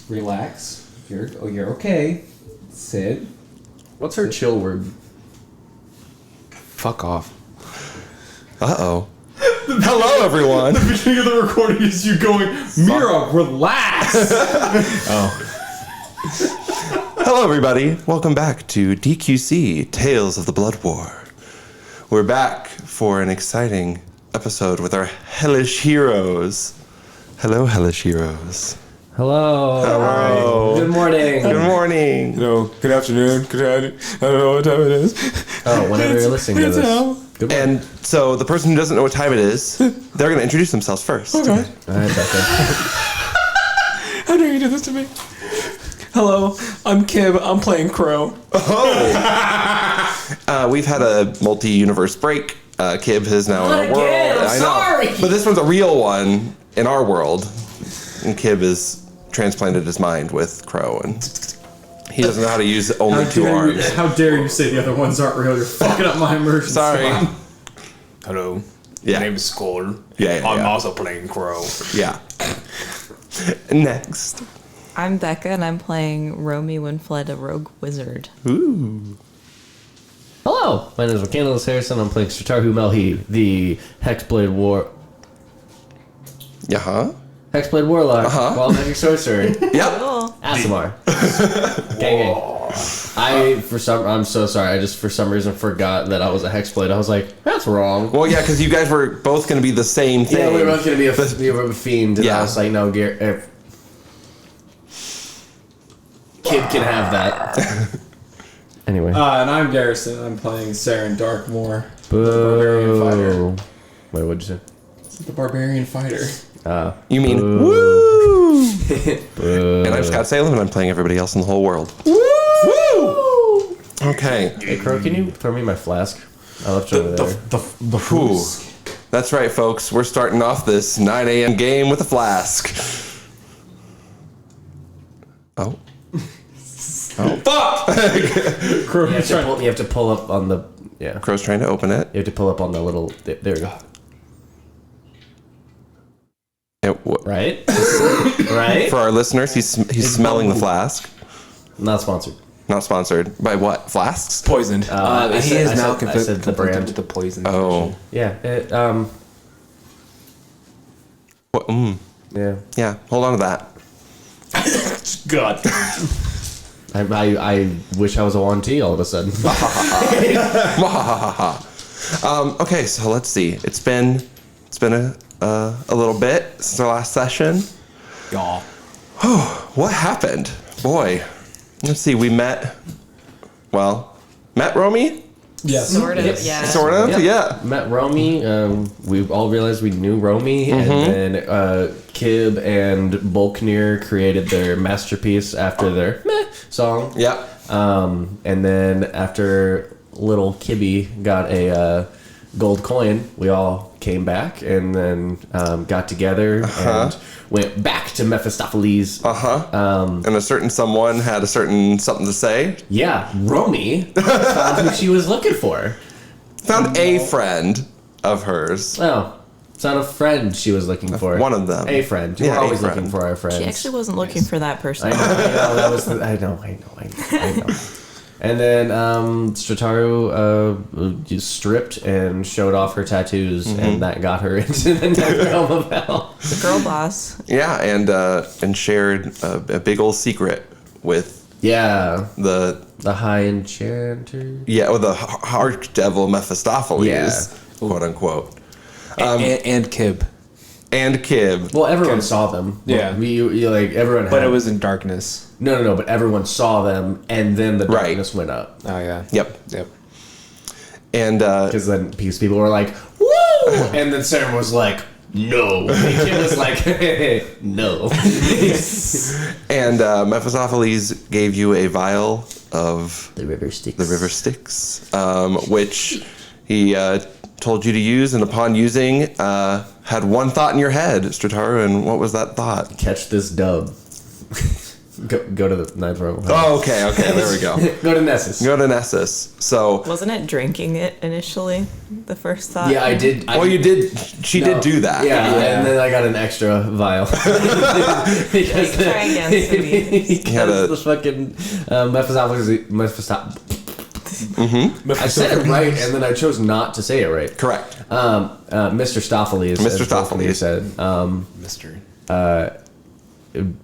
Relax. You're okay. Sit. What's her chill word? Fuck off. Uh-oh. Hello, everyone. The beginning of the recording is you going, Mira, relax. Hello, everybody. Welcome back to DQC Tales of the Blood War. We're back for an exciting episode with our hellish heroes. Hello, hellish heroes. Hello. Hello. Good morning. Good morning. Good afternoon, good I don't know what time it is. Oh, whenever you're listening to this. Good morning. And so the person who doesn't know what time it is, they're going to introduce themselves first. Okay. All right, Becca. How dare you do this to me? Hello, I'm Kib. I'm playing Crowe. We've had a multi-universe break. Kib has now in our world. I'm sorry. But this one's a real one in our world. And Kib has transplanted his mind with Crowe, and he doesn't know how to use only two arms. How dare you say the other ones aren't real? You're fucking up my immersion. Sorry. Hello. Yeah. My name is Scholar. Yeah, I'm yeah. also playing Crowe. Yeah. Next. I'm Becca, and I'm playing Romy Wynfled, a rogue wizard. Ooh. Hello. My name is Caine Harrison. I'm playing Strataru Mhelhie, the Hexblade Warlock. While magic sorcerer. Yep. Cool. Asimar. Gang. I'm so sorry. I just for some reason forgot that I was a Hexblade. I was like, that's wrong. Well, yeah, because you guys were both going to be the same thing. Yeah, we were both going to be a fiend. And Yeah. I was like, no, Kid can have that. Anyway. And I'm Garrison. I'm playing Seren Darkmore. Boo. Barbarian fighter. Wait, what'd you say? The barbarian fighter. You mean, Boo. woo! Boo. And I'm Scott Salem, and I'm playing everybody else in the whole world. Woo! Okay. Hey, Crowe, can you throw me my flask? I left it over there. The Whew. That's right, folks. We're starting off this 9 a.m. game with a flask. Oh. Oh. Fuck! Crowe, You have to pull up on the... Yeah. Crow's trying to open it. You have to pull up on the little... There we go. Right? Right? For our listeners, he's smelling the flask. Not sponsored. Not sponsored. By what? Flasks? Poisoned. He is now conflicted the brand. with the poison. Oh. Yeah. What, Yeah. Yeah, hold on to that. God. I wish I was a 1T all of a sudden. Okay, so let's see. It's been a little bit since our last session. Y'all. What happened? Boy. Let's see, we met Romy? Yes. Sort of, yeah. Sort of, yeah. Met Romy. We all realized we knew Romy, and then Kib and Bulknir created their masterpiece after their meh song. Yeah. And then after little Kibby got a gold coin, we all came back and then got together and went back to Mephistopheles. And a certain someone had a certain something to say. Yeah, Romy found who she was looking for. Found a friend of hers. Oh, it's not a friend she was looking for. One of them. A friend. We're Yeah, always a friend. looking for our friends. She actually wasn't looking for that person. I know, that was the, I know. And then Strataru just stripped and showed off her tattoos, and that got her into the next realm of hell. The girl boss. Yeah, and shared a big old secret with Yeah, the High Enchanter. with the archdevil Mephistopheles, Yeah. quote unquote, And Kib. and Kib. Well, everyone saw them. Yeah. You like everyone. But had, it was in darkness. no. But everyone saw them, and then the Right. darkness went up. Oh, yeah. Yep. Yep. And Because people were like, "Woo!" and then Seren was like, "No." And Kib was like, "No." and Mephistopheles gave you a vial of The river sticks. the river Styx, which he told you to use, and upon using, had one thought in your head, Strataru, and what was that thought? Catch this dub. Go to the ninth row. Oh, okay, there we go. Go to Nessus. Go to Nessus. So, Wasn't it drinking it initially? The first thought? Yeah, I did. well, you did. She did do that. Yeah, and then I got an extra vial. Because Try again, sweetie. because the fucking I said it right, and then I chose not to say it right. Correct. Mr. Stoffelies. Mr. as both of you Stoffelies. said. Mystery.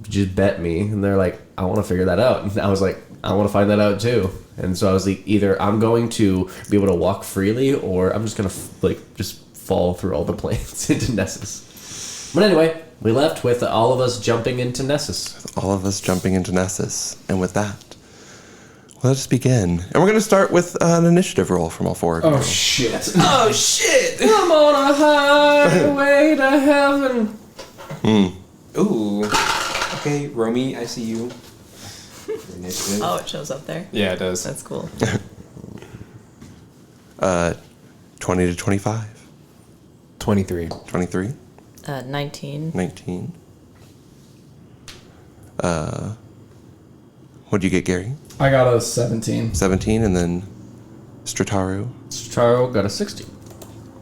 Just bet me, and they're like, I want to figure that out. And I was like, I want to find that out too. And so I was like, either I'm going to be able to walk freely, or I'm just gonna just fall through all the planes into Nessus. But anyway, we left with all of us jumping into Nessus. All of us jumping into Nessus, and with that, let us begin. And we're going to start with an initiative roll from all four of you. Oh shit! Oh shit! I'm on a highway to heaven. Ooh. Okay, Romy, I see you. Initiative. Oh, it shows up there. Yeah, it does. That's cool. 20 to 25. 23. 23. 19. 19. What'd you get, Gary? I got a 17. 17, and then Strataru. Strataru got a 60.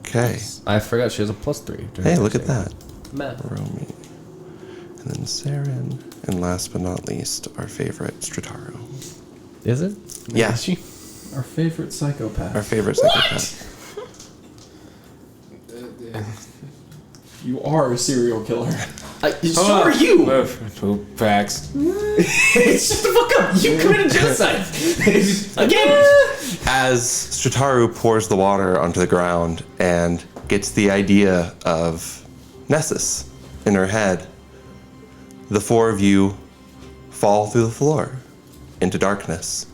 Okay. I forgot she has a +3. Hey, look at that. Math. Romy. And then Seren. And last but not least, our favorite, Strataru. Is it? Yeah. Is she? Our favorite psychopath. Our favorite psychopath. You are a serial killer. So are you! Facts. Shut the fuck up! You committed genocide! Again! As Strataru pours the water onto the ground and gets the idea of Nessus in her head, the four of you fall through the floor into darkness.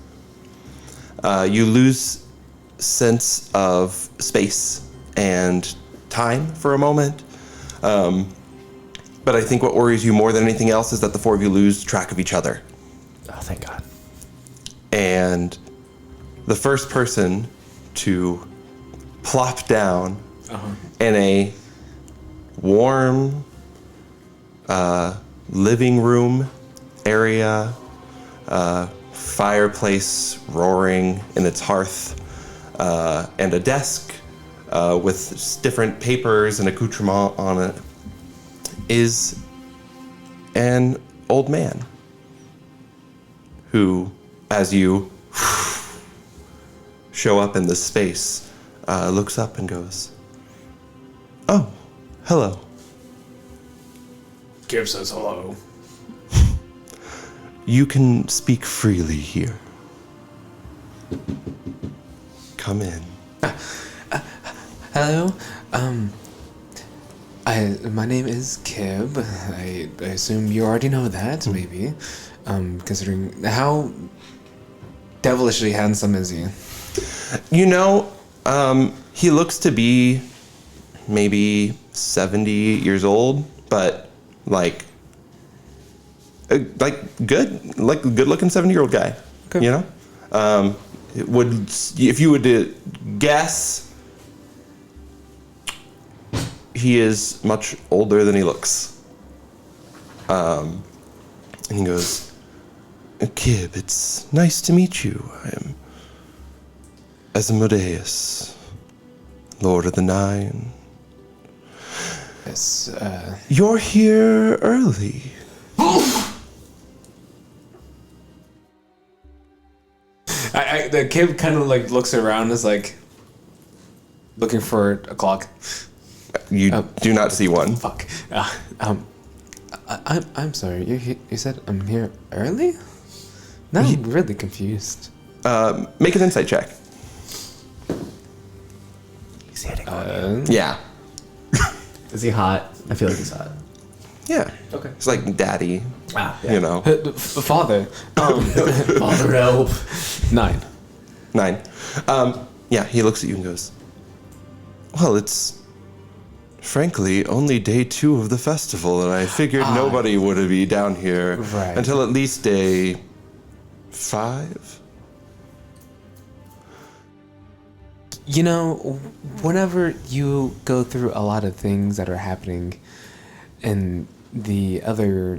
You lose sense of space and time for a moment. But I think what worries you more than anything else is that the four of you lose track of each other. Oh, thank God. And the first person to plop down in a warm living room area, fireplace roaring in its hearth, and a desk with different papers and accoutrement on it, is an old man who, as you show up in this space, looks up and goes, "Oh, hello." Kib says hello. You can speak freely here. Come in. Hello. My name is Kib. I assume you already know that, maybe. Considering how devilishly handsome is he? You know, he looks to be maybe 70 years old, but like a good looking 70-year-old guy. Okay. You know, if you were to guess, he is much older than he looks. And he goes, "Kib, it's nice to meet you. I am Asmodeus, Lord of the Nine. Yes. You're here early." The Kib kind of like looks around, is like looking for a clock. You do not see one. Fuck. I'm sorry. You said I'm here early? Now I'm really confused. Make an insight check. He's hitting on Yeah. Is he hot? I feel like he's hot. Yeah. Okay. It's like daddy, Ah, you know. Father. Father help. 9. 9. Yeah, he looks at you and goes, "Well, it's frankly only day 2 of the festival, and I figured nobody would be down here Right. until at least day 5. You know, whenever you go through a lot of things that are happening in the other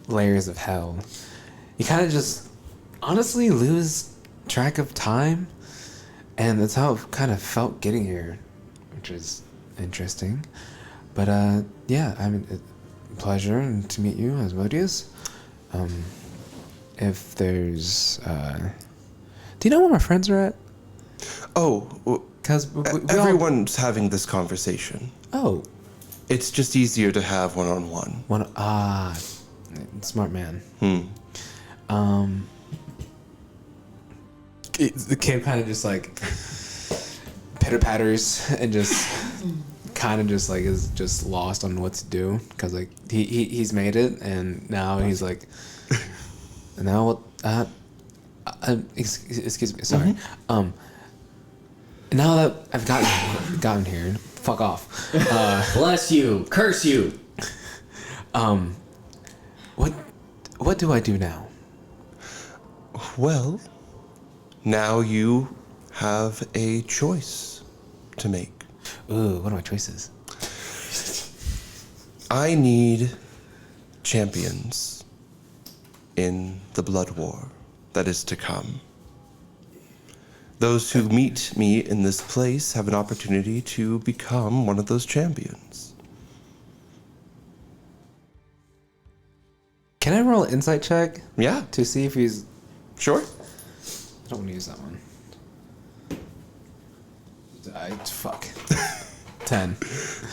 layers of hell, you kind of just honestly lose track of time, and that's how it kind of felt getting here, which is interesting. But yeah, I mean, pleasure to meet you, Asmodeus. If there's, do you know where my friends are at? Oh, Because everyone's having this conversation. Oh, It's just easier to have one-on-one. Smart man. The kid kind of just like pitter patters and just kind of just like is just lost on what to do because like he's made it and now he's like now what excuse me, sorry. Now that I've gotten here, fuck off. Bless you, curse you. What do I do now? Well, now you have a choice to make. Ooh, what are my choices? I need champions in the blood war that is to come. Those who meet me in this place have an opportunity to become one of those champions. Can I roll an insight check Yeah, to see if he's... sure. I don't want to use that one. Fuck. 10.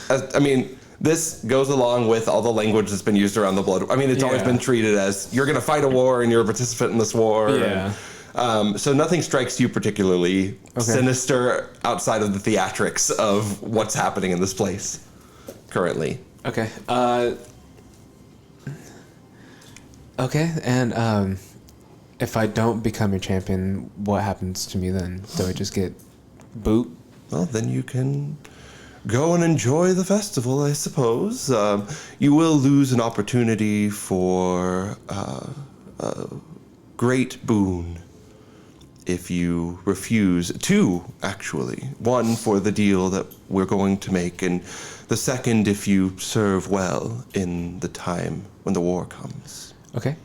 I mean, this goes along with all the language that's been used around the blood. I mean, it's always Yeah. been treated as you're going to fight a war and you're a participant in this war. Yeah. So nothing strikes you particularly sinister outside of the theatrics of what's happening in this place currently. Okay. Okay, and if I don't become your champion, what happens to me then? Do I just get boot? Well, then you can go and enjoy the festival, I suppose. You will lose an opportunity for a great boon if you refuse. Two, actually. One for the deal that we're going to make, and the second if you serve well in the time when the war comes. Okay.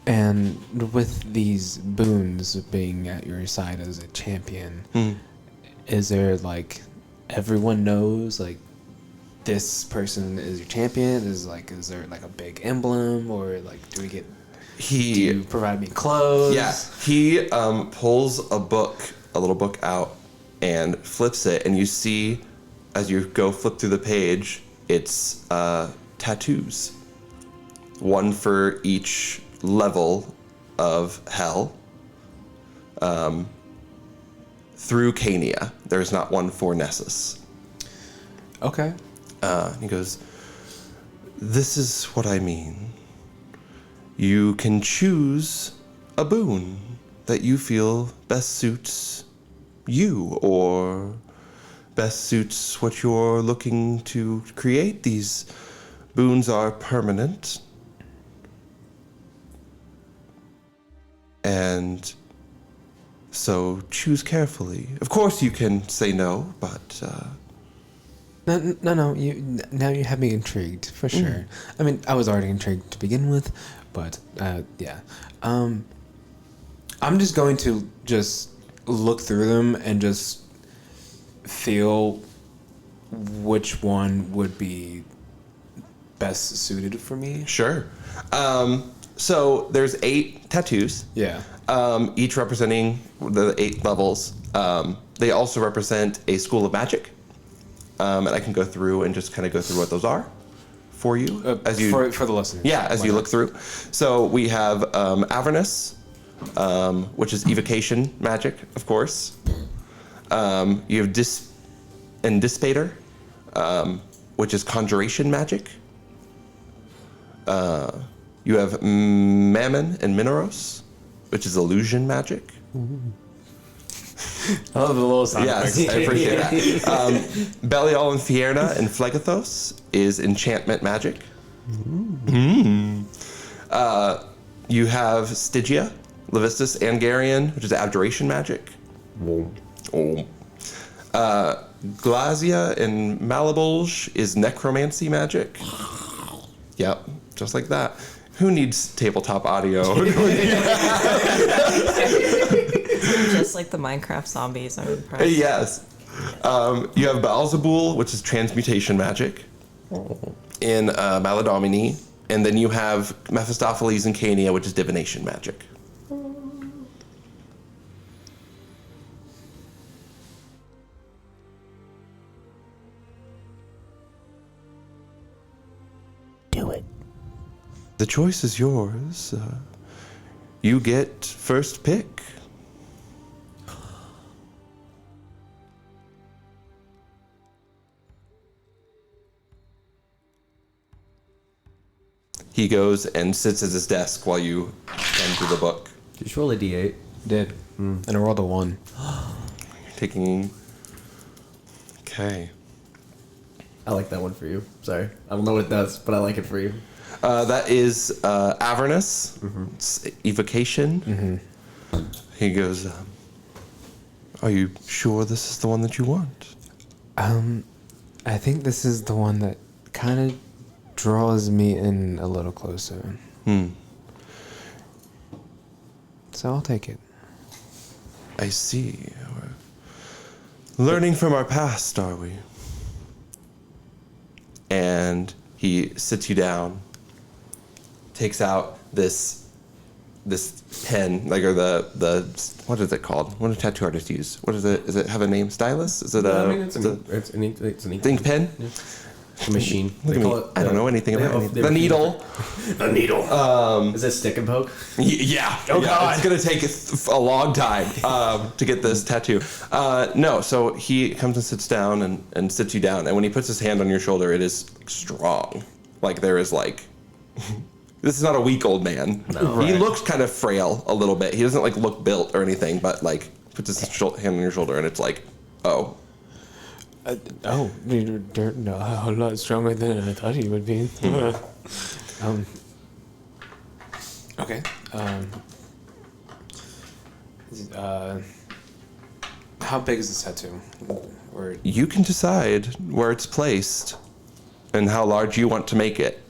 And with these boons being at your side as a champion, is there like everyone knows like this person is your champion? Is there like a big emblem or like do you provide me clothes? Yeah, he pulls a little book out and flips it, and you see as you go flip through the page, it's tattoos. One for each level of hell. Through Caine. There's not one for Nessus. Okay. He goes, this is what I mean. You can choose a boon that you feel best suits you or best suits what you're looking to create. These boons are permanent. And so choose carefully. Of course you can say no, but... No. Now you have me intrigued for sure. I mean, I was already intrigued to begin with, but yeah. I'm just going to just look through them and just feel which one would be best suited for me. Sure. So there's 8 tattoos. Yeah. Each representing the 8 levels. They also represent a school of magic. And I can go through and just kind of go through what those are for you. For the listeners. Yeah, as you look through. So we have Avernus, which is evocation magic, of course. You have Dispater, which is conjuration magic. You have Mammon and Mineros, which is illusion magic. I love the little sound Yes, effects. I appreciate that. Belial and Fierna and Phlegathos is enchantment magic. You have Stygia, Levistus, and Garion, which is abjuration magic. Glazia and Malabulge is necromancy magic. Yep, just like that. Who needs tabletop audio? Just like the Minecraft zombies, I'm impressed. Yes. You have Baalzebul, which is transmutation magic, in Maladomini, and then you have Mephistopheles and Caine, which is divination magic. Do it. The choice is yours. You get first pick. He goes and sits at his desk while you run through the book. Just roll a d8. Did. And I rolled a 1. You're taking... Okay. I like that one for you. Sorry. I don't know what it does, but I like it for you. That is Avernus. It's evocation. He goes, are you sure this is the one that you want? I think this is the one that kind of draws me in a little closer. So I'll take it. I see. We're learning from our past, are we? And he sits you down, takes out this pen, like, or the what is it called? What do tattoo artists use? What is it? Does it have a name? Stylus? Is it it's an ink pen? Yeah. A machine. Look at me. I don't know anything about anything. The needle. The needle. Is it stick and poke? Yeah. Oh God. It's gonna take a long time to get this tattoo. No. So he comes and sits down and sits you down, and when he puts his hand on your shoulder, it is strong. Like there is like. This is not a weak old man. No, he looks kind of frail a little bit. He doesn't like look built or anything, but like puts his hand on your shoulder, and it's like, oh. You're a lot stronger than I thought he would be. Okay. How big is this tattoo? Or You can decide where it's placed and how large you want to make it.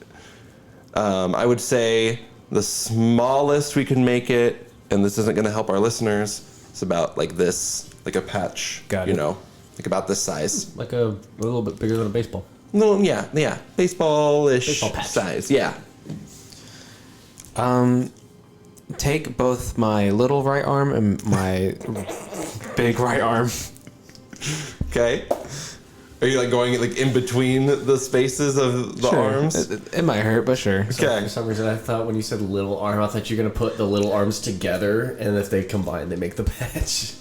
I would say the smallest we can make it, and this isn't going to help our listeners, it's about like this, like a patch. Got you it. know, like about this size. Like a little bit bigger than a baseball. No, yeah, baseball-ish Baseball patch. size. Yeah. take both my little right arm and my big right arm. Okay. Are you like going like in between the spaces of the arms? It might hurt, but sure. Okay. For some reason, I thought when you said little arm, I thought you were gonna put the little arms together, and if they combine, they make the patch.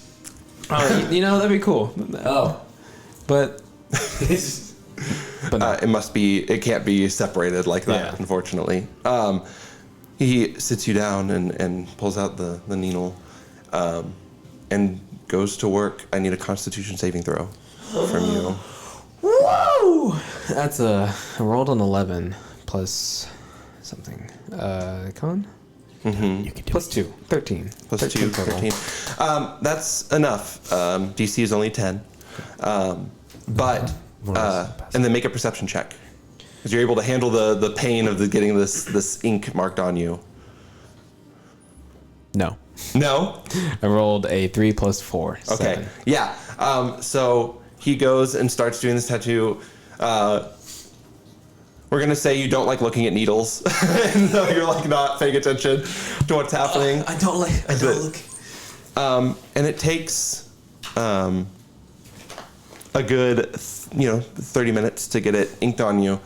Oh, you know, that'd be cool. Oh, But no. It can't be separated like that, Yeah. unfortunately. He sits you down and pulls out the needle and goes to work. I need a Constitution saving throw from you. Woo! That's I rolled an 11 plus something. Con? Mm-hmm. you can do Plus 2. 13. Plus 13 2, total. 13. That's enough. DC is only 10. But and then make a perception check. Because you're able to handle the pain of getting this ink marked on you. No. No? I rolled a 3 plus 4. Okay. 7. Yeah. So he goes and starts doing this tattoo. We're gonna say you don't like looking at needles, and so you're like not paying attention to what's happening. I don't look. And it takes a good 30 minutes to get it inked on you.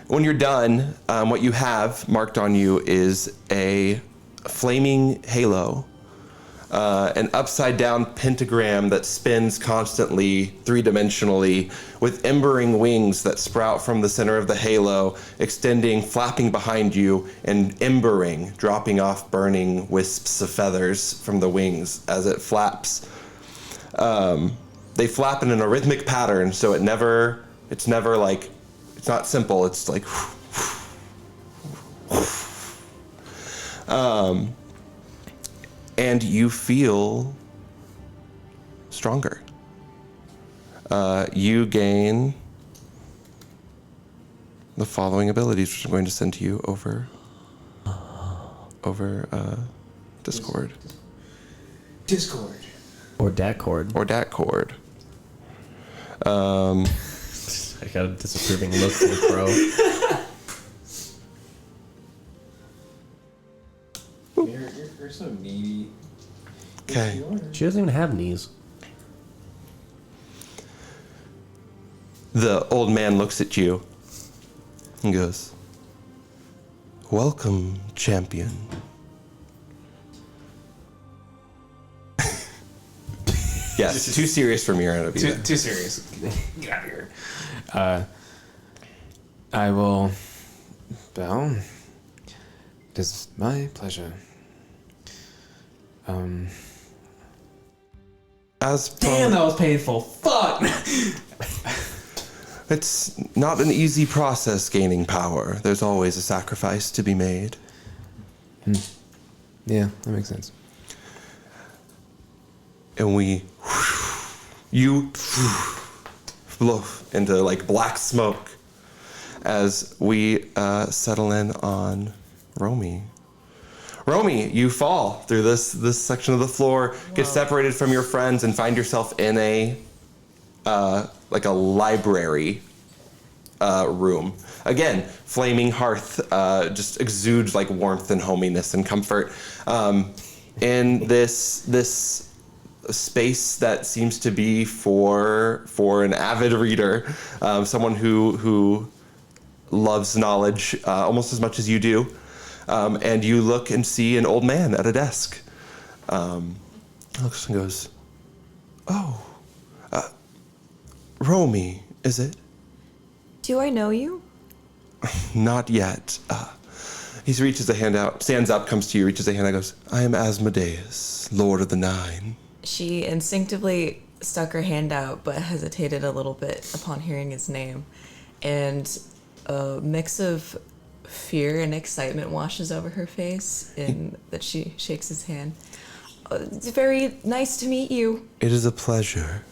When you're done, what you have marked on you is a flaming halo, an upside down pentagram that spins constantly three-dimensionally with embering wings that sprout from the center of the halo, extending, flapping behind you, and embering, dropping off burning wisps of feathers from the wings as it flaps. They flap in an arrhythmic pattern, so it's never like, it's not simple, it's like and you feel stronger. You gain the following abilities, which I'm going to send to you over Discord. Discord. Or Datcord. Or Datcord. I got a disapproving look from Crowe. You're so needy. Okay. She doesn't even have knees. The old man looks at you and goes, "Welcome, champion." Yes, too serious for Mira to be there. Too serious. Get out of here. I will bow. It is my pleasure. Damn, that was painful. Fuck! It's not an easy process gaining power. There's always a sacrifice to be made. Yeah, that makes sense. And you blow into like black smoke as we settle in on Romy. Romy, you fall through this section of the floor, get separated from your friends, and find yourself in a like a library room. Again, flaming hearth just exudes like warmth and hominess and comfort. In this space that seems to be for an avid reader, someone who loves knowledge almost as much as you do. And you look and see an old man at a desk. Looks and goes, "Oh, Romy, is it?" Do I know you? "Not yet." He reaches a hand out, stands up, comes to you, reaches a hand out, goes, "I am Asmodeus, Lord of the Nine." She instinctively stuck her hand out, but hesitated a little bit upon hearing his name. And a mix of fear and excitement washes over her face, and that she shakes his hand. It's very nice to meet you. "It is a pleasure.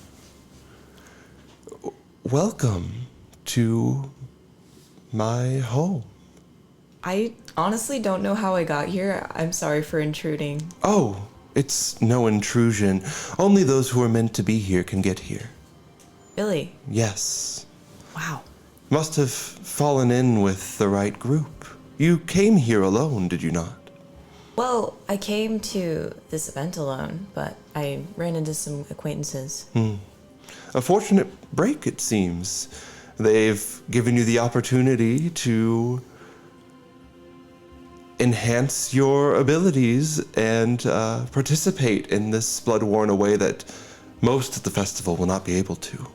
Welcome to my home." I honestly don't know how I got here. I'm sorry for intruding. "Oh, it's no intrusion. Only those who are meant to be here can get here." Really? "Yes. Wow. Must have fallen in with the right group. You came here alone, did you not?" Well, I came to this event alone, but I ran into some acquaintances. A fortunate break, it seems. They've given you the opportunity to enhance your abilities and participate in this blood war in a way that most of the festival will not be able to.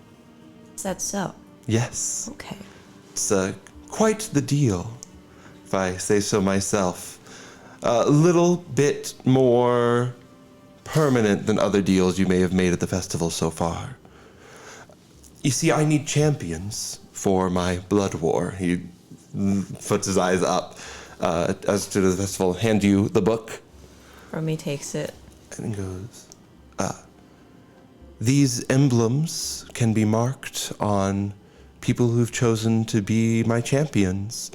Is that so? Yes. Okay. It's quite the deal, if I say so myself. A little bit more permanent than other deals you may have made at the festival so far. You see, I need champions for my blood war. He puts his eyes up as to the festival, hand you the book. Romy takes it. And goes, "These emblems can be marked on people who've chosen to be my champions.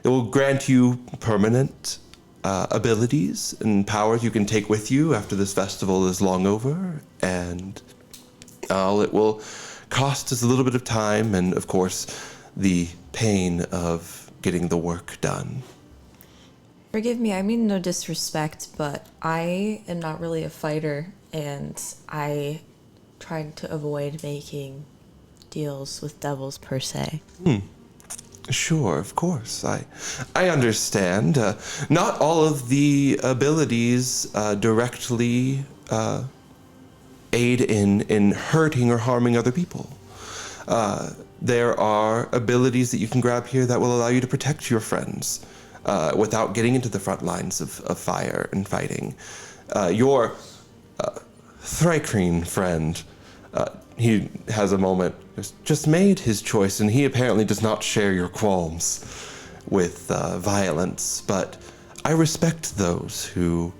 It will grant you permanent abilities and powers you can take with you after this festival is long over, and all it will cost is a little bit of time and, of course, the pain of getting the work done." Forgive me, I mean no disrespect, but I am not really a fighter, and I tried to avoid making deals with devils per se. Sure, of course. I understand. Not all of the abilities directly aid in hurting or harming other people. There are abilities that you can grab here that will allow you to protect your friends without getting into the front lines of fire and fighting. Your Thrycreen friend, he has a moment, just made his choice, and he apparently does not share your qualms with violence, but I respect those who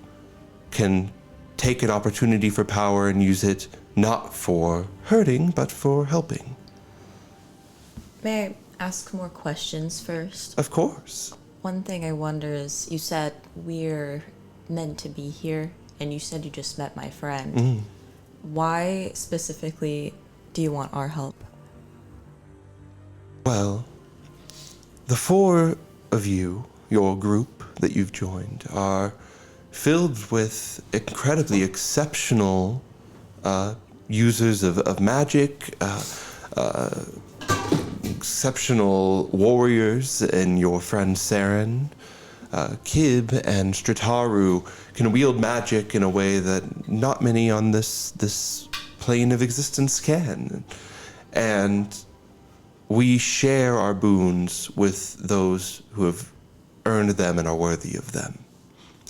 can take an opportunity for power and use it not for hurting, but for helping. May I ask more questions first? Of course. One thing I wonder is, you said we're meant to be here, and you said you just met my friend. Why specifically do you want our help? Well, the four of you, your group that you've joined, are filled with incredibly exceptional users of magic, exceptional warriors, and your friend Seren, Kib, and Strataru can wield magic in a way that not many on this plane of existence can. And we share our boons with those who have earned them and are worthy of them.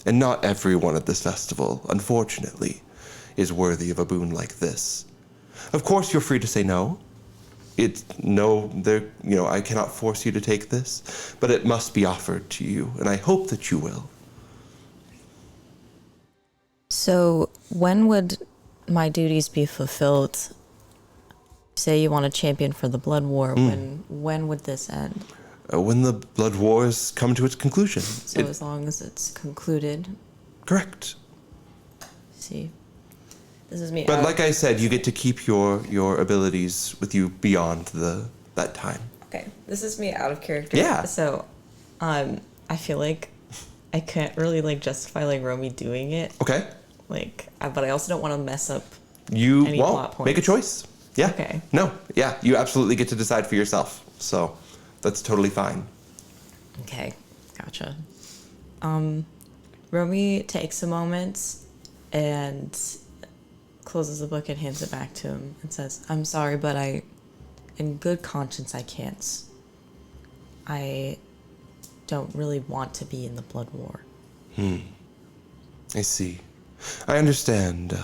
And not everyone at this festival, unfortunately, is worthy of a boon like this. Of course, you're free to say no. I cannot force you to take this, but it must be offered to you, and I hope that you will. So, when would my duties be fulfilled? Say you want a champion for the Blood War. When would this end? When the Blood Wars come to its conclusion. So as long as it's concluded. Correct. See, this is me. But like I said, you get to keep your abilities with you beyond that time. Okay, this is me out of character. Yeah. So, I feel like I can't really justify Romy doing it. Okay. But I also don't want to mess up. You any plot points. make a choice. Yeah. Okay. No. Yeah. You absolutely get to decide for yourself. So that's totally fine. Okay, gotcha. Romy takes a moment and closes the book and hands it back to him and says, "I'm sorry, but in good conscience, I can't. I don't really want to be in the Blood War." I see. I understand.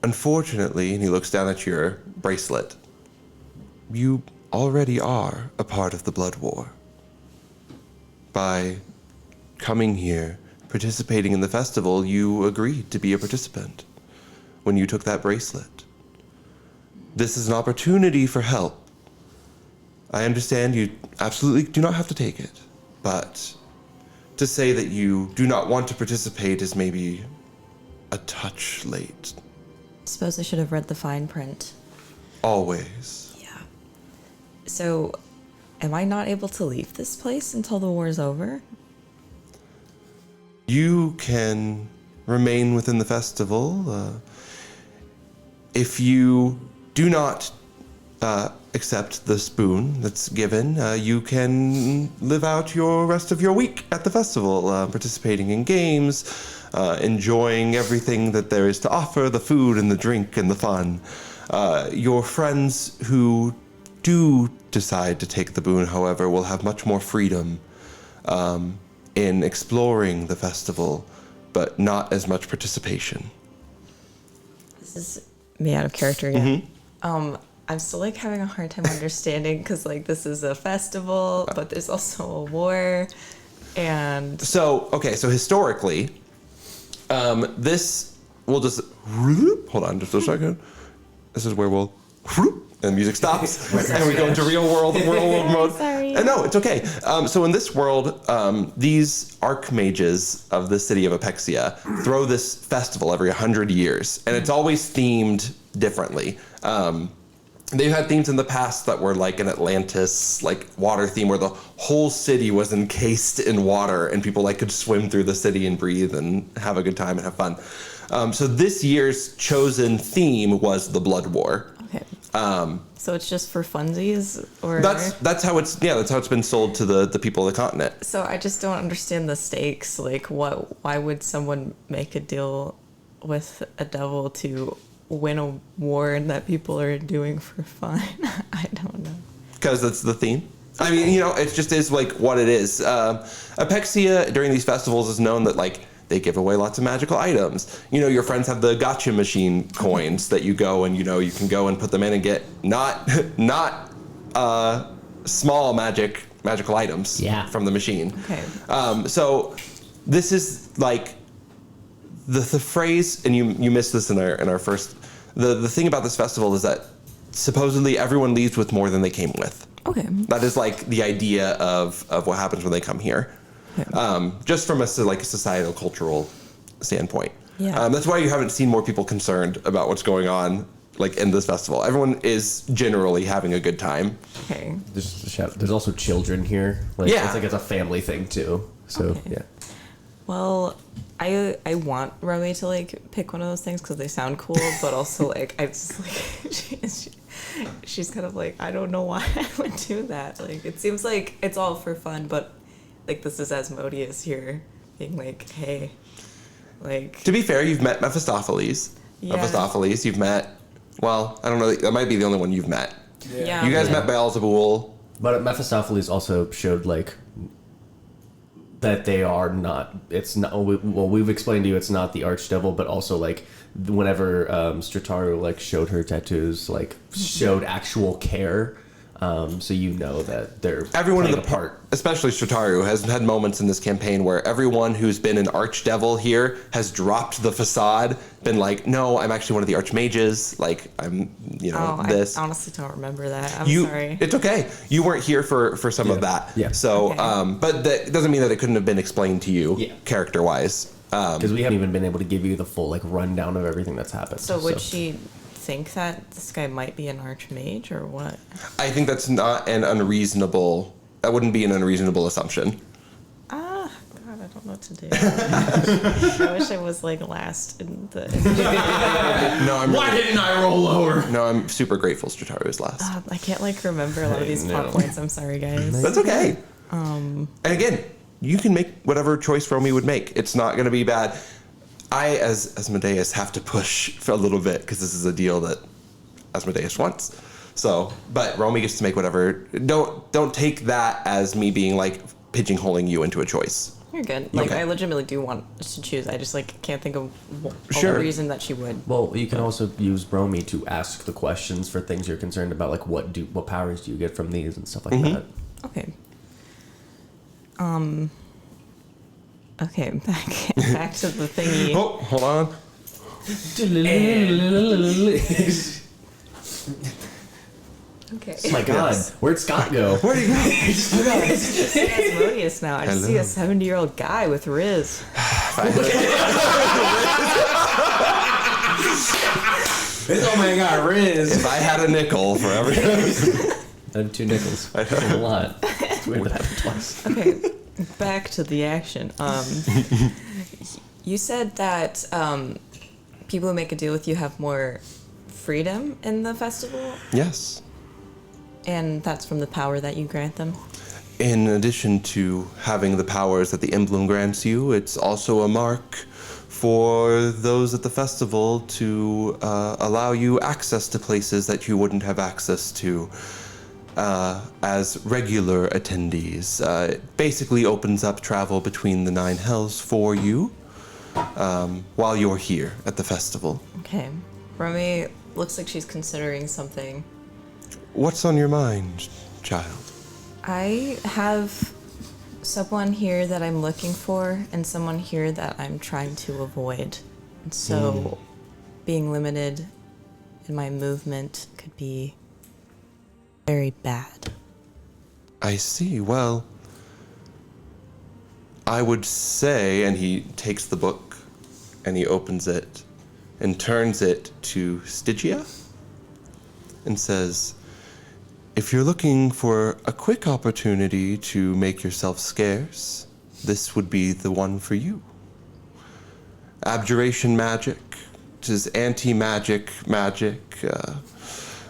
Unfortunately, and he looks down at your bracelet, you already are a part of the Blood War. By coming here, participating in the festival, you agreed to be a participant when you took that bracelet. This is an opportunity for help. I understand you absolutely do not have to take it, but to say that you do not want to participate is maybe a touch late. Suppose I should have read the fine print. Always. Yeah. So, am I not able to leave this place until the war's over? You can remain within the festival. If you do not accept the spoon that's given, you can live out your rest of your week at the festival, participating in games, enjoying everything that there is to offer, the food and the drink and the fun. Your friends who do decide to take the boon, however, will have much more freedom in exploring the festival, but not as much participation. This is me out of character again. I'm still having a hard time understanding because this is a festival, but there's also a war, and So historically, this will just hold on just a second. This is where we'll and music stops and we go into real world mode. Sorry. And no, it's okay. So in this world, these archmages of the city of Apexia throw this festival every 100 years, and it's always themed differently. They've had themes in the past that were an Atlantis, water theme, where the whole city was encased in water and people could swim through the city and breathe and have a good time and have fun. So this year's chosen theme was the Blood War. Okay. So it's just for funsies, or that's how it's been sold to the people of the continent. So I just don't understand the stakes. Why would someone make a deal with a devil to win a war that people are doing for fun? I don't know. Because that's the theme. I mean, it just is what it is. Apexia during these festivals is known that they give away lots of magical items. Your friends have the gotcha machine coins that you go and you can go and put them in and get not small magical items from the machine. Okay. So this is the phrase, and you missed this in our first. The thing about this festival is that supposedly everyone leaves with more than they came with. Okay. That is like the idea of what happens when they come here. Okay. Just from a societal, cultural standpoint. Yeah. That's why you haven't seen more people concerned about what's going on, like in this festival. Everyone is generally having a good time. Okay. There's also children here. Like, Yeah. It's like it's a family thing too. So Okay. yeah. Well, I want Romy to like pick one of those things because they sound cool, but also like I just like she's kind of like, I don't know why I would do that. Like it seems like it's all for fun, but like this is Asmodeus here being like, hey, like. To be fair, you've met Mephistopheles. Yeah. Mephistopheles, you've met. Well, I don't know. That might be the only one you've met. Yeah. You guys met Beelzebul. But Mephistopheles also showed like that they are not. It's not. Well, we've explained to you it's not the archdevil, but also like whenever Strataru like showed her tattoos, like showed actual care. So you know that they're Everyone in playing the a part. especially Strataru, has had moments in this campaign where everyone who's been an archdevil here has dropped the facade, been like, no, I'm actually one of the archmages. Like, I'm, this. I honestly don't remember that. I'm You, sorry. it's okay. You weren't here for some of that. Yeah. So, Okay. but that doesn't mean that it couldn't have been explained to you, Yeah. character-wise. Because we haven't even been able to give you the full like rundown of everything that's happened. So would she think that this guy might be an archmage or what? I think that's not an unreasonable. That wouldn't be an unreasonable assumption. God, I don't know what to do. I wish I was like last in the. No, I'm. Why didn't I roll lower? No, I'm super grateful Strataru is last. I can't like remember a lot of these plot points. I'm sorry, guys. That's okay. And again, you can make whatever choice Romy would make. It's not going to be bad. I, as Asmodeus, have to push for a little bit because this is a deal that Asmodeus wants. So, but Romy gets to make whatever. Don't take that as me being like pigeonholing you into a choice. You're good. Like Okay. I legitimately do want to choose. I just like can't think of Sure. a reason that she would. Well, you can also use Romy to ask the questions for things you're concerned about, like what powers do you get from these and stuff like that. Okay. Okay, back to the thingy. Oh, hold on. Okay. Oh my God, where'd Scott go? Where do you go? It's just Asmodeus now. I just see a 70-year-old guy with Riz. This old man got Riz. If I had a nickel for every. I have 2 nickels. That's a lot. It's weird that happened twice. Okay, back to the action. You said that people who make a deal with you have more freedom in the festival, Yes. and that's from the power that you grant them. In addition to having the powers that the emblem grants you, it's also a mark for those at the festival to allow you access to places that you wouldn't have access to as regular attendees. It basically opens up travel between the 9 hells for you while you're here at the festival. Okay. Romy looks like she's considering something. What's on your mind, child? I have someone here that I'm looking for and someone here that I'm trying to avoid. And so being limited in my movement could be very bad. I see. Well, I would say, and he takes the book and he opens it and turns it to Stygia and says, if you're looking for a quick opportunity to make yourself scarce, this would be the one for you. Abjuration magic, which is anti-magic magic.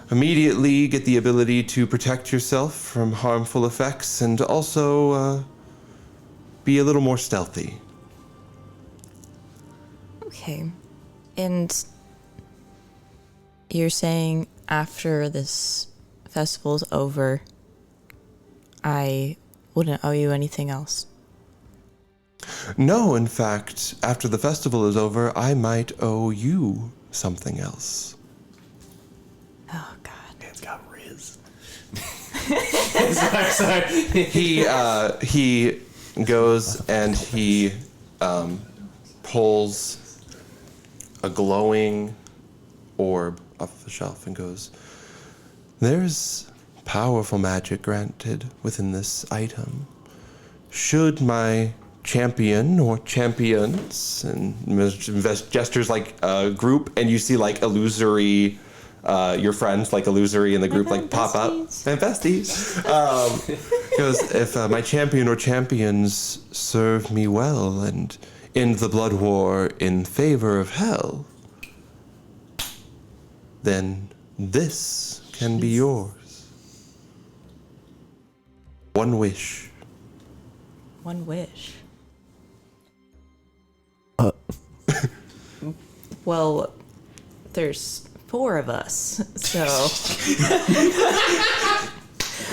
Immediately get the ability to protect yourself from harmful effects and also be a little more stealthy. Okay. And you're saying after this festival's over, I wouldn't owe you anything else? No, in fact, after the festival is over, I might owe you something else. Oh, God. Man's got Riz. He goes and he pulls a glowing orb off the shelf and goes, There's powerful magic granted within this item. Should my champion or champions, and gestures like a group, and you see like illusory, your friends like illusory in the group like pop up. And besties. Goes, if my champion or champions serve me well and end the blood war in favor of hell, then this can be yours. One wish. One wish. Well, there's 4 of us, so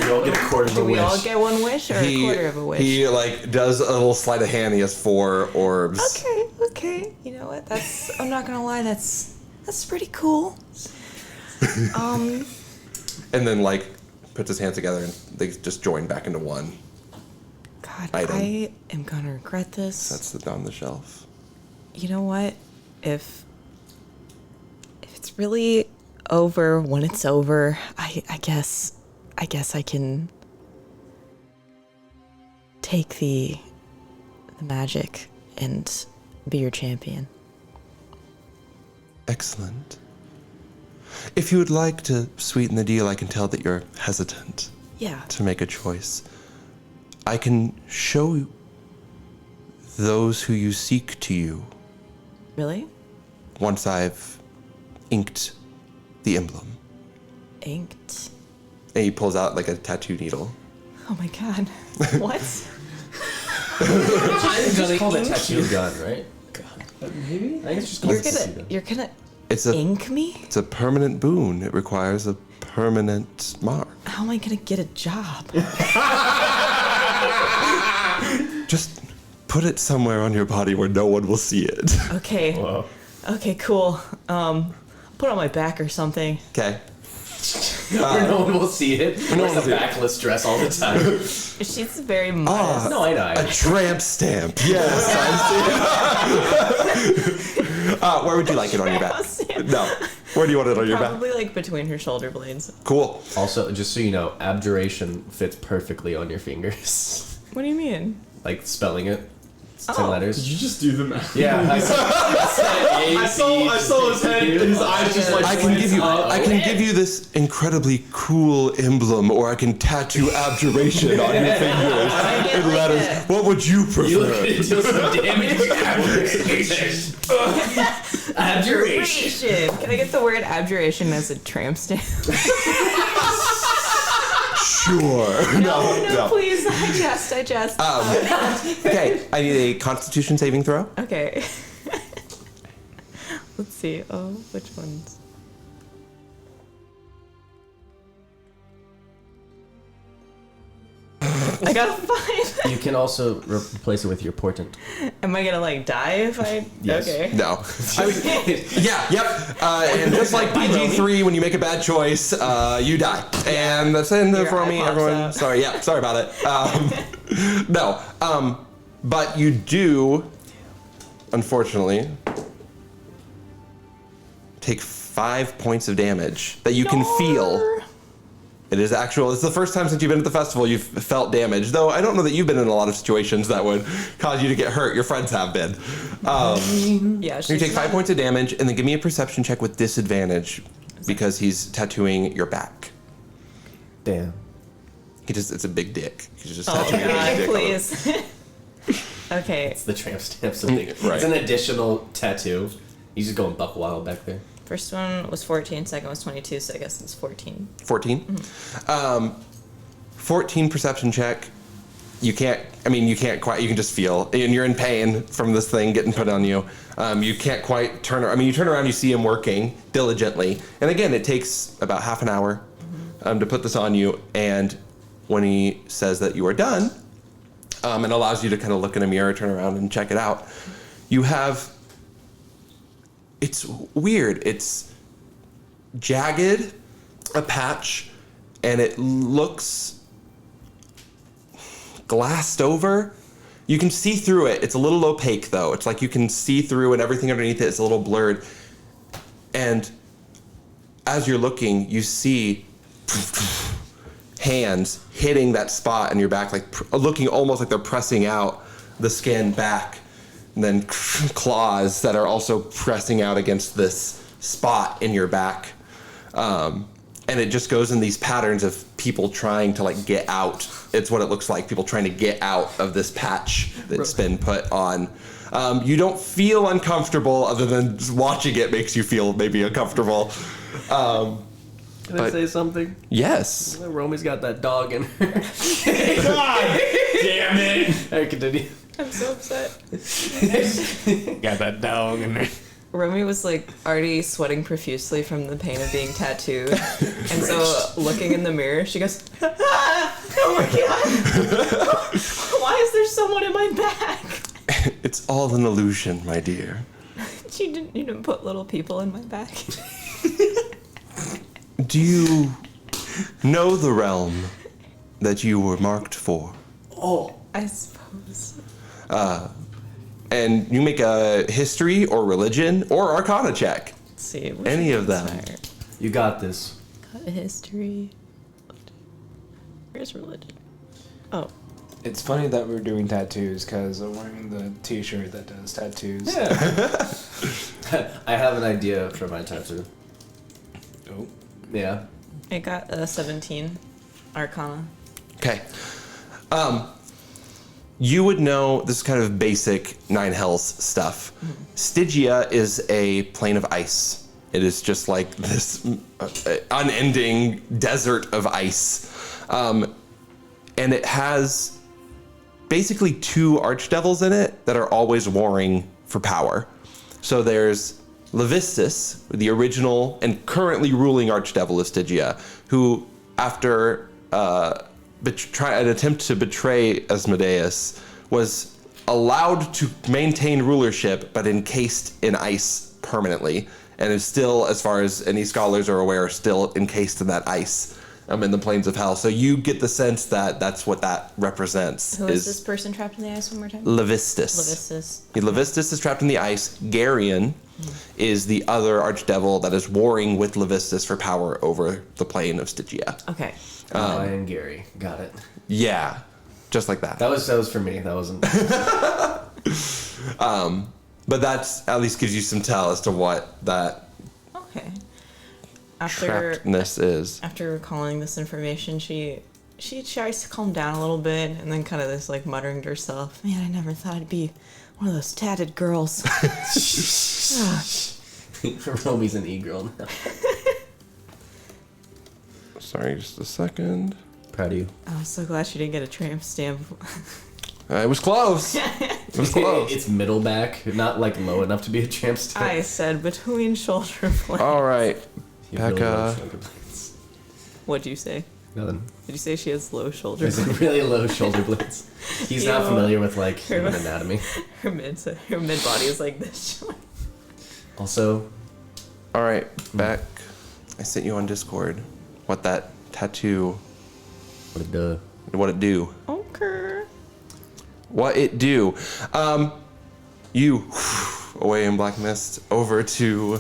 We all get a quarter of a do we wish. all get one wish or a quarter of a wish? He like does a little sleight of hand. He has 4 orbs. Okay. You know what? I'm not gonna lie. That's pretty cool. And then like puts his hands together and they just join back into one. God, Item. I am gonna regret this. Sets it on the shelf. You know what? If it's really over when it's over, I guess I can take the magic and be your champion. Excellent. If you would like to sweeten the deal, I can tell that you're hesitant Yeah. to make a choice. I can show those who you seek to you Really? once I've inked the emblem. Inked. And he pulls out like a tattoo needle. Oh my god. What? It's just called a tattoo gun, right? Maybe? I think it's just called You're a tattoo gonna gun. you're gonna It's a ink me? it's a permanent boon. It requires a permanent mark. How am I gonna get a job? Just put it somewhere on your body where no one will see it. Okay. Whoa. Okay, cool. Put it on my back or something. Okay. Where no one will see it. No one will see it. backless dress all the time. She's very modest. No, I know. A tramp stamp. Yes, I see. Where would you like it on your back? Tramp stamp. No. Where do you want it on your back? Probably like between her shoulder blades. Cool. Also, just so you know, abjuration fits perfectly on your fingers. What do you mean? Like spelling it. It's 10 Oh. letters. Did you just do the math? Yeah. I I saw his head and his eyes just like. I can give you this incredibly cool emblem, or I can tattoo abjuration on your fingers in letters. it. What would you prefer? You look at it, deal some damage. Abjuration. Abjuration. Abjuration. Can I get the word abjuration as a tramp stamp? Sure. No, please. I just. Okay, I need a Constitution saving throw. Okay. Let's see. Oh, which ones? I got a 5. You can also replace it with your portent. Am I gonna like die if I? Yes. Okay. No. Yeah, yep. And just like PG-3, when you make a bad choice, you die. And that's the end Your for eye me, pops everyone. out. Sorry, sorry about it. No. But you do, unfortunately, take 5 points of damage that you can feel. It is actual. It's the first time since you've been at the festival you've felt damage. Though I don't know that you've been in a lot of situations that would cause you to get hurt. Your friends have been. Yeah. You take 5 points of damage, and then give me a perception check with disadvantage because he's tattooing your back. Damn. It's a big dick. He's just Oh tattooing a big God, dick on it. please. Okay. It's the tramp stamp something. Right. It's an additional tattoo. He's just going buck wild back there. First one was 14. Second was 22. So I guess it's 14. 14? 14 perception check. You can't quite, you can just feel, and you're in pain from this thing getting put on you. You can't quite turn around. You turn around, you see him working diligently. And again, it takes about half an hour to put this on you. And when he says that you are done, and allows you to kind of look in a mirror, turn around and check it out, you have, it's weird. It's jagged, a patch, and it looks glassed over. You can see through it. It's a little opaque though. It's like you can see through and everything underneath it is a little blurred. And as you're looking, you see hands hitting that spot in your back, like looking almost like they're pressing out the skin back, and then claws that are also pressing out against this spot in your back. And it just goes in these patterns of people trying to like get out. It's what it looks like, people trying to get out of this patch that's been put on. You don't feel uncomfortable, other than watching it makes you feel maybe uncomfortable. Can I say something? Yes. Romy's got that dog in her. God damn it! I continue. I'm so upset. Got that dog in there. Romy was like already sweating profusely from the pain of being tattooed, and so looking in the mirror, she goes, "Oh my god! Why is there someone in my back?" It's all an illusion, my dear. You didn't put little people in my back. Do you know the realm that you were marked for? Oh, I suppose. And you make a history or religion or arcana check. Let's see. Any of them. you got this. Got a history. Where's religion? Oh. It's funny that we're doing tattoos because I'm wearing the t-shirt that does tattoos. Yeah. I have an idea for my tattoo. Oh. Yeah. I got a 17 Arcana. Okay. You would know, this is kind of basic Nine Hells stuff. Stygia is a plane of ice. It is just like this unending desert of ice. And it has basically two archdevils in it that are always warring for power. So there's Levistus, the original and currently ruling archdevil of Stygia, who, after an attempt to betray Asmodeus, was allowed to maintain rulership, but encased in ice permanently, and is still, as far as any scholars are aware, still encased in that ice in the plains of hell. So you get the sense that that's what that represents. Who is this person trapped in the ice one more time? Levistus. Levistus is trapped in the ice. Garrison is the other archdevil that is warring with Levistus for power over the plane of Stygia. Okay. I and Gary. Got it. Yeah, just like that. That was for me. That wasn't. But that's at least gives you some tell as to what that Okay. After trappedness is. After recalling this information, she tries to calm down a little bit, and then kind of this like muttering to herself, "Man, I never thought I'd be one of those tatted girls." Romy's an e-girl now. Sorry, just a second. Proud of you. I was so glad she didn't get a tramp stamp. It was close. It was close. It's middle back, not like low enough to be a tramp stamp. I said between shoulder blades. All right, You have really low Becca. shoulder blades. What'd you say? Nothing. Did you say she has low shoulder There's blades? really low shoulder blades. He's not Ew. familiar with like human anatomy. Her mid body is like this. Also, All right, back. I sent you on Discord what that tattoo, what it do. Okay. What it do. You away in black mist over to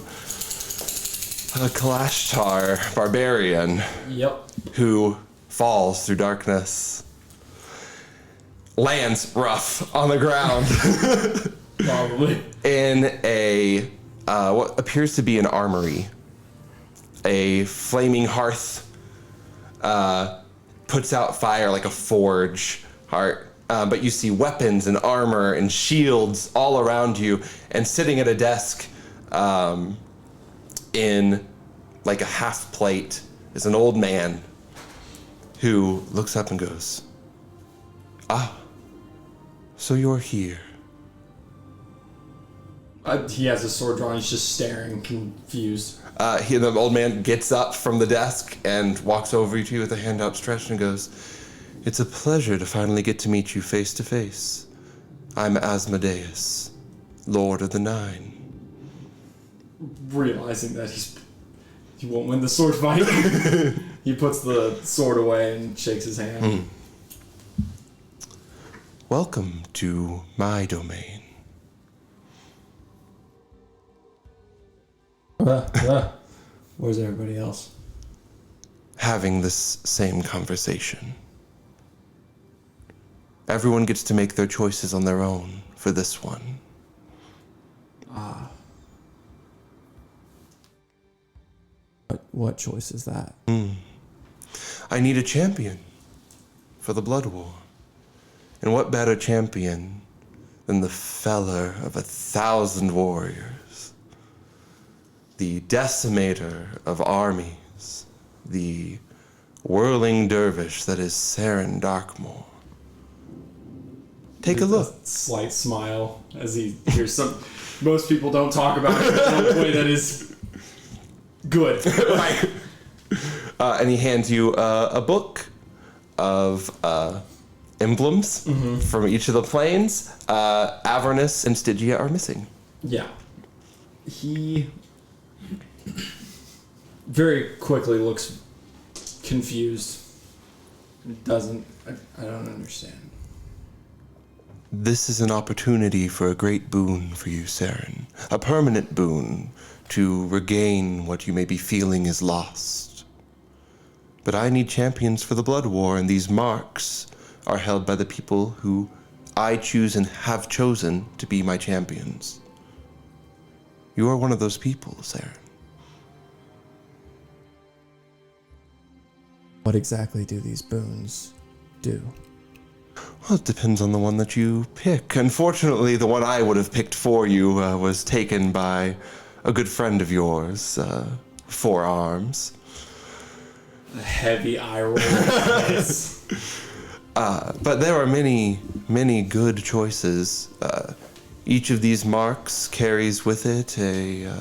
a Kalashtar barbarian Yep. who falls through darkness, lands rough on the ground Probably. in a what appears to be an armory. A flaming hearth puts out fire like a forge heart. But you see weapons and armor and shields all around you, and sitting at a desk in like a half plate is an old man who looks up and goes, "Ah, so you're here." He has his sword drawn. He's just staring, confused. The old man gets up from the desk and walks over to you with a hand outstretched and goes, "It's a pleasure to finally get to meet you face to face. I'm Asmodeus, Lord of the Nine." Realizing that he won't win the sword fight, he puts the sword away and shakes his hand. Welcome to my domain. Where's everybody else? having this same conversation. Everyone gets to make their choices on their own for this one. What choice is that? I need a champion for the Blood War. And what better champion than the feller of 1,000 warriors, the decimator of armies, the whirling dervish that is Seren Darkmore. Take a look. A slight smile as he hears some. Most people don't talk about it in a way that is good. Right. And he hands you a book of emblems from each of the planes. Avernus and Stygia are missing. Yeah. He very quickly looks confused. I don't understand. This is an opportunity for a great boon for you, Seren. A permanent boon to regain what you may be feeling is lost. But I need champions for the Blood War, and these marks are held by the people who I choose and have chosen to be my champions. You are one of those people, Seren. What exactly do these boons do? Well, it depends on the one that you pick. Unfortunately, the one I would have picked for you was taken by a good friend of yours, Four Arms. A heavy eye roll. Yes. But there are many, many good choices. Each of these marks carries with it a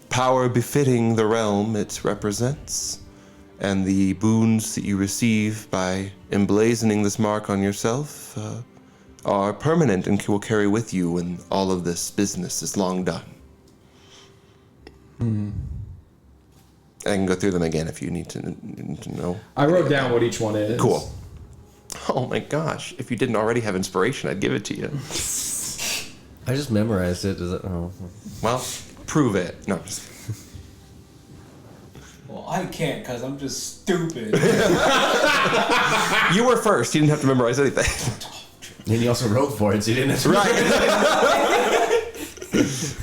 power befitting the realm it represents. And the boons that you receive by emblazoning this mark on yourself are permanent and will carry with you when all of this business is long done. I can go through them again if you need to know. I wrote down what each one is. Cool. Oh my gosh, if you didn't already have inspiration, I'd give it to you. I just memorized it. Does it? Oh. Well, prove it. No, just... Well, I can't because I'm just stupid. You were first. You didn't have to memorize anything. And he also wrote for it, so he didn't have to.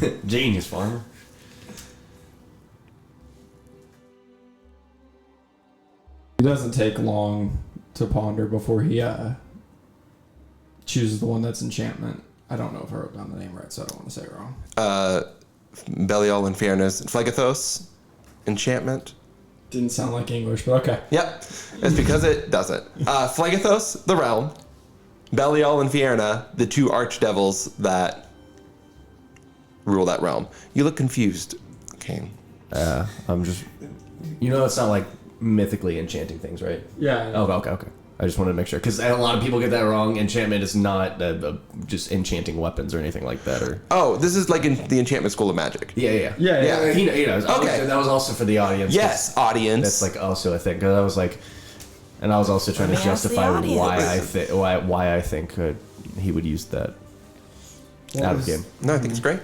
Right. Genius, farmer. It doesn't take long to ponder before he chooses the one that's enchantment. I don't know if I wrote down the name right, so I don't want to say it wrong. Belial and Fairness and Phlegathos. Enchantment. Didn't sound like English, but okay. Yep. It's because it doesn't. Phlegathos, the realm. Belial and Fierna, the two archdevils that rule that realm. You look confused, Caine. I'm just... You know it's not like mythically enchanting things, right? Yeah. Oh, okay. I just wanted to make sure. Because a lot of people get that wrong. Enchantment is not just enchanting weapons or anything like that. Or Oh, this is like in the Enchantment School of Magic. Yeah. He knows. Okay. That was also for the audience. Yes, audience. That's like also a thing. Because I was like... And I was also trying to Let me ask the justify audience. why I think he would use that out of the game. No, I think it's great.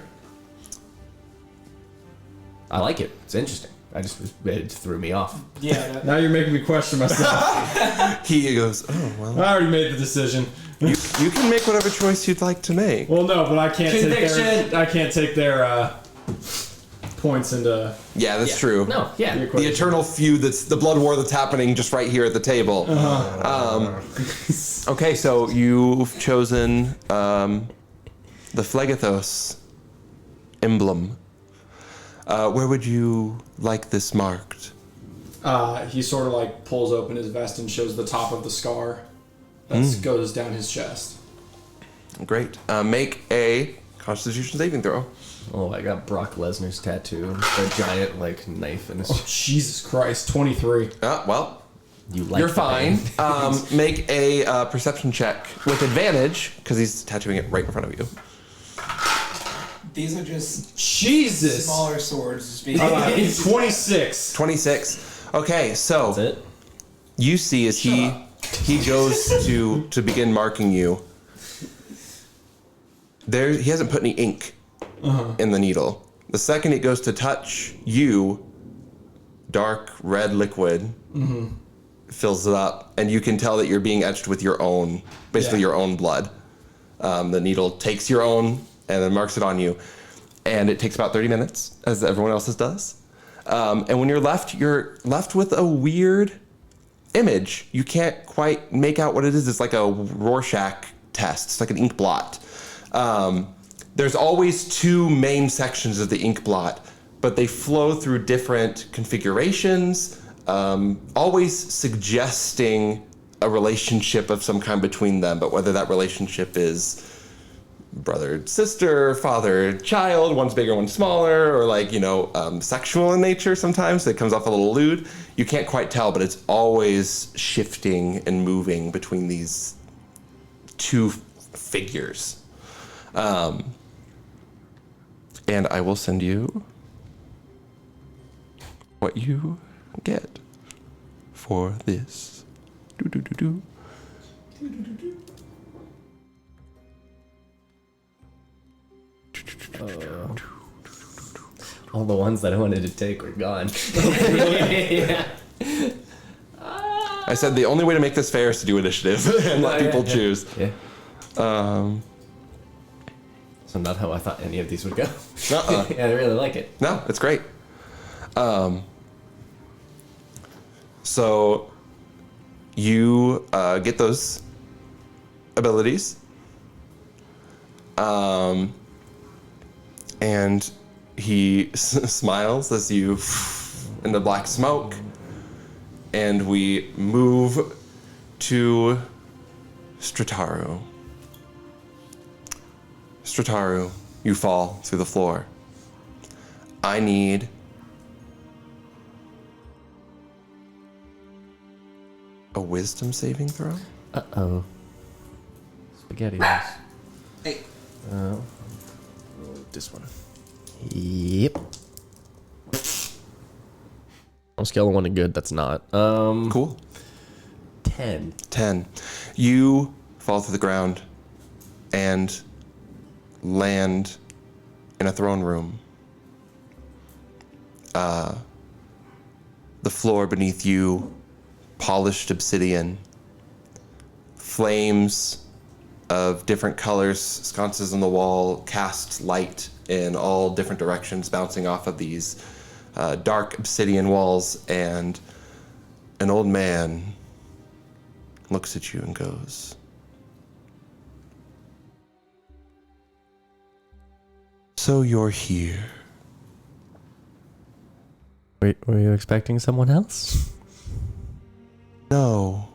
I like it. It's interesting. It threw me off. Yeah. Now you're making me question myself. He goes, oh, well. I already made the decision. You can make whatever choice you'd like to make. Well, no, but I can't Conviction. take their points into. Yeah, that's true. No, yeah. the The equation. eternal feud that's the blood war that's happening just right here at the table. Okay, so you've chosen the Phlegathos emblem. Where would you like this marked? He sort of like pulls open his vest and shows the top of the scar that goes down his chest. Great. Make a Constitution saving throw. Oh, I got Brock Lesnar's tattoo. The giant like knife in his. Oh, Jesus Christ, 23. Well, You like you're the fine. pain. Make a perception check with advantage because he's tattooing it right in front of you. These are just Jesus. smaller swords. 26. 26. Okay, so That's it. you see as he goes to begin marking you. He hasn't put any ink in the needle. The second it goes to touch you, dark red liquid fills it up, and you can tell that you're being etched with your own, basically your own blood. The needle takes your own and then marks it on you, and it takes about 30 minutes, as everyone else's does. And when you're left with a weird image. You can't quite make out what it is. It's like a Rorschach test. It's like an ink blot. There's always two main sections of the ink blot, but they flow through different configurations, always suggesting a relationship of some kind between them, but whether that relationship is brother, sister, father, child, one's bigger, one's smaller, or like, sexual in nature sometimes. It comes off a little lewd. You can't quite tell, but it's always shifting and moving between these two figures. And I will send you what you get for this. Do. All the ones that I wanted to take were gone. I said the only way to make this fair is to do initiative and let people choose. Yeah. So not how I thought any of these would go. Uh-uh. Yeah, I really like it. No, it's great. So you get those abilities. And he smiles as you in the black smoke, and we move to Strataru. Strataru, you fall through the floor. I need a wisdom saving throw. Uh-oh. SpaghettiOs. Hey. Oh. This one. Yep. On a scale of 1 to good, that's not. Cool. 10. 10. You fall through the ground and land in a throne room. The floor beneath you, polished obsidian. Flames of different colors, sconces on the wall, cast light in all different directions, bouncing off of these dark obsidian walls, and an old man looks at you and goes, "So you're here." Wait, were you expecting someone else? No.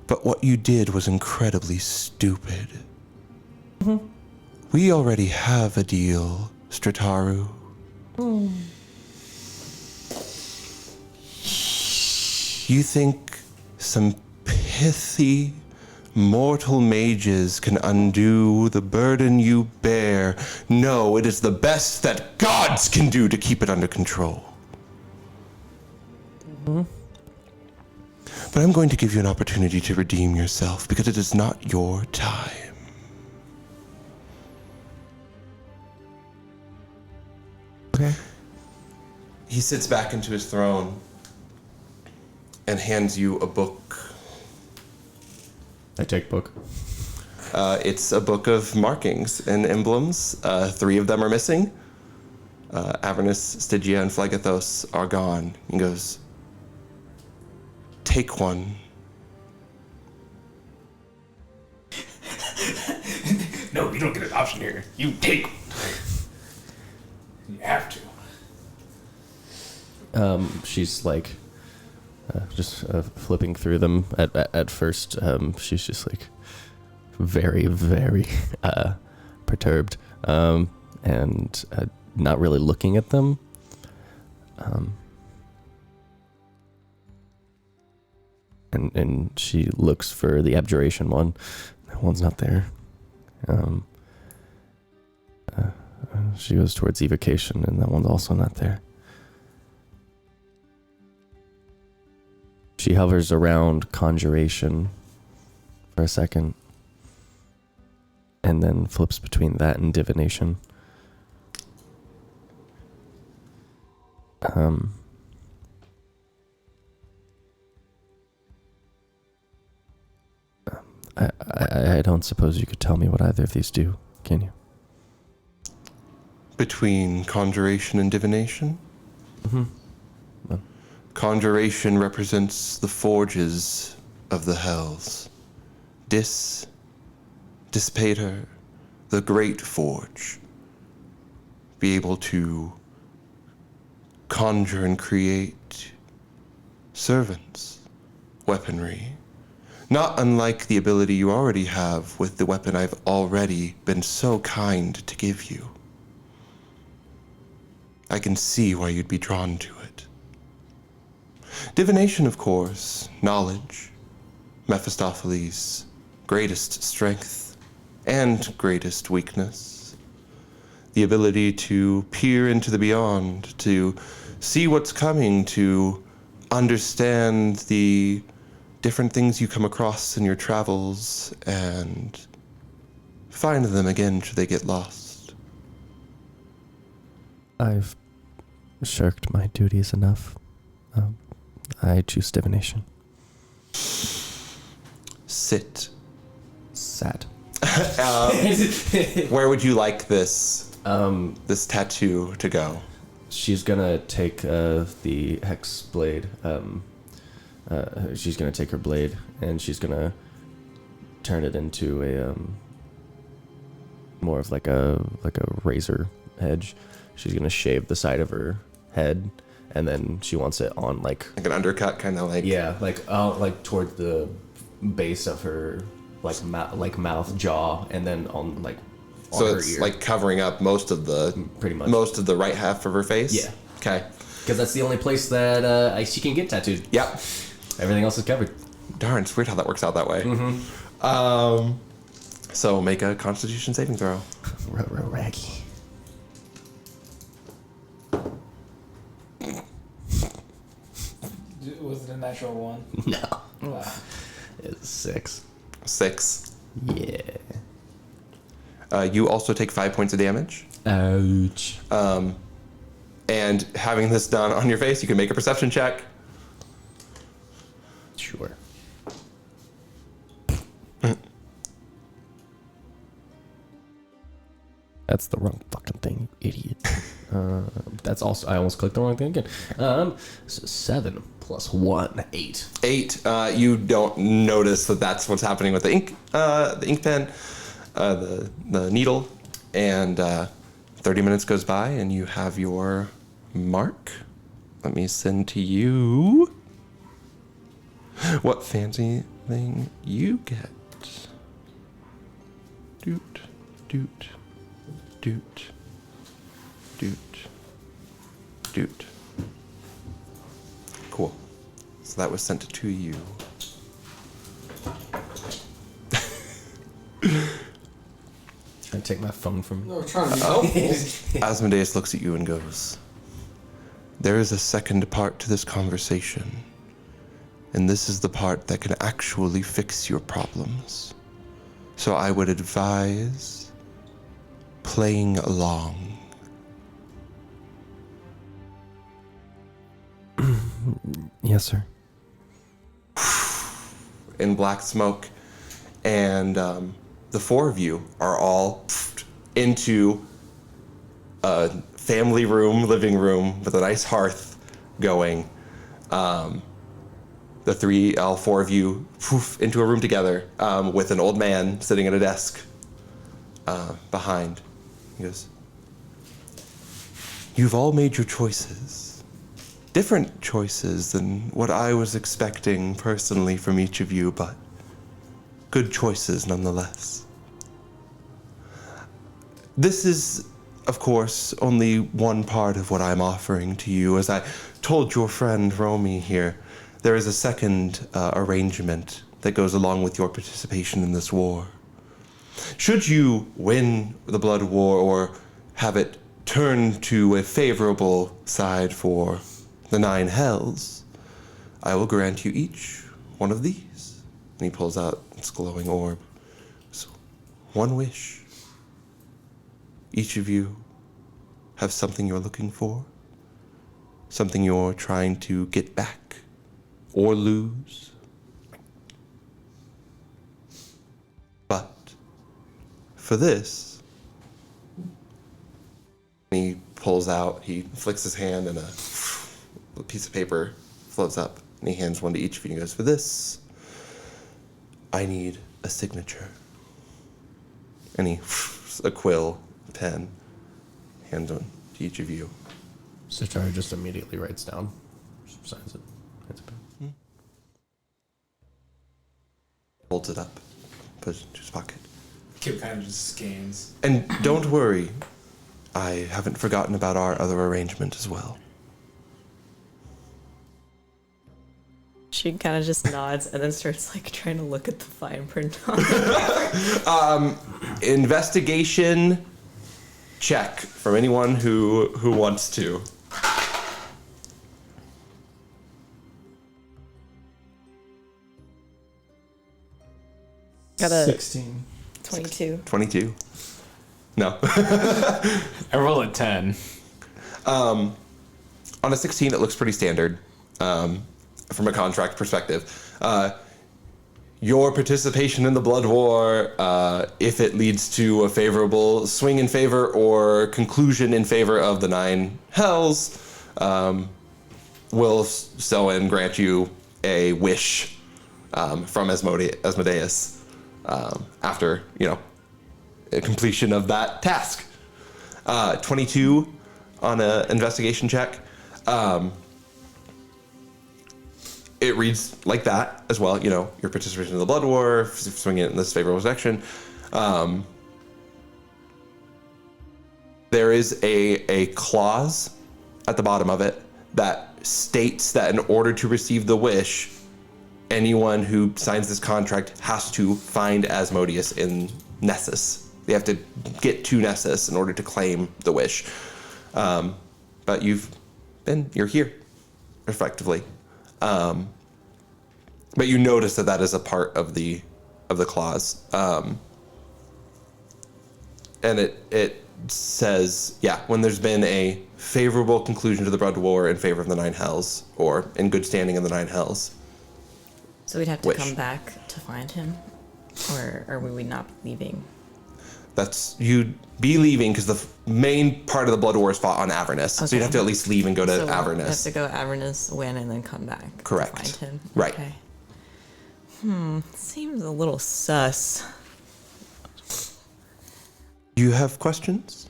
But what you did was incredibly stupid. Mm-hmm. We already have a deal, Strataru. You think some pithy mortal mages can undo the burden you bear? No, it is the best that gods can do to keep it under control. Mm-hmm. But I'm going to give you an opportunity to redeem yourself, because it is not your time. Okay. He sits back into his throne and hands you a book. I take book. It's a book of markings and emblems. 3 of them are missing. Avernus, Stygia, and Phlegethos are gone. He goes, "Take one." No, you don't get an option here. You take one. You have to. She's like, just flipping through them. At first, she's just like very, very perturbed, and not really looking at them. And she looks for the abjuration one. That one's not there. She goes towards evocation, and that one's also not there. She hovers around conjuration for a second, and then flips between that and divination. don't suppose you could tell me what either of these do, can you? Between conjuration and divination? Mm-hmm. Well. Conjuration represents the forges of the hells. Dissipator, the great forge. Be able to conjure and create servants, weaponry. Not unlike the ability you already have with the weapon I've already been so kind to give you. I can see why you'd be drawn to it. Divination, of course, knowledge, Mephistopheles' greatest strength and greatest weakness. The ability to peer into the beyond, to see what's coming, to understand the different things you come across in your travels and find them again should they get lost. I've shirked my duties enough. I choose divination. Sit. Sad. Where would you like this tattoo to go? She's gonna take the hex blade. She's gonna take her blade and she's gonna turn it into a more of like a razor edge. She's gonna shave the side of her head, and then she wants it on like an undercut, kind of like like toward the base of her mouth, jaw, and then on like on so her it's ear. like covering up most of the right half of her face. Yeah. Okay. Because that's the only place that she can get tattooed. Yep. Everything else is covered. Darn, it's weird how that works out that way. Mm-hmm. So make a Constitution saving throw. Raggy. Was it a natural one? No. Wow. It's 6. 6. Yeah. You also take 5 points of damage. Ouch. And having this done on your face, you can make a perception check. Sure. That's the wrong fucking thing, you idiot. That's also, I almost clicked the wrong thing again. So 7 plus 1, 8. 8. You don't notice that that's what's happening with the ink pen, the needle, and 30 minutes goes by and you have your mark. Let me send to you what fancy thing you get. Doot, doot, doot, doot, doot. Cool. So that was sent to you. Trying to take my phone from No, we're trying to be helpful. Asmodeus looks at you and goes, "There is a second part to this conversation, and this is the part that can actually fix your problems. So I would advise playing along." Yes, sir. In black smoke, and the four of you are all into a family room, living room with a nice hearth going. All four of you into a room together with an old man sitting at a desk behind. He goes, "You've all made your choices. Different choices than what I was expecting personally from each of you, but good choices nonetheless. This is, of course, only one part of what I'm offering to you. As I told your friend Romy here, there is a second arrangement that goes along with your participation in this war. Should you win the blood war or have it turn to a favorable side for the 9 hells, I will grant you each one of these." And he pulls out its glowing orb. So, one wish. Each of you have something you're looking for, something you're trying to get back or lose. But for this. He pulls out, he flicks his hand, and a piece of paper floats up, and he hands one to each of you, and he goes, for this, I need a signature. And he, a quill, pen, hands one to each of you. Strataru just immediately writes down, signs it. Hands it back. Holds it up, puts it in his pocket. Kib kind of just scans. And don't worry, I haven't forgotten about our other arrangement as well. She kind of just nods and then starts like trying to look at the fine print on it. Investigation check from anyone who wants to. Got a 16. 22. 22. No. I roll a 10. On a 16, it looks pretty standard from a contract perspective. Your participation in the Blood War, if it leads to a favorable swing in favor or conclusion in favor of the 9 hells, will so and grant you a wish from Asmodeus after, a completion of that task. 22 on an investigation check. It reads like that as well. Your participation in the Blood War, swinging it in this favorable section. There is a clause at the bottom of it that states that in order to receive the wish, anyone who signs this contract has to find Asmodeus in Nessus. They have to get to Nessus in order to claim the wish. But you're here, effectively. But you notice that is a part of the clause. And it says, when there's been a favorable conclusion to the Blood War in favor of the 9 hells, or in good standing in the 9 hells. So we'd have to Wish. come back to find him? Or were we not leaving? You'd be leaving because the main part of the Blood War is fought on Avernus. Okay. So you'd have to at least leave and go to So Avernus. we have to go Avernus, win, and then come back. Correct. To find him. Right. Okay. Seems a little sus. You have questions?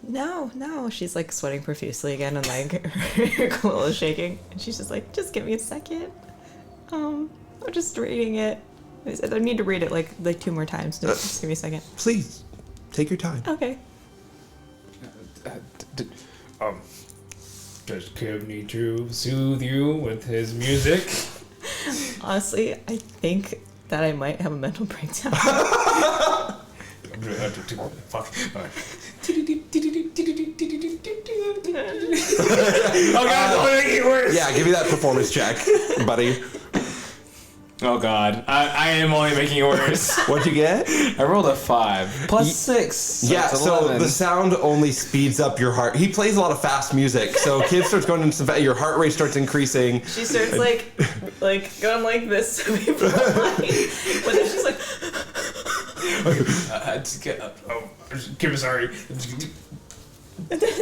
No. She's like sweating profusely again, and like her quill is shaking. And she's just like, just give me a second. I'm just reading it. I said I need to read it like 2 more times. So just give me a second. Please, take your time. Okay. Does Kib need to soothe you with his music? Honestly, I think that I might have a mental breakdown. I'm gonna have to fuck. Oh god, I'm making it worse. Yeah, give me that performance check, buddy. Oh god, I am only making it worse. What'd you get? I rolled a 5 plus 6. So the sound only speeds up your heart. He plays a lot of fast music, so Kib starts going into some. Your heart rate starts increasing. She starts like going like this, so people like, but then she's like, Kib, sorry.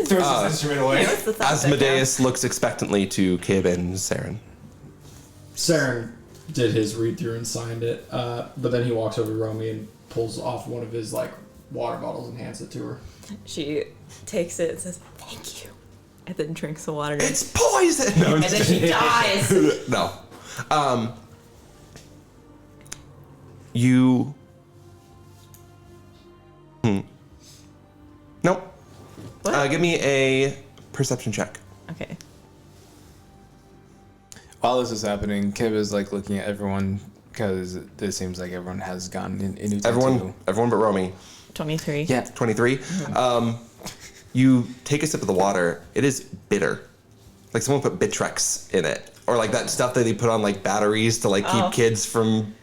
Throws his instrument away. what's the thought Asmodeus looks expectantly to Kib and Seren. Seren did his read through and signed it, but then he walks over to Romy and pulls off one of his water bottles and hands it to her. She takes it and says, "Thank you," and then drinks the water. It's poison. No, And then she dies. no. You. Nope. What? Give me a perception check. Okay. While this is happening, Kib is like looking at everyone because it seems like everyone has gotten into tattoo. Everyone but Romy. 23. Yeah. 23. You take a sip of the water. It is bitter. Like someone put Bitrex in it, or like that stuff that they put on like batteries to like keep kids from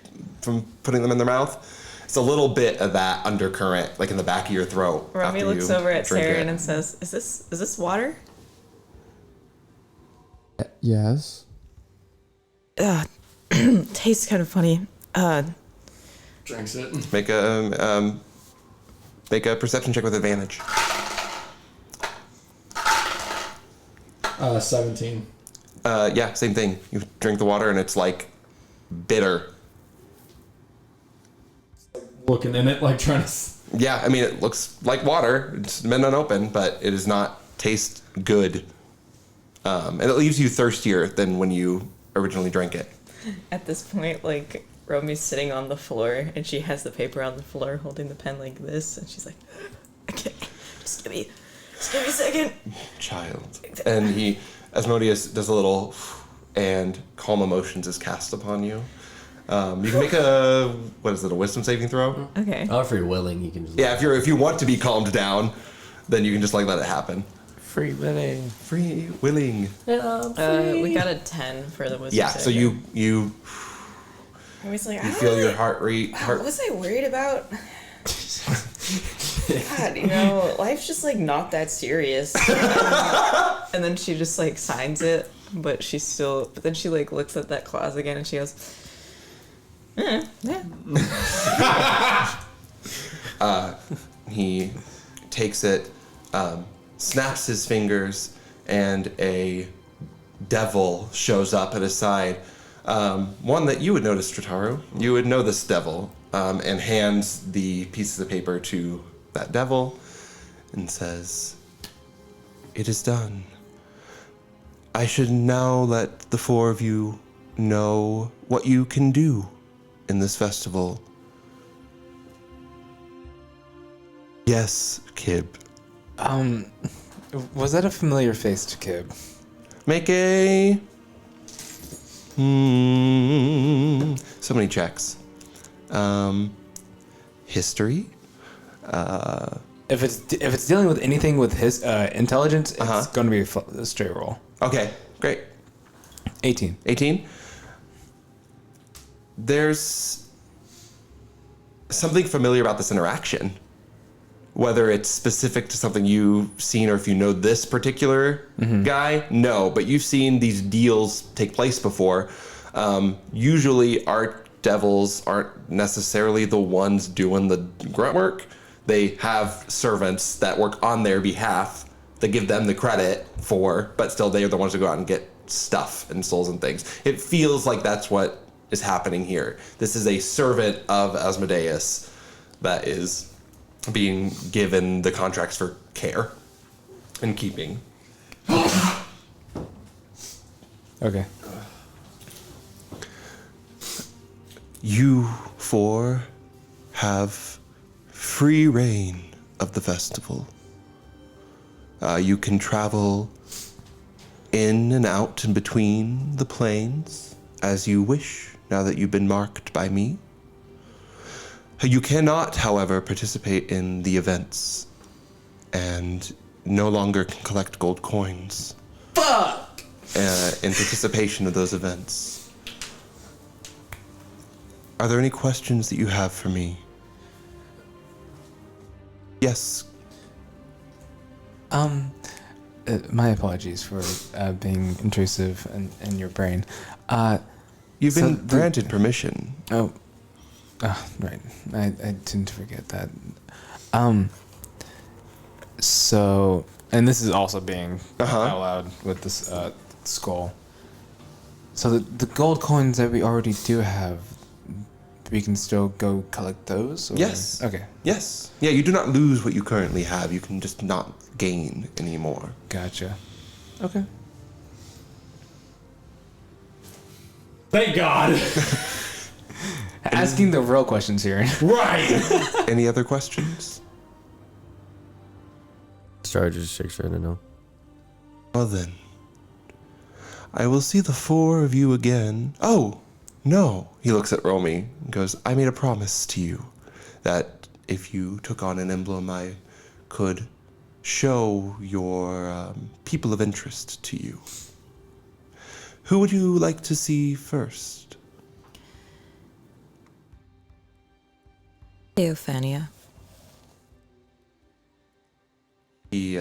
putting them in their mouth. It's a little bit of that undercurrent, like in the back of your throat. Romy after looks you over at drink Seren it. and says, "Is this water?" Yes. Tastes kind of funny. Drinks it. Make a Make a perception check with advantage. 17. Yeah, same thing. You drink the water and it's like bitter. Looking in it, like trying to. Yeah, I mean, it looks like water. It's been unopened, but it does not taste good. And it leaves you thirstier than when you originally drank it. At this point, like, Romy's sitting on the floor, and she has the paper on the floor, holding the pen like this, and she's like, okay, just give me a second. Child. And Asmodeus does a little, and calm emotions is cast upon you. You can make a wisdom saving throw? Okay. Oh, if you're willing, you can just... Yeah, if you want to be calmed down, then you can just, like, let it happen. Free willing. Free willing. We got a 10 for the wisdom Yeah, so saving. you I was like, feel your heart rate. What was I worried about? God, life's just like not that serious. And then she just like signs it, but then she like looks at that clause again and she goes, yeah. He takes it, snaps his fingers, and a devil shows up at his side. One that you would notice, Strataru. You would know this devil, and hands the pieces of paper to that devil and says, "It is done. I should now let the four of you know what you can do in this festival." Yes, Kib. Was that a familiar face to Kib? Make a... so many checks. History? If it's dealing with anything with his intelligence, it's Uh-huh. going to be a straight roll. Okay, great. 18. 18? There's something familiar about this interaction. Whether it's specific to something you've seen or if you know this particular guy, no. But you've seen these deals take place before. Usually art devils aren't necessarily the ones doing the grunt work. They have servants that work on their behalf that give them the credit for, but still they are the ones who go out and get stuff and souls and things. It feels like that's what is happening here. This is a servant of Asmodeus that is being given the contracts for care and keeping. Okay. You four have free reign of the festival. You can travel in and out and between the planes as you wish, now that you've been marked by me. You cannot, however, participate in the events and no longer can collect gold coins. Fuck! In participation of those events. Are there any questions that you have for me? Yes. My apologies for being intrusive in your brain. You've So been granted permission. Right. I tend to forget that. So, and this is also being out loud with this skull. So the gold coins that we already do have, we can still go collect those? Or? Yes. Okay. Yes. Yeah, you do not lose what you currently have. You can just not gain anymore. Gotcha. Okay. Thank God. Asking the real questions here. Right. Any other questions? Star just shakes her head no. Well then, I will see the four of you again. Oh, no. He looks at Romy and goes, I made a promise to you that if you took on an emblem, I could show your people of interest to you. Who would you like to see first? Theophania. He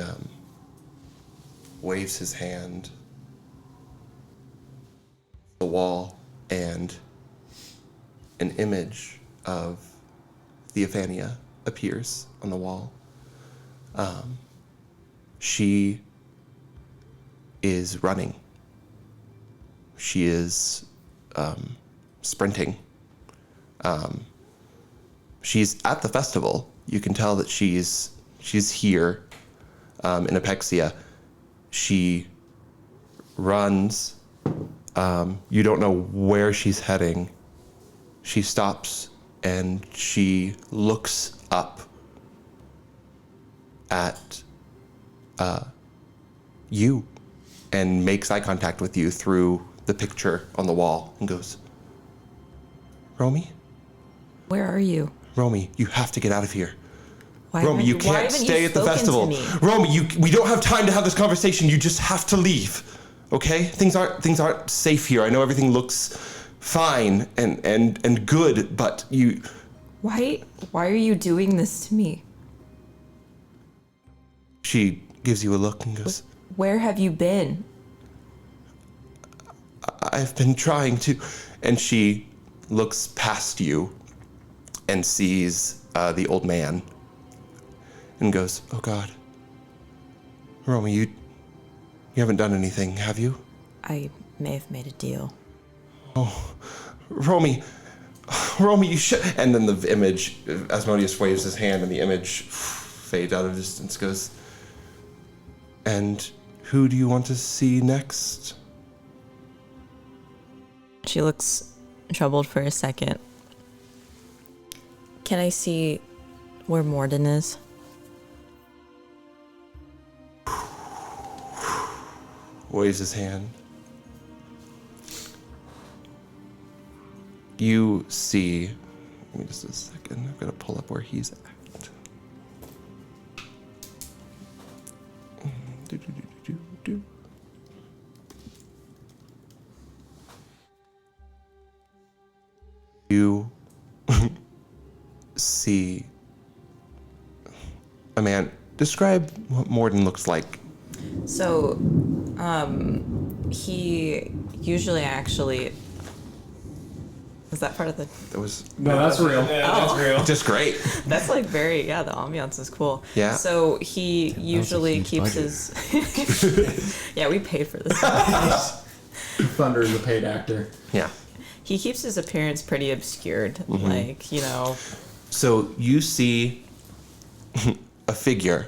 waves his hand the wall, and an image of Theophania appears on the wall. She is running. She is sprinting. She's at the festival. You can tell that she's here in Apexia. She runs. You don't know where she's heading. She stops and she looks up at you and makes eye contact with you through the picture on the wall and goes, Romy? Where are you? Romy, you have to get out of here. Why Romy, you why can't haven't stay at the spoken to festival. me? Romy, we don't have time to have this conversation. You just have to leave. Okay? Things aren't safe here. I know everything looks fine and good, but you... Why are you doing this to me? She gives you a look and goes, Where have you been? I've been trying to... And she looks past you and sees the old man and goes, oh God. Romy, you haven't done anything, have you? I may have made a deal. Oh, Romy, you should... And then the image, Asmodeus waves his hand and the image fades out of distance, goes, and who do you want to see next? She looks troubled for a second. Can I see where Morden is? Waves his hand. You see... Give me just a second. I've got to pull up where he's at. Do. You see a man. Describe what Morden looks like. So, he usually actually... Was that part of the... That was No, that's real. Yeah, that's real. just great. That's like very... Yeah, the ambiance is cool. Yeah. So he usually huge keeps budget. his... Yeah, we paid for this. Thunder is a paid actor. Yeah. He keeps his appearance pretty obscured. Like, you know... So you see a figure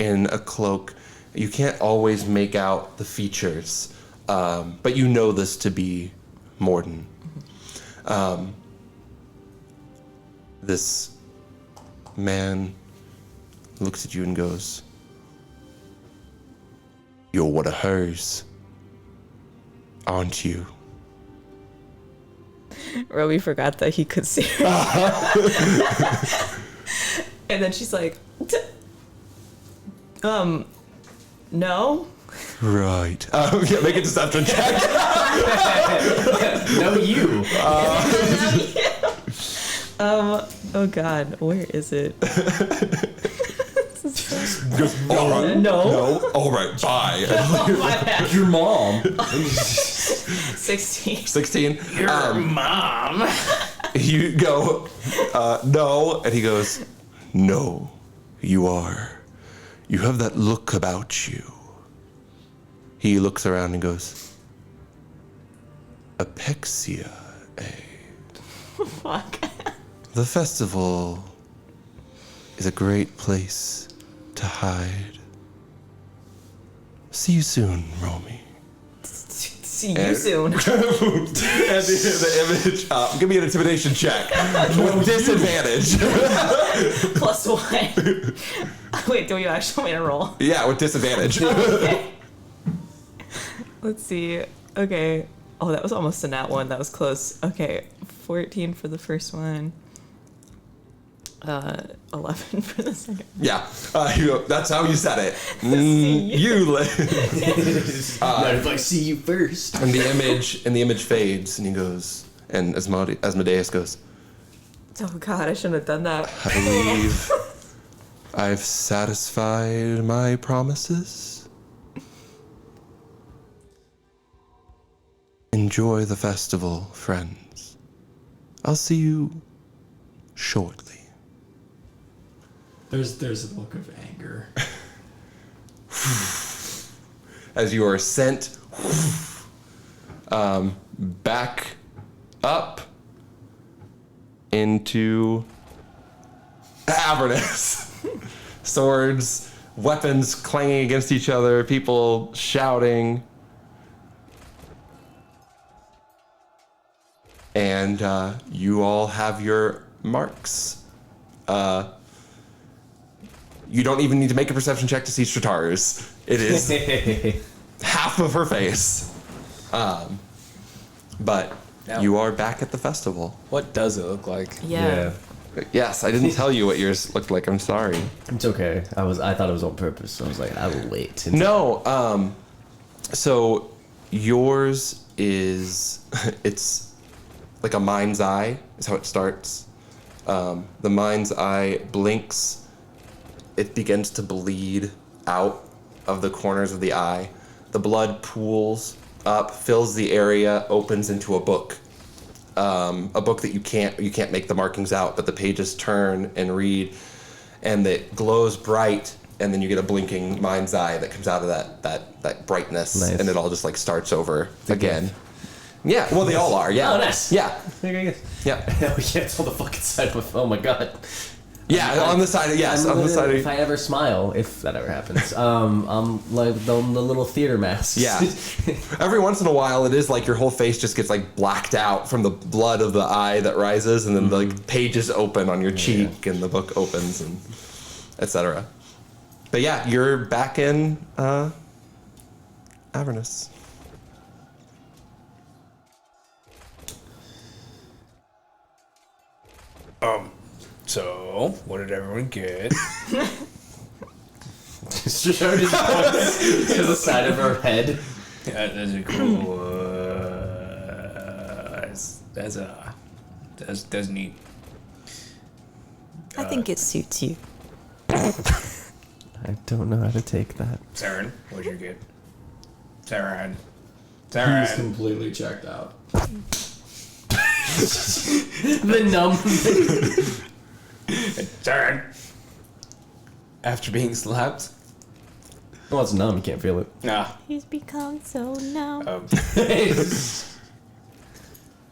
in a cloak. You can't always make out the features, but you know this to be Morden. This man looks at you and goes, "You're one of hers, aren't you?" Romy forgot that he could see her. And then she's like, no. Right. Yeah, make a deception check. No, you. Oh God, where is it? All right. No. All right. Bye. My bad. Your mom. 16. 16. Your mom. You go, no, and he goes, no, you are. You have that look about you. He looks around and goes, Apexia, eh? Fuck. The festival is a great place to hide. See you soon, Romy. See you soon. And the image, give me an intimidation check with disadvantage. +1. Wait, do you actually want me to roll? Yeah, with disadvantage. Okay. Let's see. Okay. Oh, that was almost a nat 1. That was close. Okay. 14 for the first one. 11 for the second. Yeah, that's how you said it. See you. Not if I see you first. And the image fades, and he goes, and Asmodeus goes, Oh God, I shouldn't have done that. I believe I've satisfied my promises. Enjoy the festival, friends. I'll see you shortly. There's a look of anger. As you are sent back up into Avernus. Swords, weapons clanging against each other, people shouting. And you all have your marks. You don't even need to make a perception check to see Strataru's. It is half of her face. But you are back at the festival. What does it look like? Yeah. Yes, I didn't tell you what yours looked like. I'm sorry. It's okay. I thought it was on purpose. So I was like, I will wait. No, so yours is, it's like a mind's eye is how it starts. The mind's eye blinks. It begins to bleed out of the corners of the eye. The blood pools up, fills the area, opens into a book. A book that you can't make the markings out, but the pages turn and read, and it glows bright, and then you get a blinking mind's eye that comes out of that brightness, Nice. and it all just like starts over again. Yeah, well they all are. Yeah. Oh, nice. Yeah. Yeah. Yeah. We can't tell the fucking side with. Oh my god. Yeah. On the side. Yes. I'm On the side. if I ever smile, if that ever happens, I'm like the little theater masks. Yeah. Every once in a while, it is like your whole face just gets like blacked out from the blood of the eye that rises, and then the like, pages open on your cheek, and the book opens, and etc. But yeah, you're back in Avernus. So, what did everyone get? Straight to the side of her head. That's a cool. That's neat. I think it suits you. I don't know how to take that. Seren, what'd you get? Seren. He's completely checked out. The numb. Seren. After being slapped? Well, it's numb. You can't feel it. Nah. He's become so numb. It's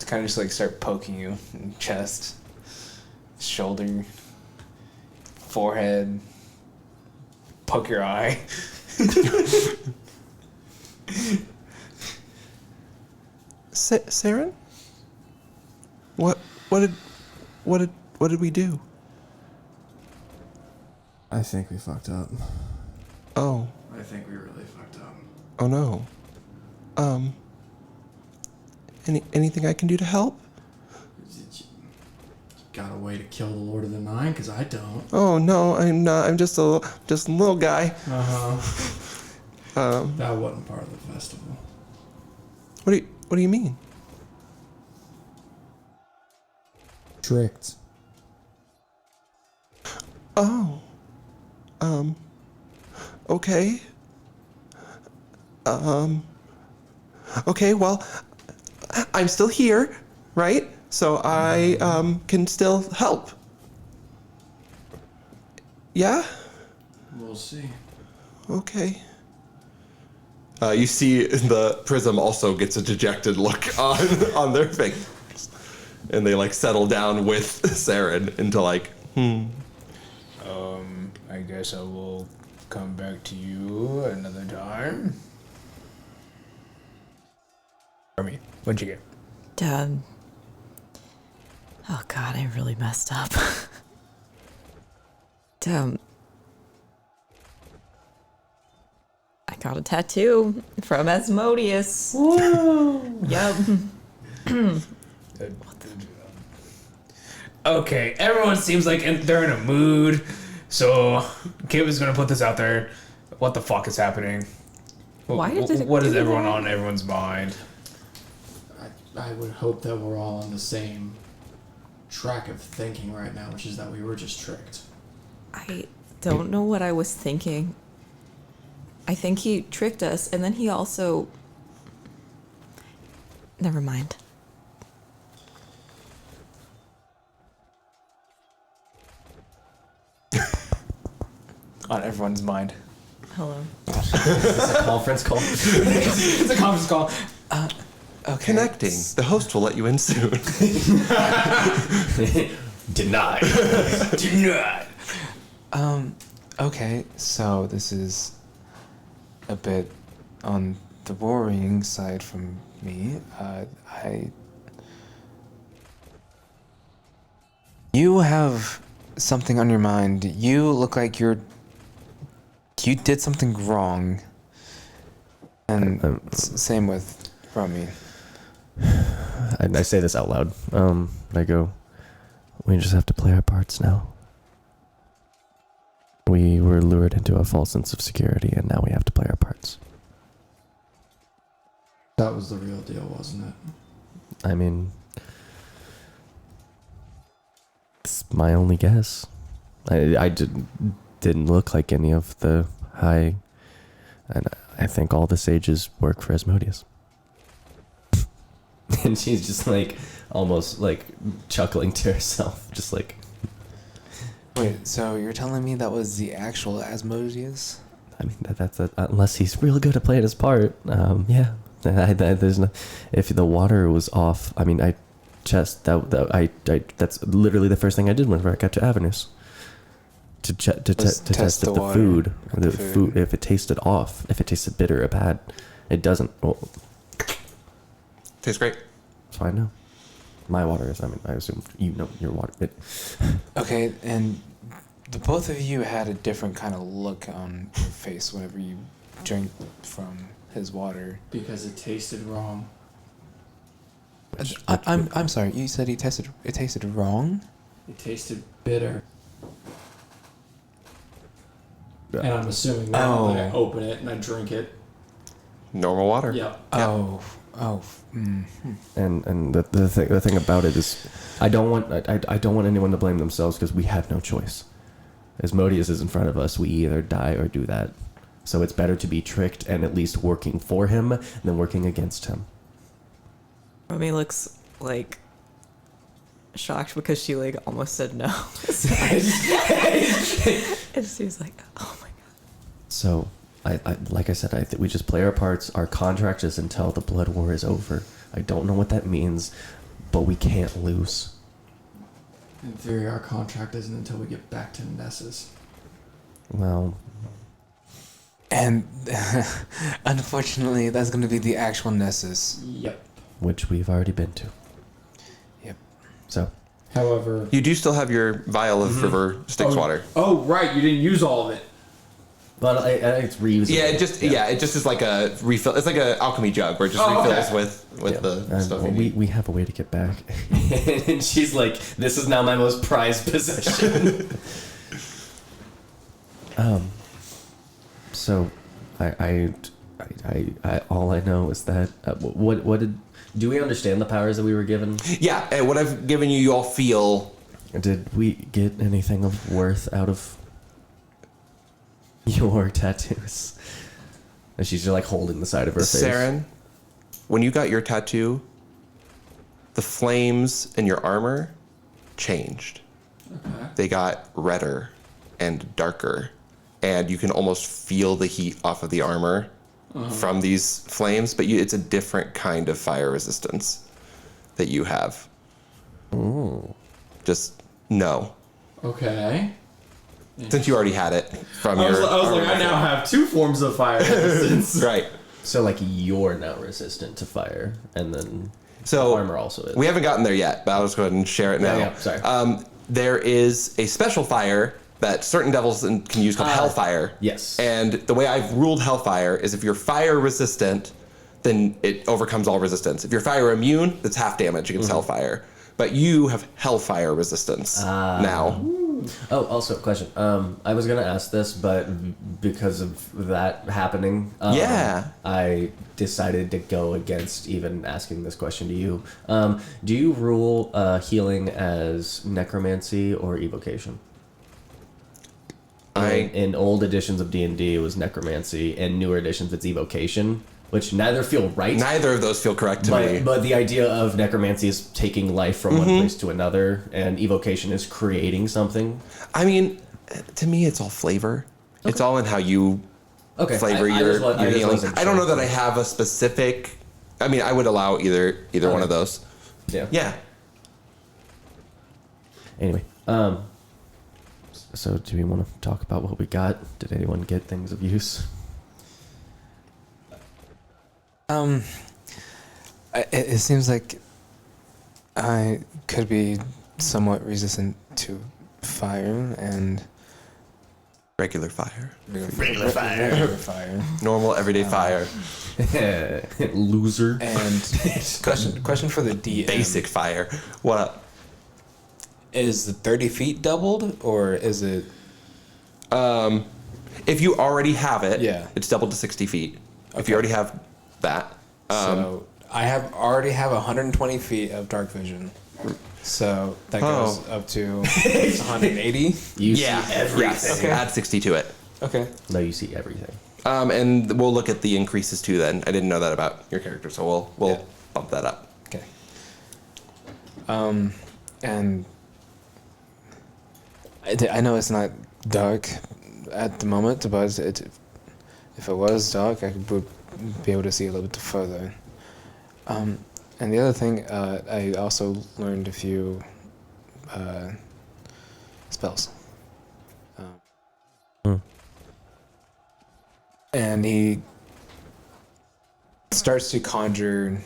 kind of just like start poking you in the chest, shoulder, forehead, poke your eye. Seren? What did we do? I think we fucked up. Oh. I think we really fucked up. Oh no. Anything I can do to help? You got a way to kill the Lord of the Nine? Because I don't. Oh no, I'm not. I'm just a little guy. That wasn't part of the festival. What do you mean? Tricked. Oh. Okay. Okay, well, I'm still here, right? So I can still help. Yeah? We'll see. Okay. You see the prism also gets a dejected look on their face. And they like settle down with Seren into like, I guess I will come back to you another time. Romy, what'd you get? Oh god, I really messed up. I got a tattoo from Asmodeus. Woo! Yep. Okay, everyone seems like they're in a mood, so Kib is gonna put this out there. What the fuck is happening? Why did it What is do everyone that? on everyone's mind? I would hope that we're all on the same track of thinking right now, which is that we were just tricked. I don't know what I was thinking. I think he tricked us, and then he also... Never mind. on everyone's mind. Hello. Is this a conference call? It's a conference call. Okay. Connecting. The host will let you in soon. Denied. Denied. Okay, so this is a bit on the worrying side from me. You have something on your mind. You look like you did something wrong. And same with Romy. I say this out loud. I go, we just have to play our parts now. We were lured into a false sense of security, and now we have to play our parts. That was the real deal, wasn't it? I mean, it's my only guess. I didn't look like any of the high, and I think all the sages work for Asmodeus. And she's just like, almost like chuckling to herself, just like. Wait, so you're telling me that was the actual Asmodeus? I mean, that's unless he's real good at playing his part. Yeah. There's no. If the water was off, I mean, that's literally the first thing I did whenever I got to Avernus. To test if the water, food, the food, if it tasted off, if it tasted bitter or bad. It doesn't. Well, Tastes great. so I know. My water is. I mean, I assume you know your water. Okay, and the both of you had a different kind of look on your face whenever you drank from his water. Because it tasted wrong. I'm sorry. You said it tasted wrong. It tasted bitter. And I'm assuming now that I open it and I drink it. Normal water. Yep. Oh. And the thing about it is, I don't want anyone to blame themselves because we have no choice. Asmodeus is in front of us. We either die or do that. So it's better to be tricked and at least working for him than working against him. Romy looks like shocked because she like almost said no. And she was like, oh my god. So, I like I said, we just play our parts. Our contract is until the blood war is over. I don't know what that means, but we can't lose. In theory, our contract isn't until we get back to Nessus. Well, And unfortunately, that's going to be the actual Nessus. Yep. which we've already been to. Yep. So, However... You do still have your vial of river Styx water. Oh, right. You didn't use all of it. but it's reusable. Yeah, it just is like a refill. It's like an alchemy jug where it just refills with the stuff. Well, you need. we have a way to get back. And she's like, "This is now my most prized possession." So, I all I know is that do we understand the powers that we were given? Yeah, and what I've given you, you all feel. Did we get anything of worth out of your tattoos? And she's just like holding the side of her face. Seren, when you got your tattoo, the flames in your armor changed. Okay. They got redder and darker, and you can almost feel the heat off of the armor from these flames, but it's a different kind of fire resistance that you have. Ooh. Just know. Okay. Since you already had it from I was your armor like, I now have two forms of fire resistance. Right. So like you're now resistant to fire, and then So armor also is. we haven't gotten there yet, but I'll just go ahead and share it now. Yeah, sorry. There is a special fire that certain devils can use called Hellfire. Yes. And the way I've ruled Hellfire is if you're fire resistant, then it overcomes all resistance. If you're fire immune, that's half damage against Hellfire. But you have Hellfire resistance now. Oh, also question. I was gonna ask this, but because of that happening, I decided to go against even asking this question to you. Do you rule healing as necromancy or evocation? In old editions of D&D, it was necromancy. In newer editions, it's evocation, which neither feel right. Neither of those feel correct to me. But the idea of necromancy is taking life from one place to another, and evocation is creating something. I mean, to me, it's all flavor. It's all in how you Okay. flavor I your just wa- I just healing. wasn't I don't know sure. that I have a specific. I mean, I would allow either one of those. Yeah. Yeah. Anyway, so do we want to talk about what we got? Did anyone get things of use? It seems like I could be somewhat resistant to fire and Regular fire. regular fire. Normal everyday fire. Loser. And question for the DM: Basic fire. What up? Is the 30 feet doubled or is it? If you already have it, Yeah. it's doubled to 60 feet. If Okay. you already have that, So I already have 120 feet of dark vision. So that goes up to 180. You yeah, see everything. yes, Okay. add 60 to it. Okay. No, you see everything. And we'll look at the increases too. Then I didn't know that about your character, so we'll Yeah. bump that up. Okay. And I know it's not dark at the moment, but if it was dark, I would be able to see a little bit further. And the other thing, I also learned a few spells. And he starts to conjure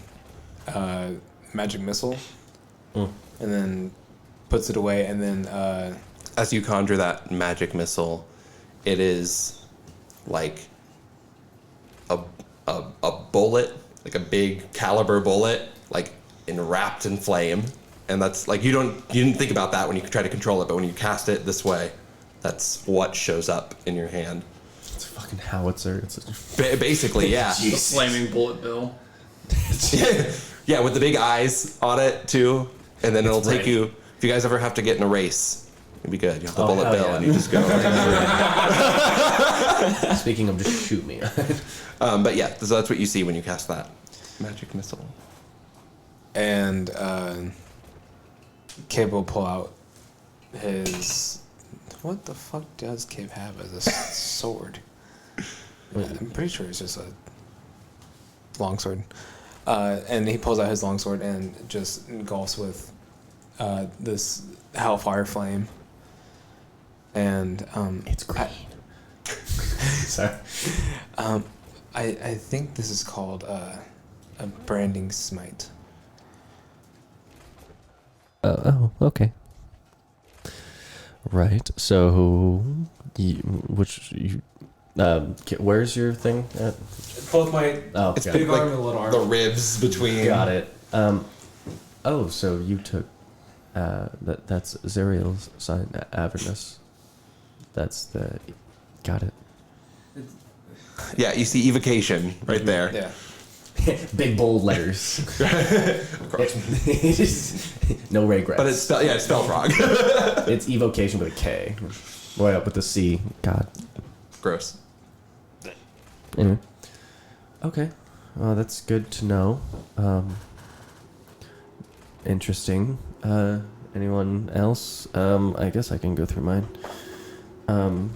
magic missile, and then puts it away, and then As you conjure that magic missile, it is like a bullet, like a big caliber bullet, like wrapped in flame. And that's like you didn't think about that when you try to control it, but when you cast it this way, that's what shows up in your hand. It's a fucking howitzer. It's Basically, yeah. The flaming bullet bill. Yeah, with the big eyes on it too. And then it'll take ready. you, if you guys ever have to get in a race, it'd be good. You have the bullet hell bill yeah. and you just go. Speaking of, just shoot me. But yeah, so that's what you see when you cast that magic missile. and Kib will pull out his. What the fuck does Kib have as a sword? I'm pretty sure it's just a longsword. And he pulls out his longsword and just engulfs with this hellfire flame. And It's green. Sorry. I think this is called a branding smite. Oh, okay. Right. So, where's your thing at? Both my Oh, It's got big, it. like arm and little arm. the ribs between. Got it. Oh, so you took that's Zeriel's sign, Avernus. That's the. Got it. Yeah, you see evocation right there. Yeah. Big bold letters. Of course. No regrets. But it's spelled wrong. It's evocation with a K. Right up with the C. God. Gross. Anyway. Okay. Well, that's good to know. Interesting. Anyone else? I guess I can go through mine. I'm.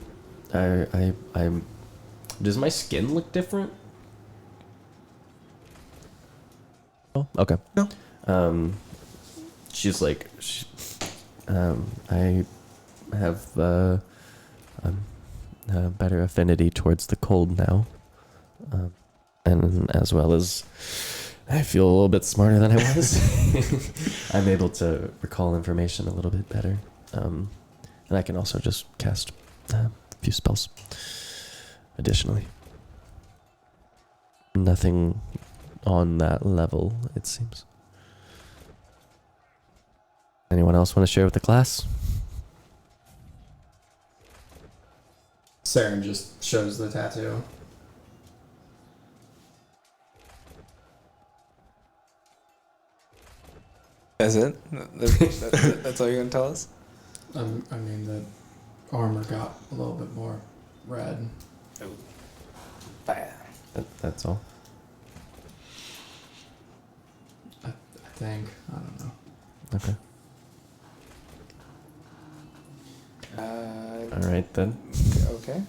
Does my skin look different? Oh, okay. No. She's like, I have a better affinity towards the cold now, and as well as I feel a little bit smarter than I was. I'm able to recall information a little bit better, and I can also just cast a few spells. Additionally, nothing on that level, it seems. Anyone else want to share with the class? Seren just shows the tattoo. That's it? That's all you're going to tell us? I mean, the armor got a little bit more red. That's all. I think. I don't know. Okay. Uh, All right then. okay.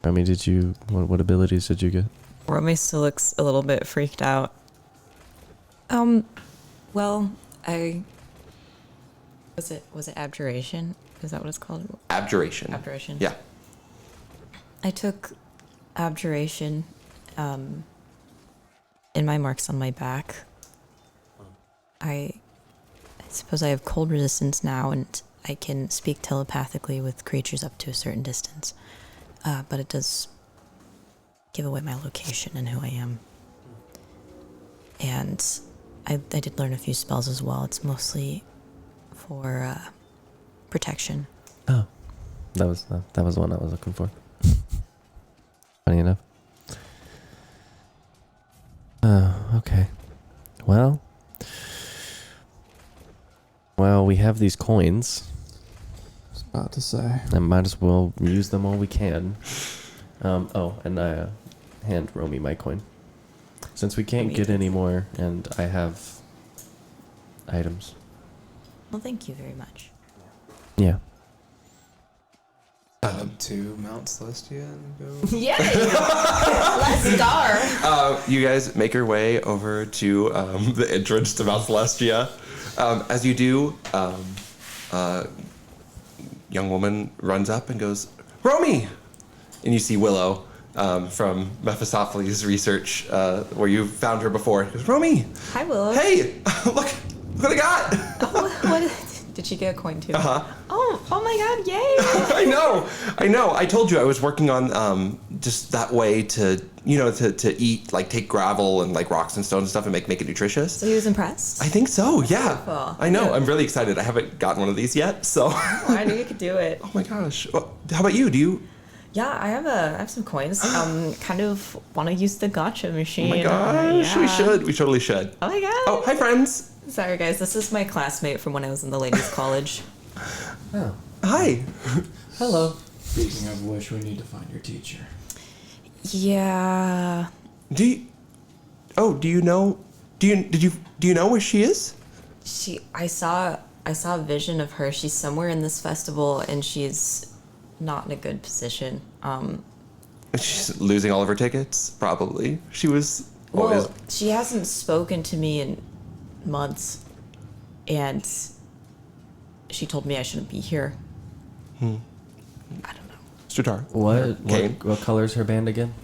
I mean, what abilities did you get? Romy still looks a little bit freaked out. Well, was it abjuration? Is that what it's called? Abjuration. Abjuration. Yeah. I took abjuration in my marks on my back. I suppose I have cold resistance now, and I can speak telepathically with creatures up to a certain distance. But it does give away my location and who I am. And I did learn a few spells as well. It's mostly for protection. Oh, that was the one I was looking for. Funny enough. Oh, okay. Well, we have these coins. I was about to say. I might as well use them all we can. And I hand Romy my coin. Since we can't get any more, and I have items. Well, thank you very much. Yeah. To Mount Celestia and go. Yay! Let's go! You guys make your way over to the entrance to Mount Celestia. As you do, young woman runs up and goes, "Romy!" And you see Willow from Mephistopheles' research, where you found her before. She goes, "Romy! Hi, Willow. Hey! Look what I got!" What? Did she get a coin too? Uh-huh. Oh my god, yay! I know. I told you I was working on just that way to eat, like take gravel and like rocks and stones and stuff and make it nutritious. So he was impressed? I think so, yeah. Wonderful. I know. Yeah. I'm really excited. I haven't gotten one of these yet, so. Oh, I knew you could do it. Oh my gosh. Well, how about you? Do you? Yeah, I have some coins. Kind of want to use the gotcha machine. Oh my gosh, Yeah. we should. We totally should. Oh my god. Oh, hi friends. Sorry guys, this is my classmate from when I was in the ladies' college. Oh. Hi. Hello. Speaking of which, we need to find your teacher. Yeah. Do you know where she is? I saw a vision of her. She's somewhere in this festival and she's not in a good position. She's losing all of her tickets, probably. She was always. Well, she hasn't spoken to me in months, and she told me I shouldn't be here. I don't know. Strataru. Caine. What color is her band again?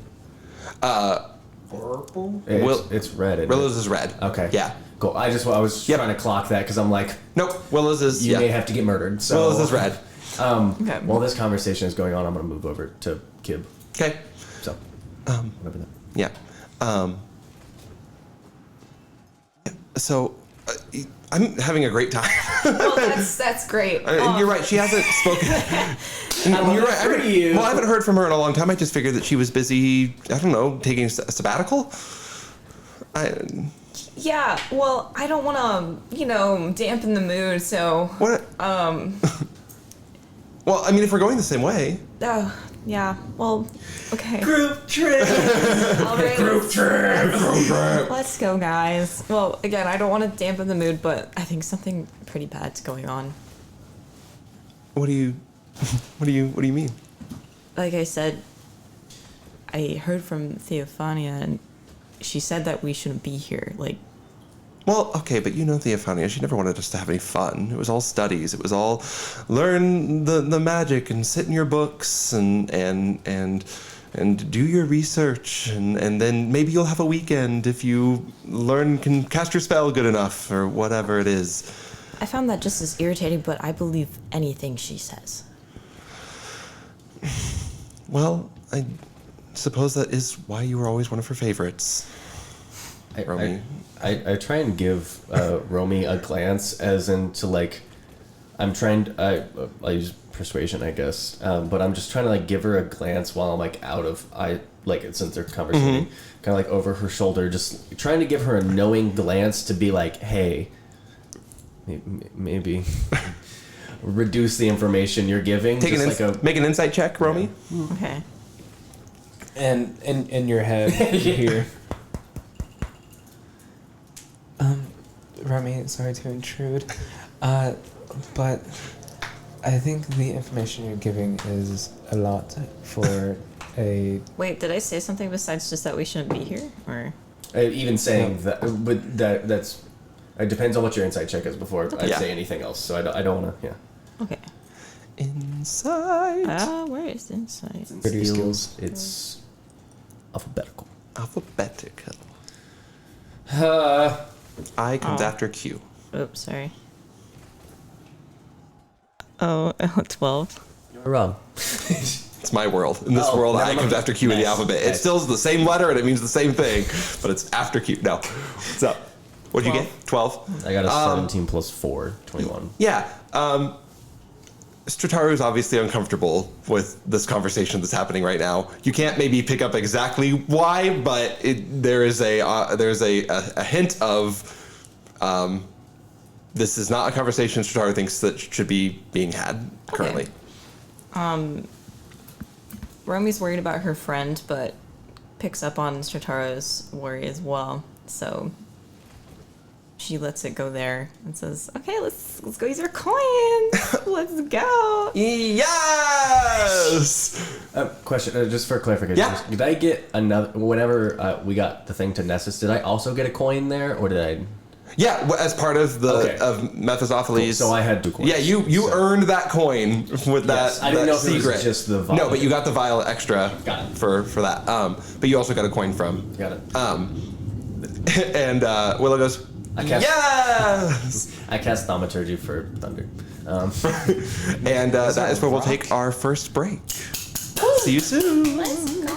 Purple? It's red. Isn't Willow's it? is red. Okay. Yeah. Cool. I was Yep. trying to clock that because I'm like, Nope. Willow's is. you yeah. may have to get murdered. So Willow's is red. Okay. While this conversation is going on, I'm gonna move over to Kib. Okay. So. Whatever that. Yeah. So, I'm having a great time. Well, that's great. You're right. She hasn't spoken. You're right. I haven't heard from her in a long time. I just figured that she was busy. I don't know, taking a sabbatical. Yeah. Well, I don't want to, dampen the mood. So. What? Well, I mean, if we're going the same way. Yeah. Well. Okay. Group trip. All right. Group trip. Let's go, guys. Well, again, I don't want to dampen the mood, but I think something pretty bad's going on. What do you mean? Like I said, I heard from Theophania, and she said that we shouldn't be here. Like, Well, okay, but you know Theophania, she never wanted us to have any fun. It was all studies. It was all learn the magic and sit in your books and do your research and then maybe you'll have a weekend if you can cast your spell good enough or whatever it is. I found that just as irritating, but I believe anything she says. Well, I suppose that is why you were always one of her favorites, Romy. I try and give Romy a glance as into like I'm trying I use persuasion I guess but I'm just trying to like give her a glance while I'm like out of since they're conversating kind of like over her shoulder, just trying to give her a knowing glance to be like, hey, maybe reduce the information you're giving. Make an insight check, Romy. Okay. And in your head, you hear. Romy, sorry to intrude, but I think the information you're giving is a lot for Wait, did I say something besides just that we shouldn't be here? Or Even saying that, but that's it depends on what your insight check is before I Yeah. say anything else. So I don't want to. Yeah. okay. Insight. Where is insight? Where do your Skills. It's alphabetical. Alphabetical. Uh, I comes after Q. Oops, sorry. Oh, 12. you're wrong. It's my world. In this Oh, world, never I mind. comes after Q in the Nice. alphabet. It Nice. still is the same letter and it means the same thing, but it's after Q. No. What's up? What'd you 12. get? 12? I got a 17 plus 4, 21. Yeah. Strataru is obviously uncomfortable with this conversation that's happening right now. You can't maybe pick up exactly why, but there's a hint of this is not a conversation Strataru thinks that should be being had currently. Romy's worried about her friend, but picks up on Strataru's worry as well. So she lets it go there and says, "Okay, let's go use our coins. Let's go." Yes! Question, just for clarification. Yeah. Did I get another? Whenever we got the thing to Nessus, did I also get a coin there, or did I? Yeah, as part of the Okay. of Mephistopheles. So I had 2 coins. Yeah, you So- earned that coin with Yes, that. I didn't that know if it was secret. just the vial. No, but you got the vial extra Got it. for that. But you also got a coin from. Got it. And Willow goes. I cast- Yes. I cast Thaumaturgy for Thunder. And that is where we'll take our first break. See you soon. Let's go.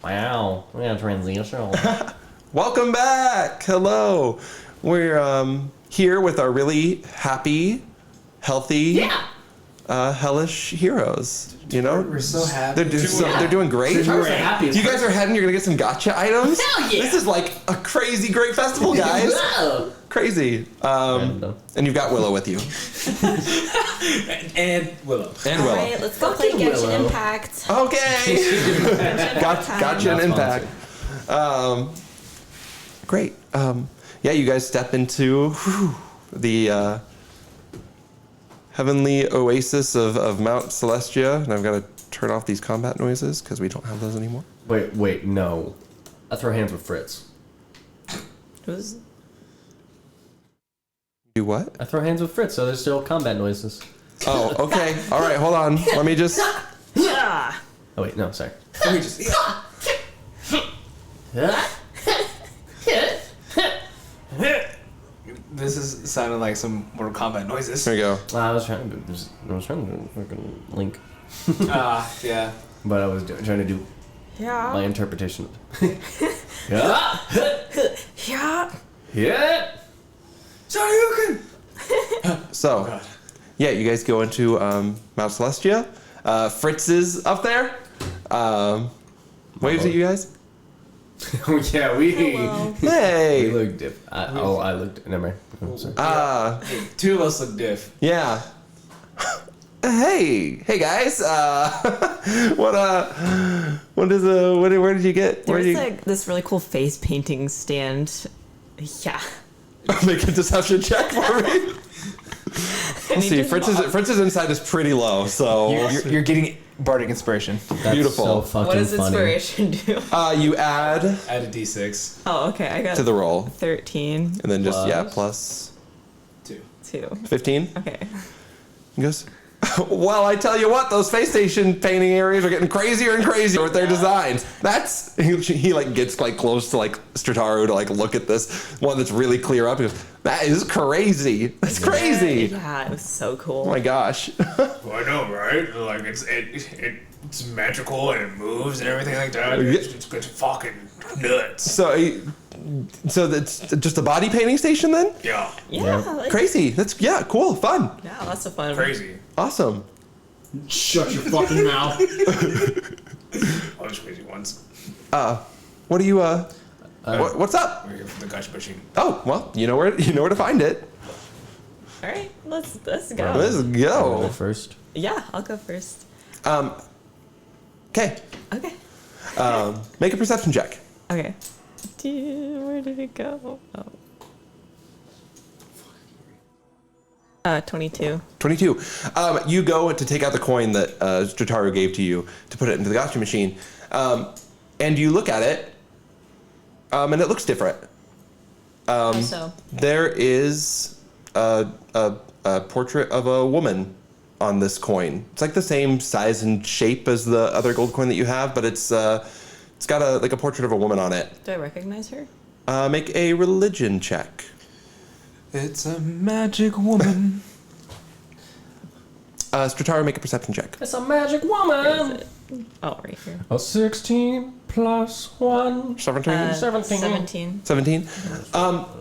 Wow. Yeah, transition. Welcome back. Hello. We're here with our really happy, healthy, hellish heroes. You know, We're so happy. They're doing great. We're so happy. You guys are heading. You're gonna get some gotcha items. Hell yeah. This is like a crazy great festival, guys. Whoa. Crazy. And you've got Willow with you. And Willow. And All Willow. right, let's go play Genshin Willow. Impact. Okay. Gotcha an impact. Great. Yeah, you guys step into the heavenly oasis of Mount Celestia, and I've got to turn off these combat noises because we don't have those anymore. Wait, no. I throw hands with Fritz. Who's? Do what? I throw hands with Fritz, so there's still combat noises. Oh, okay. All right, hold on. Let me just. Yeah. Oh wait, no, sorry. Let me just. This is sounding like some Mortal Kombat noises. There we go. I was trying to fucking link, Yeah. but I was trying to do my Yeah. interpretation. Yeah. Yeah. Yeah. So, yeah, you guys go into Mount Celestia. Fritz is up there. Waves at you guys. Oh yeah, we Hey. looked diff. I looked. Never mind. Oh, sorry. Two of us look diff. Yeah. Hey guys. Where did you get? Where There's did you like this really cool face painting stand. Yeah. make a deception check for me? Let's see. just- Fritz's insight is pretty low, so You're getting bardic inspiration. That's beautiful. So fucking What does funny. inspiration do? you add Add a d6. Oh, okay. I got to the roll, 13. and then just Plus? plus 2. 15. Okay. He goes, well, I tell you what, those space station painting areas are getting crazier and crazier with their designs. That's he like gets like close to like Strataru to like look at this one that's really clear up. He goes, that is crazy. That's crazy. Yeah, it was so cool. Oh my gosh. Well, I know, right? Like it's magical and it moves and everything like that. It's fucking nuts. So that's just a body painting station then? Yeah, Yeah. Like, Crazy. That's cool, fun, yeah, lots of fun. crazy. awesome. Shut your fucking mouth. All those crazy ones. What do you what's up? We're here for the gotcha machine. Oh, well, you know where to find it. All right, let's go. Let's Go go. first. Yeah, I'll go first. Okay. Okay. Make a perception check. Okay. Where did it go? Oh. 22. 22. You go to take out the coin that Strataru gave to you to put it into the gotcha machine, and you look at it, and it looks different. How so? There is a portrait of a woman on this coin. It's like the same size and shape as the other gold coin that you have, but it's got a portrait of a woman on it. Do I recognize her? Make a religion check. It's a magic woman. Strataru, make a perception check. It's a magic Where woman. is it? Oh, right here. A 16 plus 1. 17? 17. 17.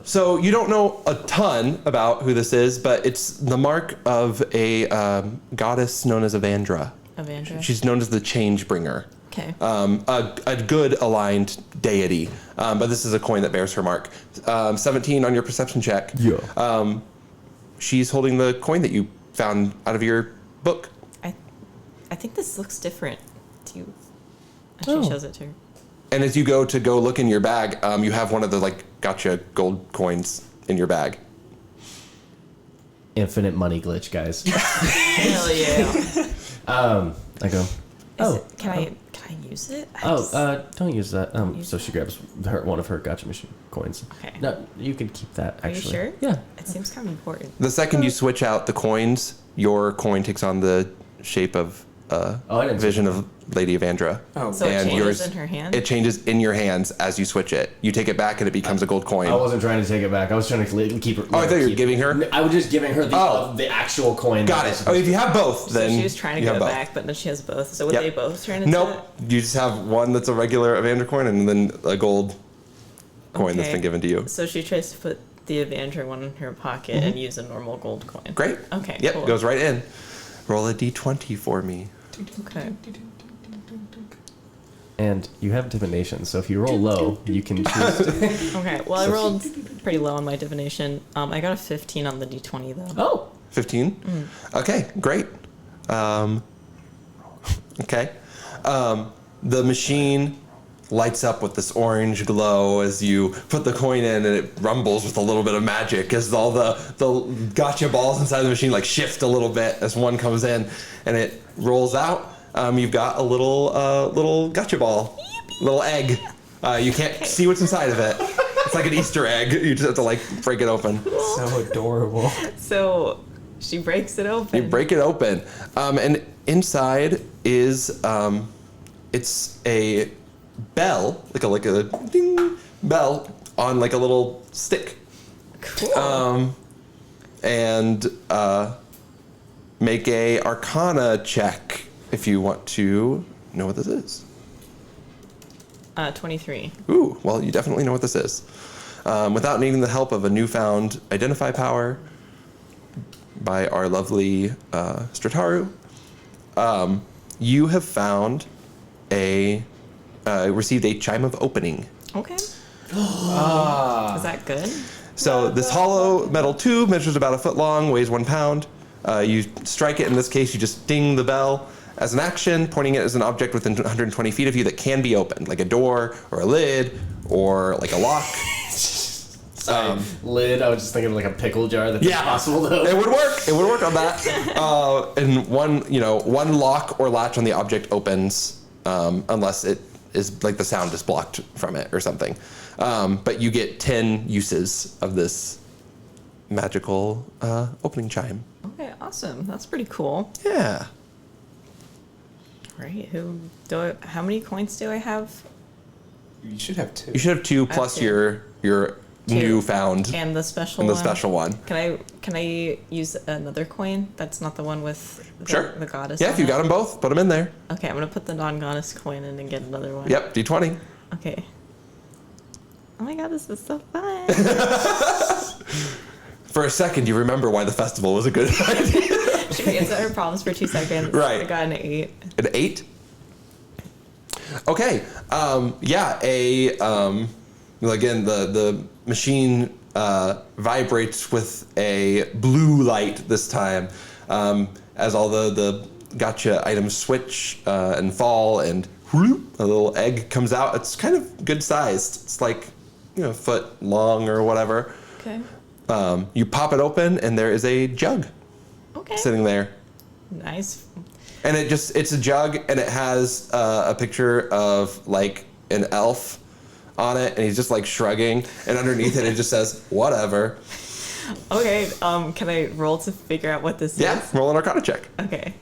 So you don't know a ton about who this is, but it's the mark of a goddess known as Evandra. Evandra. She's known as the Change Bringer. Okay. A good aligned deity, but this is a coin that bears her mark. 17 on your perception check. Yeah. She's holding the coin that you found out of your book. I think this looks different to you. And Oh. she shows it to her. And as you go look in your bag, you have one of the gotcha gold coins in your bag. Infinite money glitch, guys. Hell yeah. I go. Oh. Can I use it? I just- Don't use that. Use So she grabs one of her gotcha machine coins. Okay. No, you can keep that. Are you Actually. sure? Yeah. It seems kind of important. The second you switch out the coins, your coin takes on the shape of I didn't vision of Lady Evandra. Oh, So it And changes yours- in her hand? It changes in your hands as you switch it. You take it back and it becomes a gold coin. I wasn't trying to take it back. I was trying to keep it. Oh, I thought you were giving her? I was just giving her the actual coin. Got it. Oh, if you have both, So then she was trying to you give have it both. back, but then she has both. So would Yep. they both turn into Nope. You just have one that's a regular Evander coin and then a gold coin that's Okay. been given to you. So she tries to put the Evandra one in her pocket and use a normal gold coin. Mm-hmm. Great. Okay, Yep, cool. goes right in. Roll a d20 for me. Okay. And you have divination, so if you roll low, you can choose to... Okay. Well, I rolled pretty low on my divination. I got a 15 on the d20 though. Oh! 15? Okay, great. Okay. The machine lights up with this orange glow as you put the coin in, and it rumbles with a little bit of magic as all the gotcha balls inside the machine like shift a little bit as one comes in, and it rolls out. You've got a little gotcha ball, little egg. You can't see what's inside of it. It's like an Easter egg. You just have to like break it open. so adorable. So she breaks it open. You break it open, and inside is it's a bell, like a ding bell on like a little stick. Cool. And make a Arcana check if you want to know what this is. 23. Ooh, well, you definitely know what this is. Without needing the help of a newfound identify power by our lovely Strataru, you have found received a chime of opening. Okay. Is that good? So this hollow metal tube measures about a foot long, weighs 1 pound. You strike it. In this case, you just ding the bell. As an action, pointing it as an object within 120 feet of you that can be opened, like a door or a lid or like a lock. Lid, I was just thinking of like a pickle jar that's impossible to It open. would work. It would work on that. And one lock or latch on the object opens unless it is like the sound is blocked from it or something. But you get 10 uses of this magical opening chime. Okay, awesome. That's pretty cool. Yeah. Right. How many coins do I have? You should have 2. You should have 2 plus two. your newfound And the special and the one? special one. Can I use another coin? That's not the one with the goddess. Yeah, on if you it? got them both, put them in there. Okay, I'm gonna put the non-goddess coin in and get another one. Yep, D20. Okay. Oh my god, this is so fun. For a second, you remember why the festival was a good idea. She forgets her problems for 2 seconds. Right. I got an 8. An 8? Okay. Again, the machine vibrates with a blue light this time as all the gotcha items switch and fall, and whoop, a little egg comes out. It's kind of good sized. It's like a foot long or whatever. Okay. You pop it open, and there is a jug Okay. sitting there. Nice. And it's a jug, and it has a picture of like an elf on it, and he's just like shrugging, and underneath it just says whatever. Okay. Can I roll to figure out what this Yeah, is? roll an Arcana check. Okay.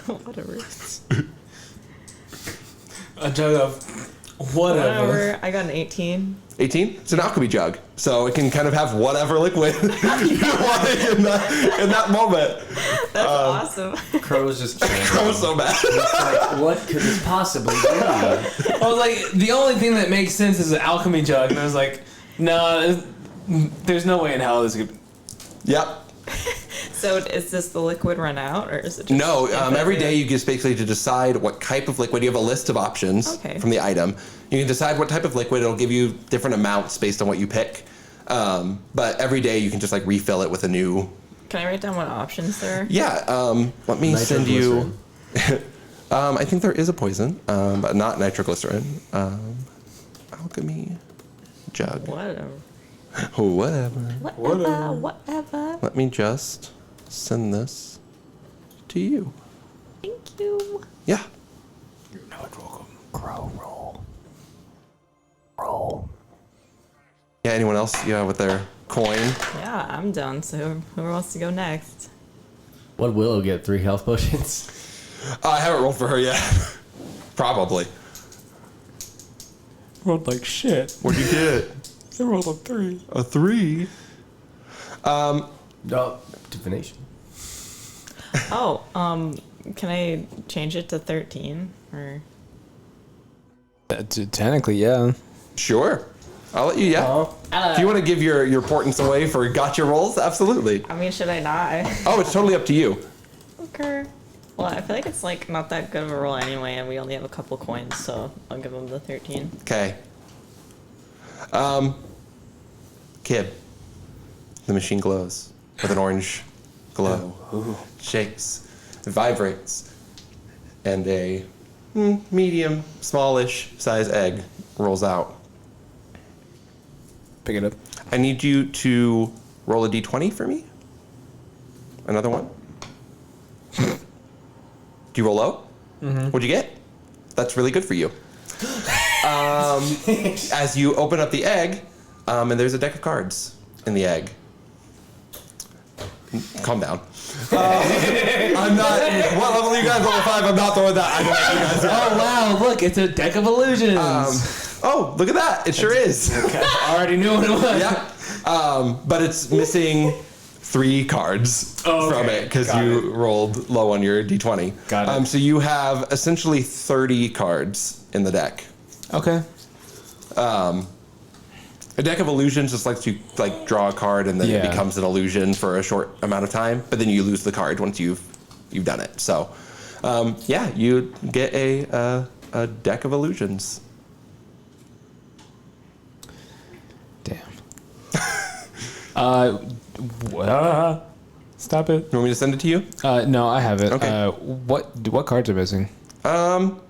Whatever. A jug of whatever. Whatever. I got an 18. 18. It's an alchemy jug, so it can kind of have whatever liquid you want in that moment. That's awesome. Crowe was just I was so bad. like, what could this possibly be? I was like, the only thing that makes sense is an alchemy jug, and I was like, no, there's no way in hell this could. Yep. So is this the liquid run out, or is it just No, every infinite? day you get basically to decide what type of liquid. You have a list of options Okay. from the item. You can decide what type of liquid. It'll give you different amounts based on what you pick. But every day you can just like refill it with a new. Can I write down what options there are? Yeah. Let me send you. I think there is a poison, but not nitroglycerin. Alchemy jug. Whatever. Whatever. Whatever. Let me just send this to you. Thank you. Yeah. You're not welcome. Crowe, roll. Yeah. Anyone else? Yeah, with their coin. Yeah, I'm done. So whoever wants to go next? What Willow get? 3 health potions? I haven't rolled for her yet. Probably. Rolled like shit. What'd you get? I rolled a 3. A 3. Divination. Oh, can I change it to 13 or? Technically, yeah. Sure. I'll let you, yeah. If you want to give your portents away for gotcha rolls, absolutely. I mean, should I not? Oh, it's totally up to you. Okay. Well, I feel like it's like not that good of a roll anyway, and we only have a couple coins, so I'll give him the 13. Okay. Kib. The machine glows with an orange glow. Shakes, vibrates, and a medium, smallish size egg rolls out. Pick it up. I need you to roll a d20 for me. Another one. Do you roll low? Mm-hmm. What'd you get? That's really good for you. As you open up the egg, and there's a deck of cards in the egg. Calm down. I'm not. What level are you guys? Level 5. I'm not throwing that. I know you guys are. Oh wow! Look, it's a deck of illusions. Oh, look at that! It sure is. I already knew what it was. Yeah. But it's missing 3 cards from it because you rolled low on your d20. Got it. So you have essentially 30 cards in the deck. Okay. A deck of illusions just lets you like draw a card and then it Yeah. becomes an illusion for a short amount of time, but then you lose the card once you've done it. So, yeah, you get a deck of illusions. Damn. Stop it. You want me to send it to you? No, I have it. Okay. What cards are missing? You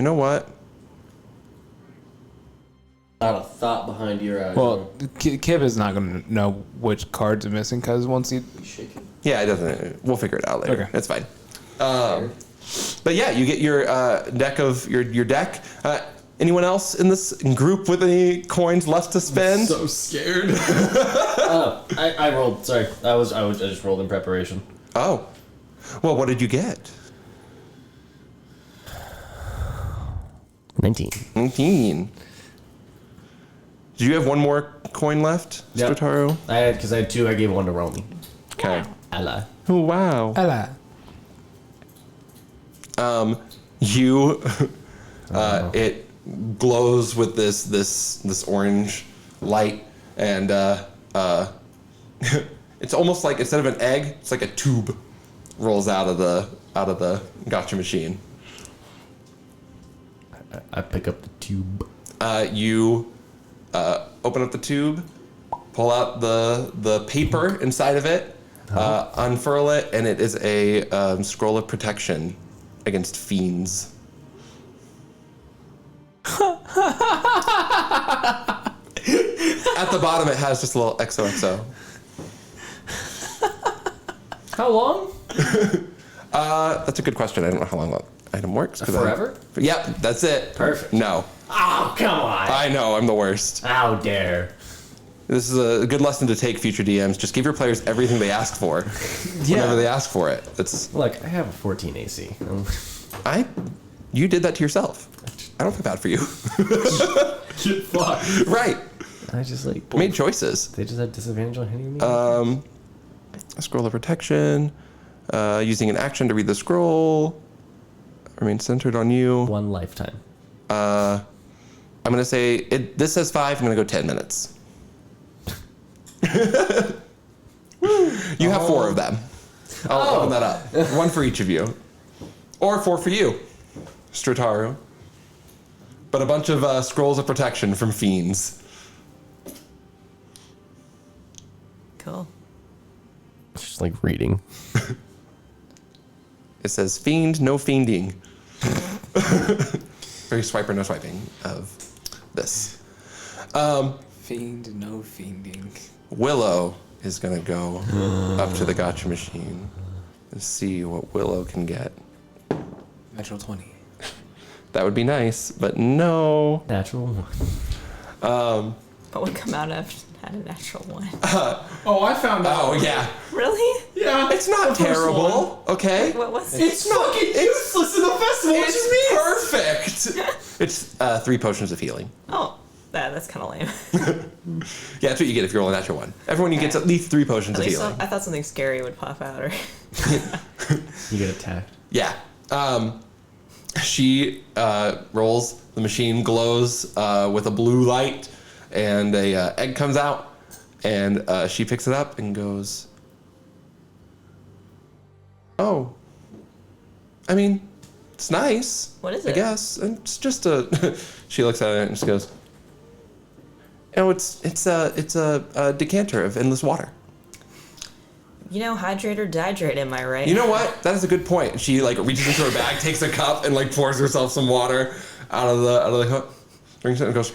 know what? Not a thought behind your eyes. Well, Kib is not going to know which cards are missing because once he. Shaking. Yeah, it doesn't. We'll figure it out later. Okay. It's fine. But yeah, you get your deck of your deck. Anyone else in this group with any coins left to spend? So scared. I rolled. Sorry, I just rolled in preparation. Oh, well, what did you get? 19. 19. Do you have one more coin left, Yep. Strataru? I had 2. I gave one to Romy. Okay. Ella. Oh wow. Ella. You it glows with this orange light, and it's almost like instead of an egg, it's like a tube rolls out of the gotcha machine. I pick up the tube. You open up the tube, pull out the paper inside of it, unfurl it, and it is a scroll of protection against fiends. At the bottom, it has just a little XOXO. How long? That's a good question. I don't know how long that item works. Forever? Yep, that's it. Perfect. No. Oh, come on. I know, I'm the worst. How dare. This is a good lesson to take, future DMs. Just give your players everything they ask for. Whenever they ask for it. It's Look, I have a 14 AC. you did that to yourself. I don't feel bad for you. Fuck. Right. I just Made choices. They just had disadvantage on hitting me. A scroll of protection. Using an action to read the scroll. Remain centered on you. One lifetime. I'm gonna say this says 5. I'm gonna go 10 minutes. You have 4 of them. I'll open that up. 1 for each of you, or 4 for you, Strataru. But a bunch of scrolls of protection from fiends. Cool. Just like reading. It says fiend, no fiending. Very swiper, no swiping of this. Fiend, no fiending. Willow is gonna go up to the gotcha machine and see what Willow can get. Natural 20. That would be nice, but no. Natural 1. What would come out if I had a natural 1? Oh, I found out. Oh yeah, Really? Yeah. it's not the first terrible. Okay, What was it? It's fucking useless in the festival. What do you mean? perfect. It's 3 potions of healing. Oh, that's kind of lame. Yeah, that's what you get if you roll a natural 1. Everyone you gets at least 3 potions At of least healing. I thought something scary would pop out. Or You get attacked. Yeah. She rolls. The machine glows with a blue light, and a egg comes out, and she picks it up and goes, "Oh, I mean, it's nice. What is I it? guess. And it's just a." She looks at it and she goes, "Oh, it's a decanter of endless water." hydrate or dihydrate, am I right? You know what? That is a good point. She like reaches into her bag, takes a cup, and like pours herself some water out of the cup, drinks it, and goes,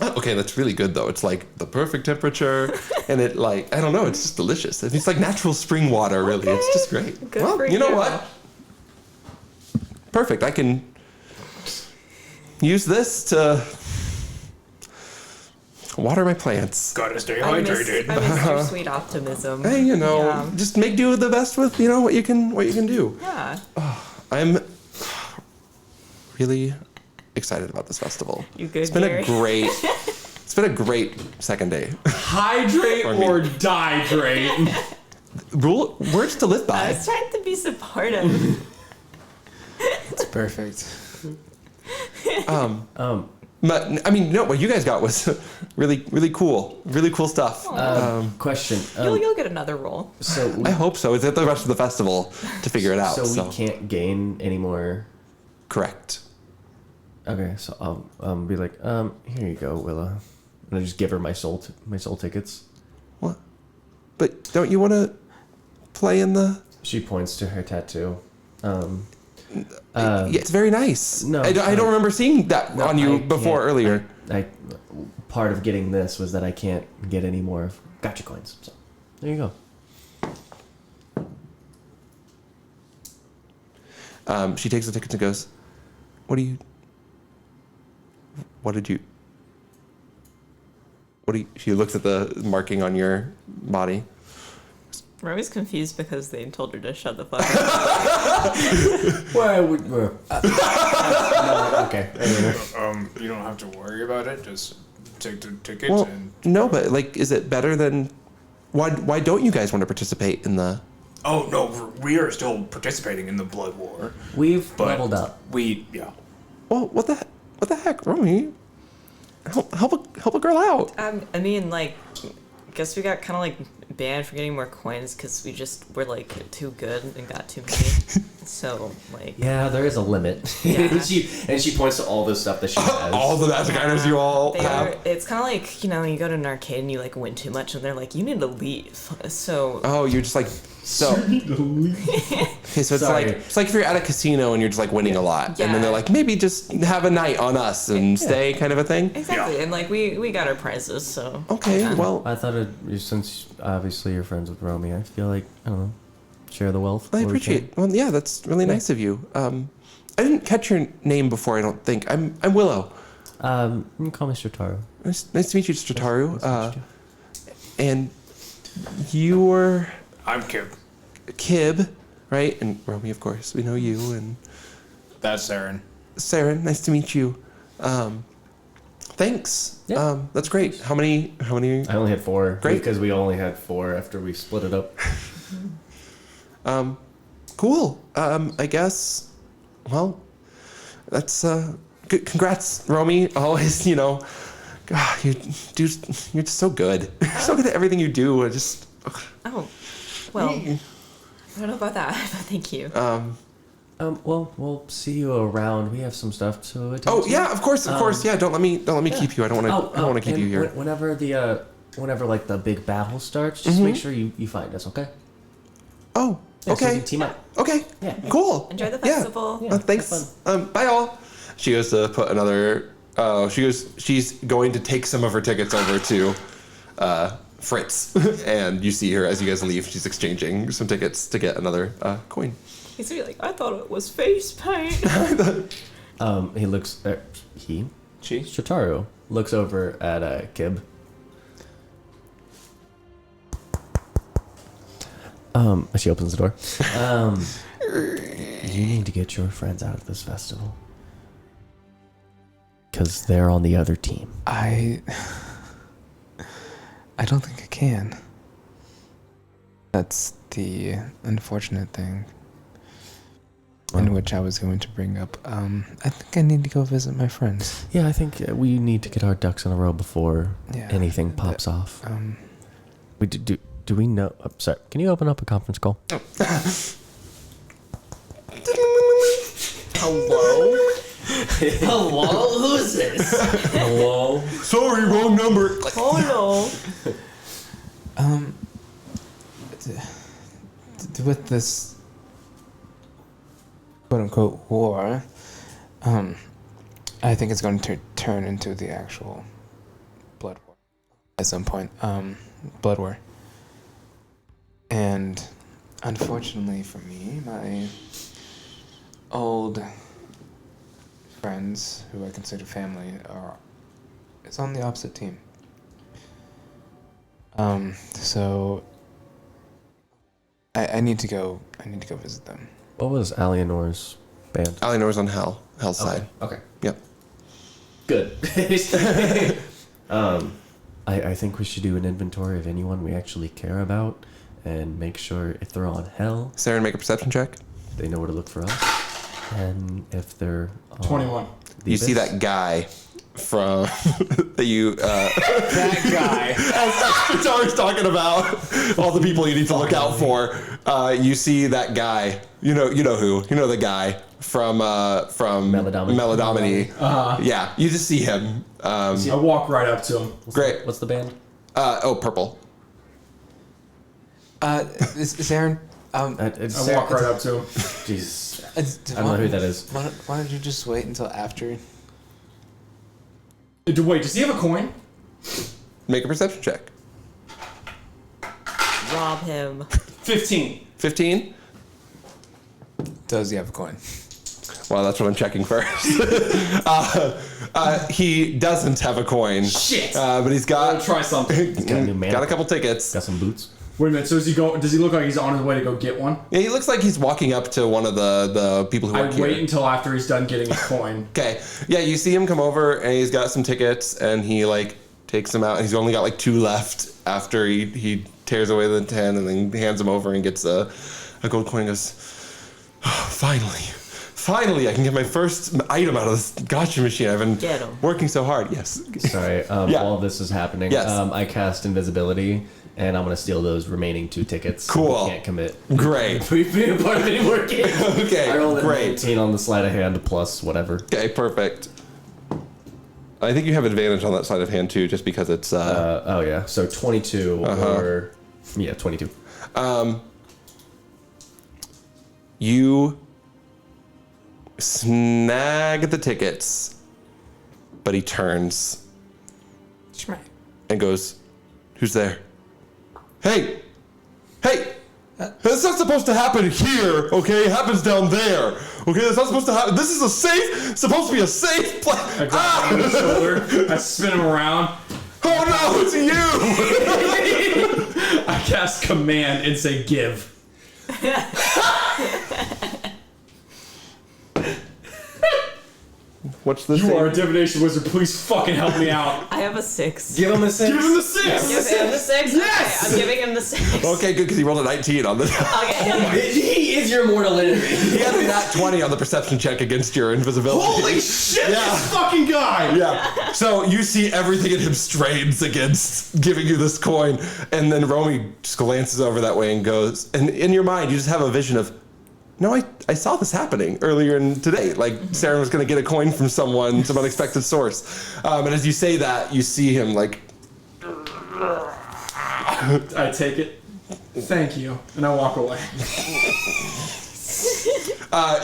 "Oh, okay, that's really good though. It's like the perfect temperature, and it like I don't know, it's just delicious. It's like natural spring water, really. Okay. It's just great." Good Well, for you know you. what? Perfect. I can use this to water my plants. Gotta stay I miss hydrated. your sweet optimism. Hey, Yeah. just make do with the best with what you can do. Yeah. I'm really excited about this festival. You good, It's been Gary? it's been a great second day. Hydrate Or me. or dihydrate. Words to live I by. was trying to be supportive. It's perfect. But I mean, what you guys got was really cool stuff. Question. You'll get another roll. So I hope so. It's at the rest of the festival to figure it out. so we can't gain any more. Correct. Okay, so I'll be like, here you go, Willa, and I just give her my soul tickets. What? But don't you want to play in the? She points to her tattoo. Yeah, it's very nice. no, I don't remember seeing that No, on you I before can't. earlier. I part of getting this was that I can't get any more gotcha coins. So there you go. She takes the tickets and goes, what did you, she looks at the marking on your body. Romy's confused because they told her to shut the fuck up. Well, no, okay. You don't have to worry about it. Just take the tickets Well, and. no, but like, is it better than, why don't you guys want to participate in the, Oh no, we are still participating in the blood war. We've But leveled up. yeah. well, what the heck, Romy? Help a girl out. I mean, like, guess we got kind of like banned for getting more coins because we just were like too good and got too many. So like. Yeah, there is a limit. Yeah. and she points to all the stuff that she has. All the magic items you all have. It's kind of like you go to an arcade and you like win too much and they're like you need to leave. So. Oh, you're just like so. Okay, so it's Sorry. like if you're at a casino and you're just like winning a lot, and then Yeah. they're like maybe just have a night on us and stay, kind of a thing. Exactly, Yeah. and like we got our prizes, so. Okay, yeah. well, I thought since obviously you're friends with Romy, I feel like I don't know, share the wealth. I where we appreciate. Well, yeah, that's really nice of you. I didn't catch your name before. I don't think. I'm Willow. can. You can call me Strataru. Nice to meet you, Strataru. Nice to meet you. And you're I'm Kib. Kib, right? And Romy, of course. We know you and That's Seren. Seren. Nice to meet you. Thanks. Yeah. That's great. How many? I only had 4. Great. Because we only had 4 after we split it up. Cool. I guess. Well, that's good. Congrats, Romy. Always, God, you're just so good. You're so good at everything you do. I just. Oh, well, I don't know about that, but thank you. Well, we'll see you around. We have some stuff to attend Oh to. yeah, of course. Yeah, don't let me keep you. I don't want to keep and you here. Whenever like the big battle starts, just make sure you find us, okay? Oh, Yeah, so we okay. can team up. Okay. Yeah. Cool. Enjoy the Yeah. festival. Yeah, Thanks. Bye all. She goes to put another. She's going to take some of her tickets over to Fritz, and you see her as you guys leave. She's exchanging some tickets to get another coin. He's gonna be like, I thought it was face paint. He looks. She She? Strataru looks over at Kib She opens the door. You need to get your friends out of this festival. Because they're on the other team. I don't think I can. That's the unfortunate thing. In which I was going to bring up. I think I need to go visit my friends. Yeah, I think we need to get our ducks in a row before anything pops off. We do we know? Oh, sorry, can you open up a conference call? Hello? Hello? Who's this? Hello. Sorry, wrong number. Oh With this quote-unquote war, I think it's going to turn into the actual blood war at some point. Blood war. And unfortunately for me, my old friends, who I consider family, is on the opposite team. So I need to go visit them. What was Alionor's band? Alionor's on Hell's side. Okay. Yep. Good. I think we should do an inventory of anyone we actually care about and make sure if they're on Hell, Seren, make a perception check. they know where to look for us. And if they're on 21. the You see Abyss- that guy from that you That guy. as Strataru's talking about all the people you need to look out for. You see that guy. You know who. You know the guy from Meladomini. Yeah, you just see him. I walk right up to him. Great. What's the band? Purple. Seren, I walk right up to him. Jesus. I don't know who that is. Why don't you just wait until after? Wait, does he have a coin? Make a perception check. Rob him. 15. 15. Does he have a coin? Well, that's what I'm checking first. He doesn't have a coin. Shit. But he's I'm gonna got try something. He's got a new man. got a couple tickets. Got some boots. Wait a minute, so does he look like he's on his way to go get one? Yeah, he looks like he's walking up to one of the people who I work here. wait until after he's done getting his coin. Okay. Yeah, you see him come over and he's got some tickets and he takes them out and he's only got 2 left after he tears away the 10 and then hands them over and gets a gold coin and goes, oh, finally I can get my first item out of this gotcha machine. I've been Get 'em. working so hard. Yes. Sorry, Yeah. while this is happening, Yes. I cast invisibility, and I'm going to steal those remaining 2 tickets. so Cool. We can't commit. Great. We've been a part of any more games. Okay, I rolled a great. 19 on the sleight of hand plus whatever. Okay, perfect. I think you have advantage on that side of hand too, just because it's Oh yeah, so 22 or 22. You snag the tickets, but he turns Schmack. and goes, "Who's there? Hey! That's not supposed to happen here, okay? It happens down there, okay? That's not supposed to happen. This is supposed to be a safe place. I grab him on the shoulder, I spin him around, Oh no, it's you! I cast command and say give. What's this? You are a divination wizard, please fucking help me out. I have a 6. Give him a 6. Give him the 6! Give him the 6? Yes! Okay, I'm giving him the 6. Okay, good, because he rolled a 19 on the. Okay. He is your mortal enemy. He had a nat 20 on the perception check against your invisibility. Holy shit, Yeah. this fucking guy! Yeah. So you see everything in him strains against giving you this coin, and then Romy just glances over that way and goes, and in your mind you just have a vision of, no, I saw this happening earlier in today. Like Seren was going to get a coin from someone, some unexpected source, and as you say that, you see him like. I take it. Thank you. And I walk away.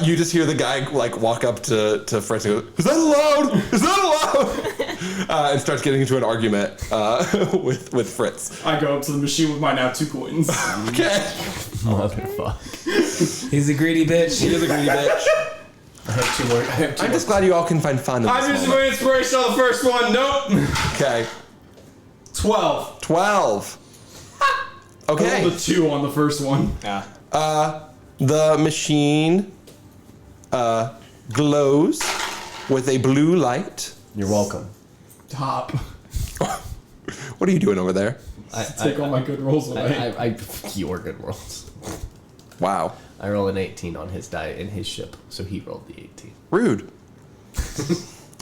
You just hear the guy walk up to Fritz and go, "Is that allowed? Is that allowed?" And starts getting into an argument with Fritz. I go up to the machine with my now 2 coins. Okay. Motherfucker. He's a greedy bitch. He is a greedy bitch. I have 2 more. I'm just glad you all can find fun in I'm this using moment. my inspiration on the first one. Nope. Okay. 12. 12. Okay. I rolled a 2 on the first one. Yeah. The machine glows with a blue light. You're welcome. Top. What are you doing over there? Take all my good rolls away. Your good rolls. Wow. I roll an 18 on his die in his ship, so he rolled the 18. Rude.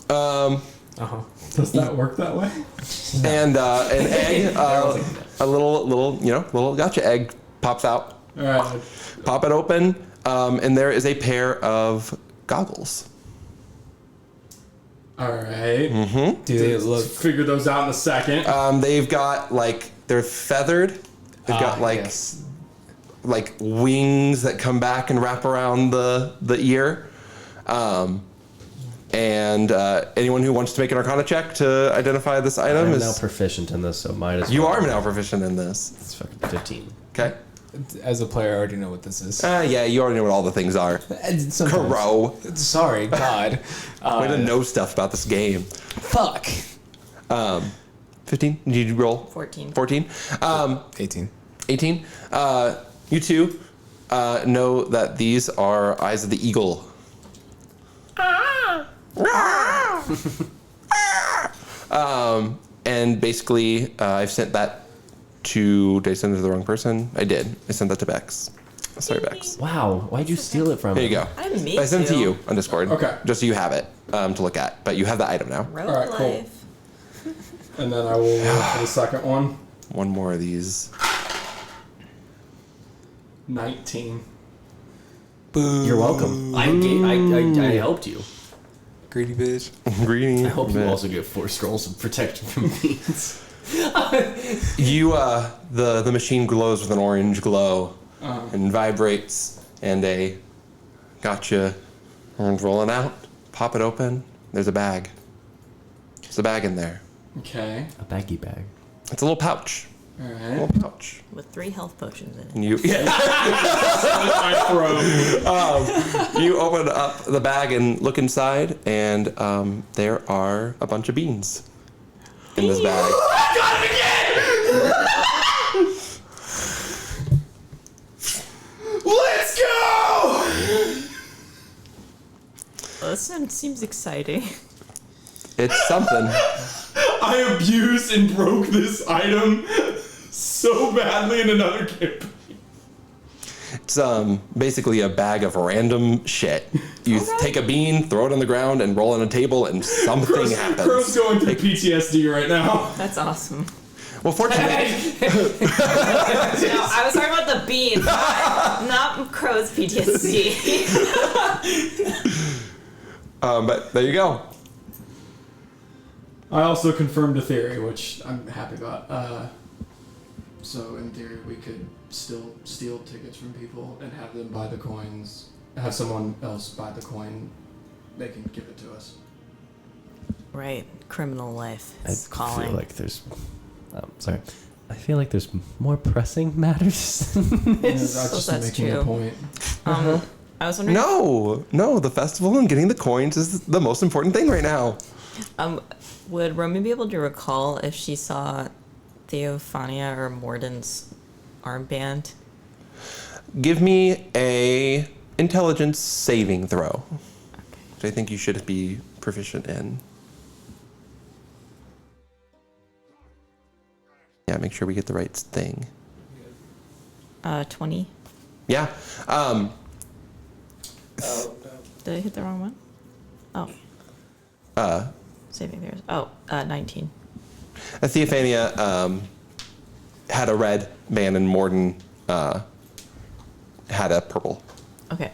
Does that work that way? And an egg, a little gotcha egg pops out. All right. Pop it open, and there is a pair of goggles. All right. Mm-hmm. Do they look? Figure those out in a second. They've got they're feathered. They've got Yes. like wings that come back and wrap around the ear. And anyone who wants to make an Arcana check to identify this item I'm is now proficient in this, so might as well. you are now proficient in this. It's fucking 15. Okay. As a player, I already know what this is. Yeah, you already know what all the things are. Crowe. Sorry, God. Way to know stuff about this game. Fuck. 15? Did you roll? 14. 14? 18. 18? You two know that these are Eyes of the Eagle. And basically, I've sent that to... Did I send it to the wrong person? I did. I sent that to Bex. Sorry, Bex. Wow, why'd you steal it from Here him? you go. I didn't mean I sent it to to. you on Discord. Okay. Just so you have it to look at. But you have the item now. Road All right, cool. life. And then I will roll for the second one. One more of these. 19. You're welcome. I helped you. Greedy bitch. Greedy. I hope you man. also get 4 scrolls of protection from beans. You, the machine glows with an orange glow and vibrates, and a gotcha and rolling out. Pop it open. There's a bag. There's a bag in there. Okay. A baggy bag. It's a little pouch. All A right. little pouch. With 3 health potions in it. And you I throw. you open up the bag and look inside, and there are a bunch of beans in this bag. Let's go! Well, this one seems exciting. It's something. I abused and broke this item so badly in another campaign. It's basically a bag of random shit. You take a bean, throw it on the ground, and roll on a table, and something happens. Crow's going through PTSD right now. That's awesome. Well, fortunately, No, I was talking about the beans, not Crow's PTSD. but there you go. I also confirmed a theory, which I'm happy about. So in theory, we could still steal tickets from people and have them buy the coins. Have someone else buy the coin. They can give it to us. Right, criminal life is I calling. feel like there's... sorry. I feel like there's more pressing matters than this. I was just that's making a true. point. I was wondering. No, the festival and getting the coins is the most important thing right now. Would Romy be able to recall if she saw Theophania or Morden's armband? Give me a intelligence saving throw, which I think you should be proficient in. Yeah, make sure we get the right thing. 20. Yeah. Did I hit the wrong one? Oh. Saving throws. Oh, 19. Theophania had a red band and Morden had a purple. Okay.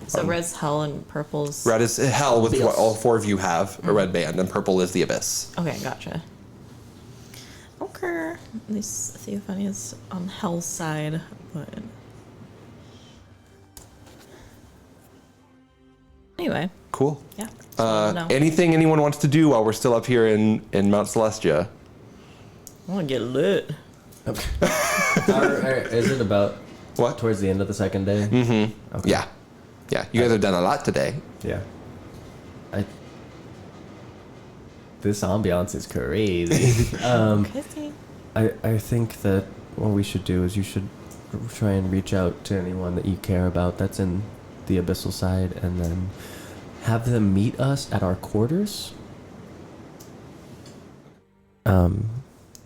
So red's hell and purple's... Red is hell with what all 4 of you have, a red band, and purple is the abyss. Okay, gotcha. Okay. At least Theophania's on hell's side, but... Anyway, Cool. yeah. No. Anything anyone wants to do while we're still up here in Mount Celestia? I want to get lit. Is it about What? towards the end of the second day? Mm-hmm. Okay. Yeah. Yeah. You guys have done a lot today. Yeah. This ambiance is crazy. Kissing. I think that what we should do is you should try and reach out to anyone that you care about that's in the abyssal side, and then have them meet us at our quarters.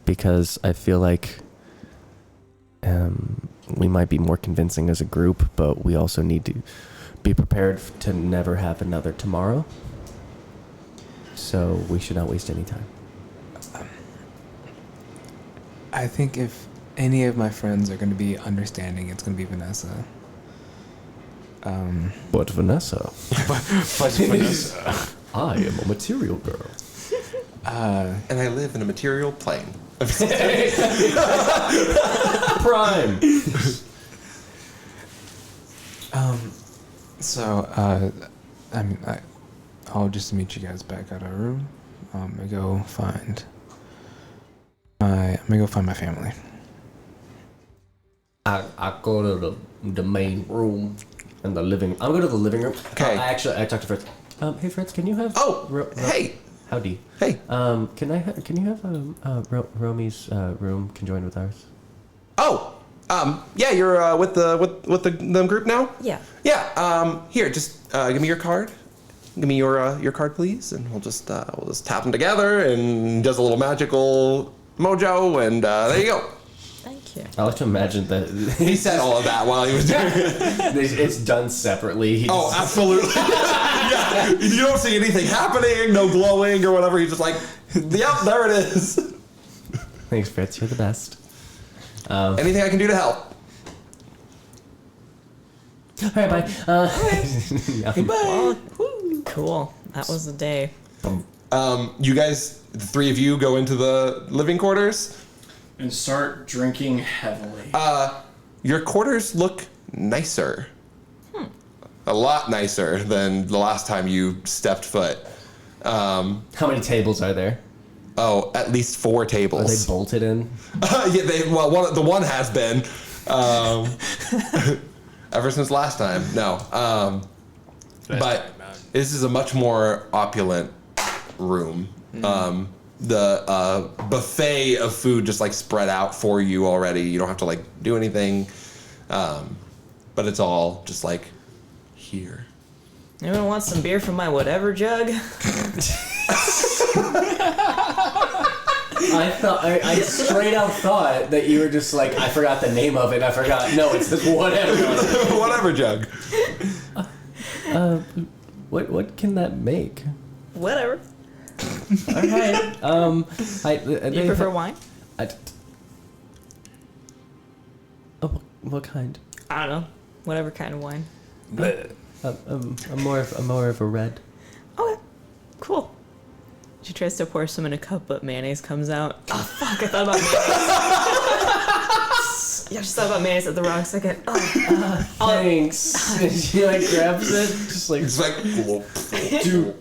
Because I feel like we might be more convincing as a group, but we also need to be prepared to never have another tomorrow. So we should not waste any time. I think if any of my friends are going to be understanding, it's going to be Vanessa. But Vanessa, But Vanessa. I am a material girl. And I live in a material plane. Prime. I'll just meet you guys back at our room. I'm gonna go find my family. I go to the main room and the living. I'll go to the living room. Okay. I talked to Fritz. Hey Fritz, can you have? Hey. Howdy. Hey. Can you have Romy's room conjoined with ours? Oh. Yeah, you're with the group now? Yeah. Yeah. Here, just give me your card. Give me your card, please, and we'll just tap them together, and he does a little magical mojo, and there you go. Thank you. I like to imagine that He said all of that while he was doing it. it's done separately. Oh, absolutely. Yeah, you don't see anything happening, no glowing or whatever. He's just like, yep, there it is. Thanks, Fritz. You're the best. Anything I can do to help? All right, bye. Well, cool. That was the day. You guys, the three of you, go into the living quarters. And start drinking heavily. Your quarters look nicer. A lot nicer than the last time you stepped foot. How many tables are there? Oh, at least 4 Are tables. they bolted in? Yeah, the one has been. Ever since last time. No. But this is a much more opulent room. The buffet of food just like spread out for you already. You don't have to like do anything. But it's all just like here. Anyone want some beer from my whatever jug? I straight up thought that you were just like, I forgot the name of it. I forgot. No, it's this whatever. Whatever jug. What can that make? Whatever. All right. You prefer wine? What kind? I don't know. Whatever kind of wine. I'm more of a red. Okay. Cool. She tries to pour some in a cup, but mayonnaise comes out. Oh, fuck. I thought about mayonnaise. Yeah, I just thought about mayonnaise at the wrong second. Thanks. And she like grabs it, just like. It's like.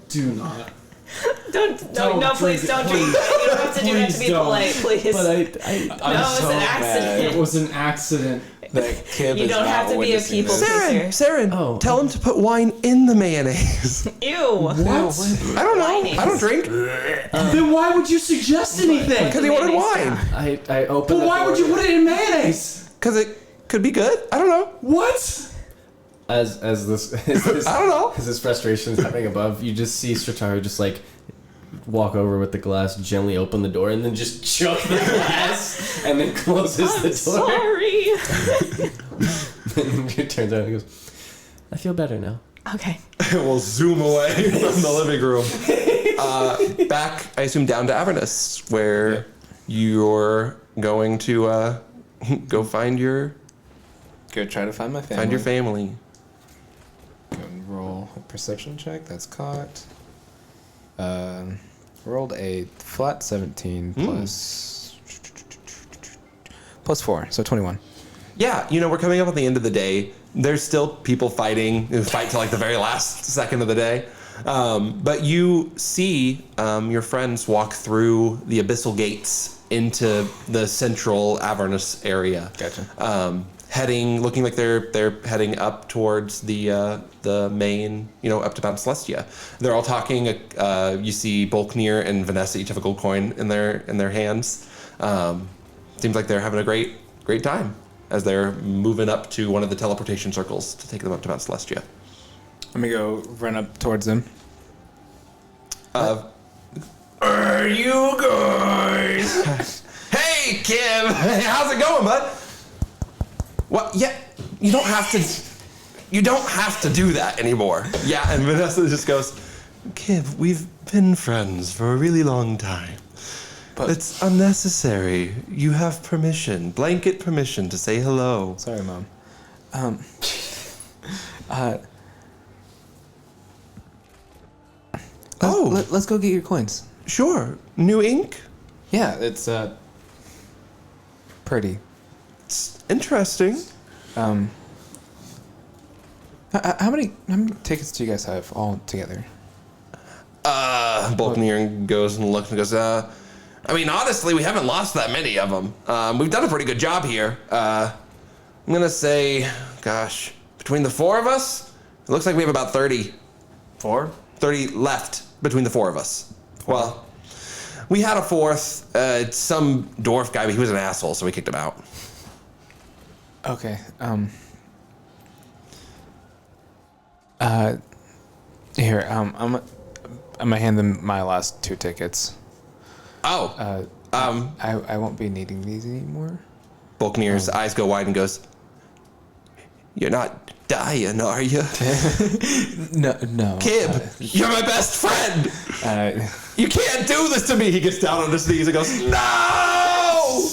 Do not. No, please don't drink that. You don't have to do that to be polite, please. But no, it's an accident. It was an accident. That kid You is don't not have to be a witnessing people this. pleaser. Seren, tell him to put wine in the mayonnaise. Ew. What? I don't know. I don't drink. Then why would you suggest anything? Because he wanted wine. I open. But why would you put it in mayonnaise? Because it could be good. I don't know. What? As this I don't know. as this frustration is happening above, you just see Strataru just like walk over with the glass, gently open the door, and then just chuck the glass, and then closes the door. Sorry. Then he turns around and goes, "I feel better now." Okay. We'll zoom away from the living room. Back, I assume, down to Avernus, where you're going to go find your Go try to find my family. find your family. Go and roll a perception check. That's caught. Rolled a flat 17 plus 4, so 21. Yeah, we're coming up at the end of the day. There's still people fighting who fight till like the very last second of the day. But you see your friends walk through the abyssal gates into the central Avernus area. Gotcha. Looking like they're heading up towards the main, up to Mount Celestia. They're all talking. You see Bolknir and Vanessa each have a gold coin in their hands. Seems like they're having a great great time as they're moving up to one of the teleportation circles to take them up to Mount Celestia. Let me go run up towards them. Are you guys? Hey, Kim! How's it going, bud? What? Yeah, you don't have to do that anymore. Yeah, and Vanessa just goes, Kib, we've been friends for a really long time. But it's unnecessary. You have permission, blanket permission to say hello. Sorry, Mom. Let's go get your coins. Sure. New ink? Yeah, it's pretty. It's interesting. How many tickets do you guys have all together? Bulknir goes and looks and goes, I mean, honestly, we haven't lost that many of them. We've done a pretty good job here. I'm gonna say, gosh, between the four of us, it looks like we have about 30. 30 left between the four of us. Well, we had a fourth, some dwarf guy, but he was an asshole, so we kicked him out. Okay. Here. I'm gonna hand them my last 2 tickets. Oh. I won't be needing these anymore. Bulknir's eyes go wide and goes, "You're not dying, are you?" No. Kib, you're my best friend. You can't do this to me. He gets down on his knees and goes, "No!"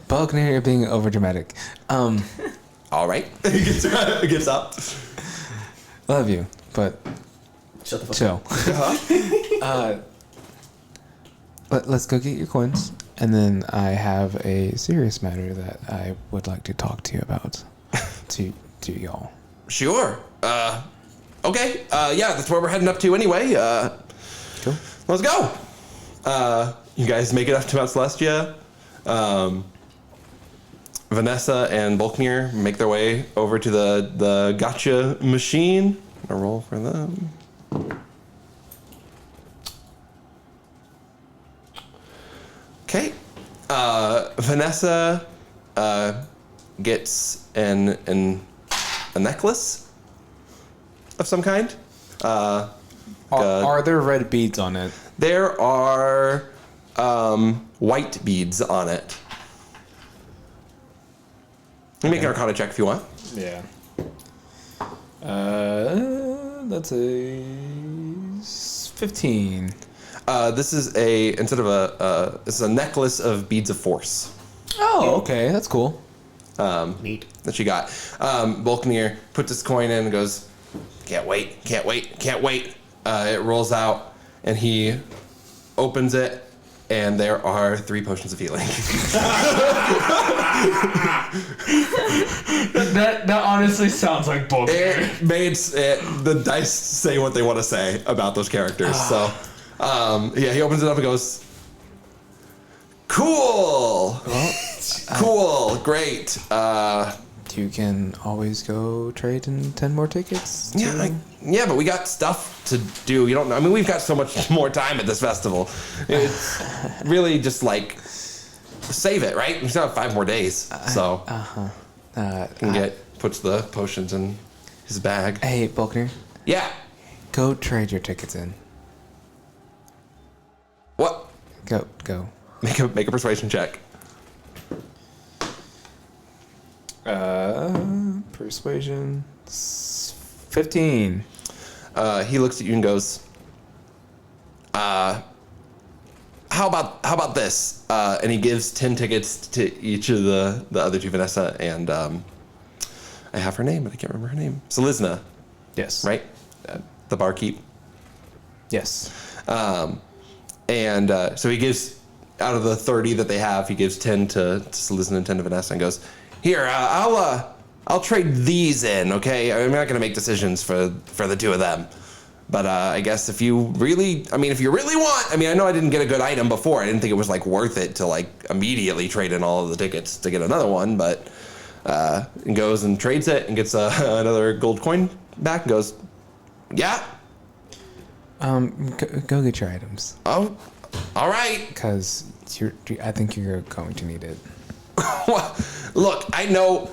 Bulknir, you're being overdramatic. All right. He gets up. Love you, but Shut the fuck chill. Let's go get your coins, and then I have a serious matter that I would like to talk to you about. to y'all. Sure. Okay. Yeah, that's where we're heading up to anyway. Cool. Let's go. You guys make it up to Mount Celestia. Vanessa and Bulknir make their way over to the gotcha machine. A roll for them. Okay. Vanessa gets a necklace of some kind. Are there red beads on it? There are white beads on it. You make an Arcana check if you want. Yeah. That's a 15. This is this is a necklace of beads of force. Oh, okay, that's cool. Neat. That she got. Bulknir puts his coin in and goes, can't wait. It rolls out and he opens it and there are 3 potions of healing. That honestly sounds like bullshit. The dice say what they want to say about those characters. So, yeah, he opens it up and goes, cool. Cool, great. You can always go trade in 10 more tickets. Yeah, but we got stuff to do. You don't know. I mean, we've got so much more time at this festival. It's really just like save it, right? We still have 5 more days, so puts the potions in his bag. Hey, Bulknir. Yeah. Go trade your tickets in. What? Go. Make a persuasion check. Persuasion 15. He looks at you and goes, how about this? And he gives 10 tickets to each of the other 2, Vanessa and I have her name, but I can't remember her name. Selizna, Yes. right? The barkeep. Yes. So he gives, out of the 30 that they have, he gives 10 to Selizna and 10 to Vanessa and goes, here, I'll trade these in, okay? I'm not gonna make decisions for the 2 of them. But I guess if you really want, I know I didn't get a good item before. I didn't think it was like worth it to like immediately trade in all of the tickets to get another one, but and goes and trades it and gets another gold coin back and goes, yeah. Go get your items. Oh, all right. Because I think you're going to need it. Look, I know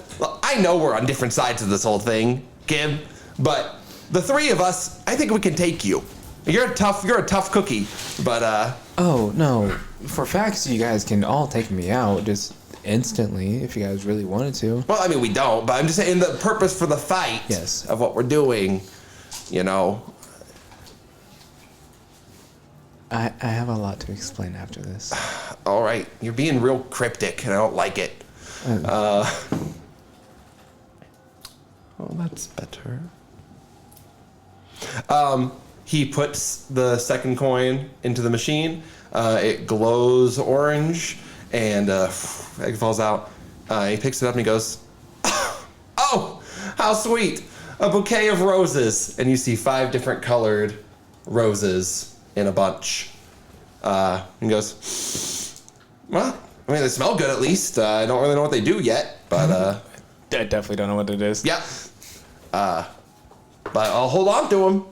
we're on different sides of this whole thing, Kib, but the three of us, I think we can take you. You're a tough cookie, but Oh, no. For facts, you guys can all take me out just instantly if you guys really wanted to. well, I mean, we don't, but I'm just saying the purpose for the fight Yes. of what we're doing, you know. I have a lot to explain after this. All right, you're being real cryptic, and I don't like it. Oh, that's better. He puts the second coin into the machine. It glows orange, and egg falls out. He picks it up and he goes, "Oh, how sweet! A bouquet of roses." And you see 5 different colored roses in a bunch. And goes, "Well, I mean, they smell good at least. I don't really know what they do yet, but I definitely don't know what it is. yeah. But I'll hold on to them."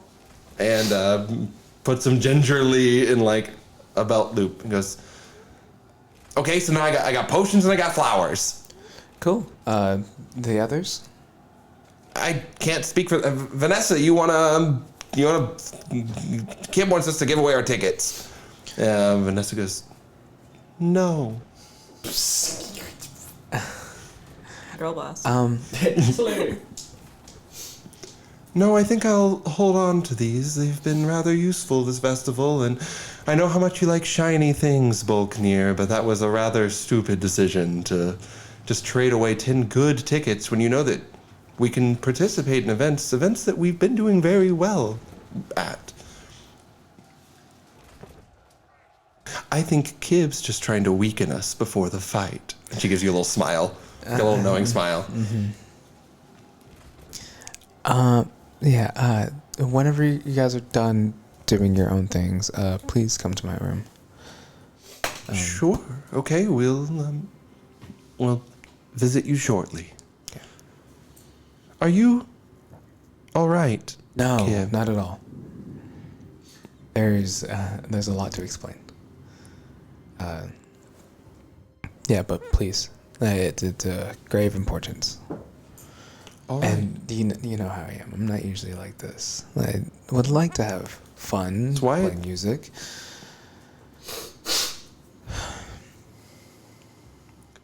And puts them gingerly in like a belt loop and goes, "Okay, so now I got potions and I got flowers." Cool. The others? I can't speak for Vanessa. You wanna? Kim wants us to give away our tickets. Vanessa goes, "No." Girl boss. No, I think I'll hold on to these. They've been rather useful this festival, and I know how much you like shiny things, Bulknir, but that was a rather stupid decision to just trade away 10 good tickets when you know that we can participate in events that we've been doing very well at. I think Kib's just trying to weaken us before the fight. And she gives you a little smile, a little knowing smile. Yeah, whenever you guys are done doing your own things, please come to my room. Sure. Okay, we'll visit you shortly. Okay. Are you all right? No, Kib? not at all. There's a lot to explain. Yeah, but please, it's a grave importance. All right. And you know how I am. I'm not usually like this. I would like to have fun why- playing music.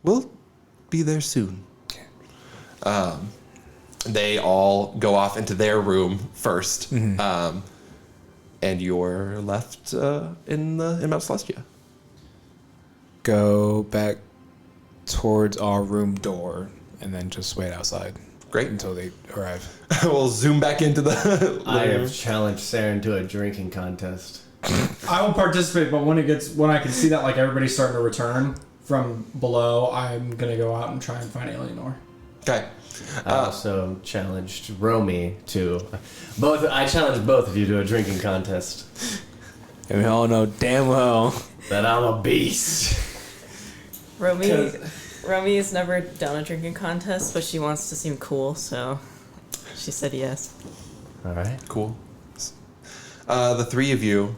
We'll be there soon. Okay. They all go off into their room first, Mm-hmm. and you're left in Mount Celestia. Go back towards our room door and then just wait outside. Great. Until they arrive. We'll zoom back into the. I have challenged Seren to a drinking contest. I will participate, but when I can see that like everybody's starting to return from below, I'm gonna go out and try and find Eleanor. Okay. I also challenged Romy to both. I challenged both of you to a drinking contest. And we all know damn well. That I'm a beast. Romy has never done a drinking contest, but she wants to seem cool, so she said yes. All right. Cool. The 3 of you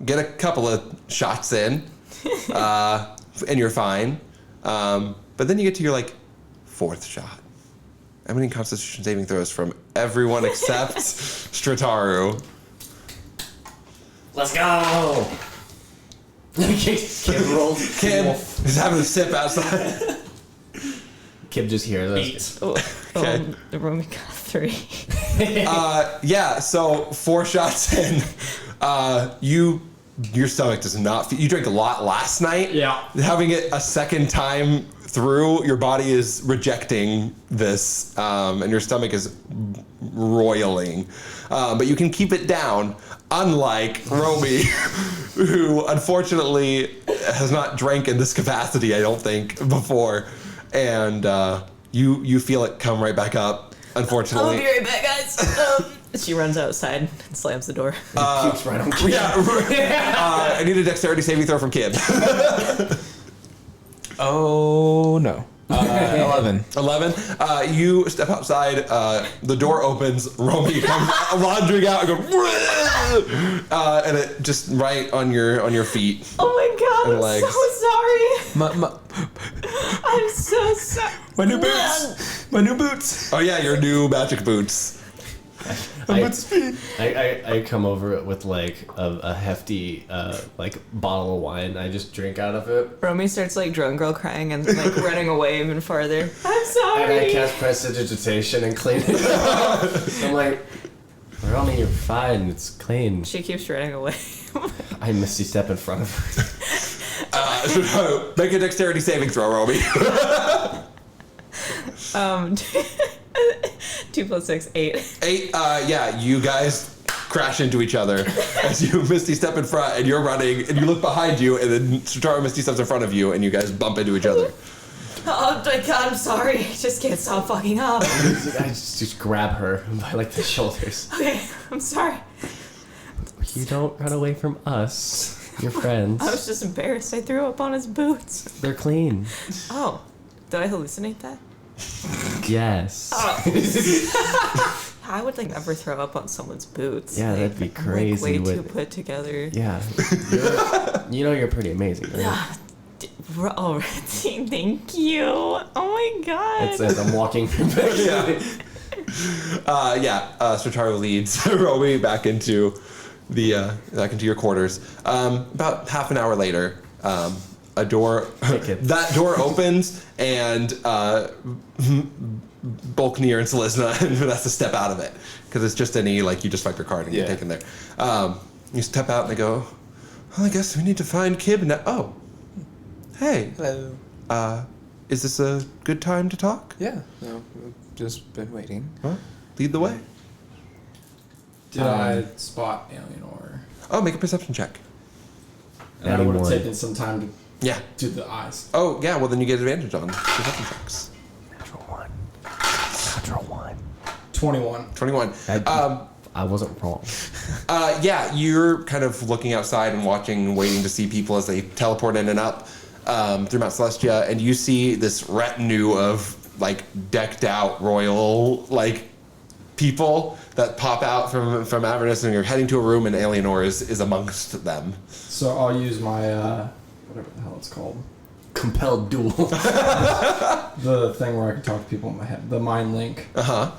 get a couple of shots in, and you're fine. But then you get to your 4th shot. I'm getting Constitution saving throws from everyone except Strataru. Let's go. Kib rolled. Kib is having a sip outside. Kib just hears us. Okay. Romy got 3. Yeah, so 4 shots in, your stomach does not feel. You drank a lot last night. Yeah. Having it a second time through, your body is rejecting this, and your stomach is roiling. But you can keep it down, unlike Romy, who unfortunately has not drank in this capacity, I don't think, before. And you feel it come right back up, unfortunately. I'll be right back, guys. She runs outside and slams the door. Pukes right on Kib. I need a dexterity saving throw from Kib. Oh no. 11. 11. You step outside. The door opens. Romy comes laundering out and go, and it just right on your feet. Oh my god, And I'm legs. so sorry. I'm so sorry. My new boots! My new boots! Oh yeah, your new magic boots. I come over with like a hefty like bottle of wine. I just drink out of it. Romy starts like drunk girl crying and like running away even farther. I'm sorry. And I cast prestidigitation and clean it up. I'm like, Romy, you're fine. It's clean. She keeps running away. I misty step in front of her. Make a dexterity saving throw, Romy. 2 + 6, 8. 8. Yeah, you guys crash into each other as you misty step in front, and you're running, and you look behind you, and then Strataru misty steps in front of you, and you guys bump into each other. Oh my god, I'm sorry. I just can't stop fucking up. I just grab her by like the shoulders. Okay, I'm sorry. You don't run away from us. Your friends. I was just embarrassed. I threw up on his boots. They're clean. Oh, did I hallucinate that? Yes. Oh. I would like never throw up on someone's boots. Yeah, that'd be crazy. Like, way too put together. Yeah. You're pretty amazing, right? Oh, thank you. Oh my god. It says I'm walking from back. Strataru leads Romy back into your quarters. About half an hour later, that door opens, and Bulknir and Selesna and Vanessa step out of it, because it's just you just swipe your card and get taken there. You step out and they go, well, I guess we need to find Kib now. Oh, hey. Hello. Is this a good time to talk? Yeah. No, we've just been waiting. Well, lead the way. Did I spot Alienor? Oh, make a perception check. And I would have taken some time to do the eyes. Oh, yeah, well then you get advantage on perception checks. Natural one. 21. 21. I wasn't wrong. Yeah, you're kind of looking outside and watching, waiting to see people as they teleport in and up through Mount Celestia, and you see this retinue of decked out royal people that pop out from Avernus, and you're heading to a room, and Alienor is amongst them. So I'll use my whatever the hell it's called, Compelled duel. the thing where I can talk to people in my head, the mind link. I'm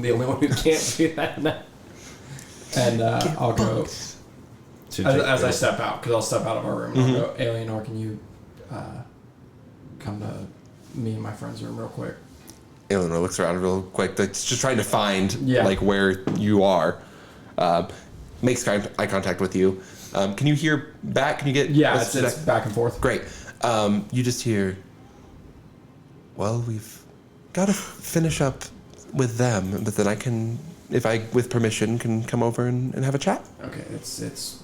the only one who can't do that now. And I'll go as I step out, because I'll step out of our room. And I'll go, Alienor, can you come to me and my friend's room real quick? Alienor looks around real quick, just trying to find where you are. Makes eye contact with you. Can you hear back? Can you get? Yeah, it's back and forth. Great. You just hear, well, we've got to finish up with them, but then I can, if I, with permission, can come over and have a chat. Okay, it's.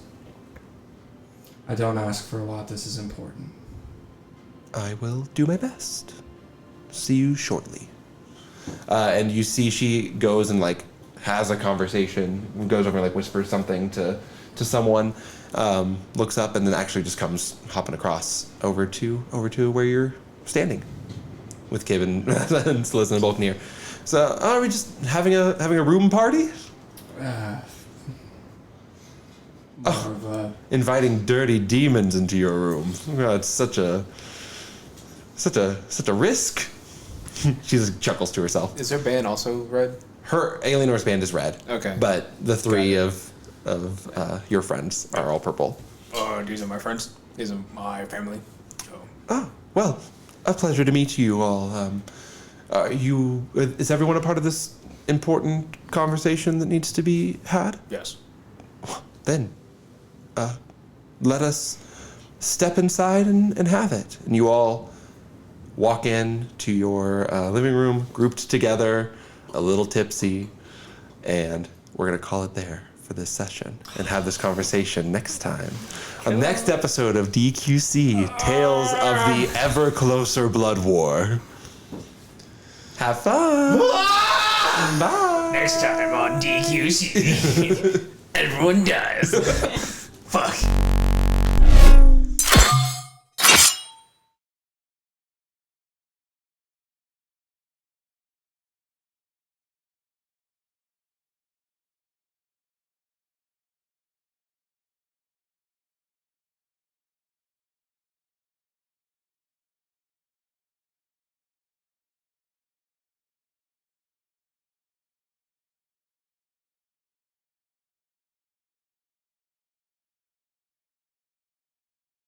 I don't ask for a lot. This is important. I will do my best. See you shortly. And you see she goes and has a conversation, goes over and whispers something to someone, looks up, and then actually just comes hopping across over to where you're standing with Kib and Selesna and Bulknir. So are we just having a room party? Inviting dirty demons into your room. Oh, it's such a risk. She just chuckles to herself. Is her band also red? Her Alienor's band is red. Okay. But the three of your friends are all purple. These are my friends. These are my family. So. Oh, well, a pleasure to meet you all. Is everyone a part of this important conversation that needs to be had? Yes. Then, let us step inside and have it. And you all walk in to your living room, grouped together, a little tipsy, and we're going to call it there for this session and have this conversation next time. On the next episode of DQC, Tales of the Ever Closer Blood War. Have fun! Bye! Next time on DQC, everyone dies. Fuck.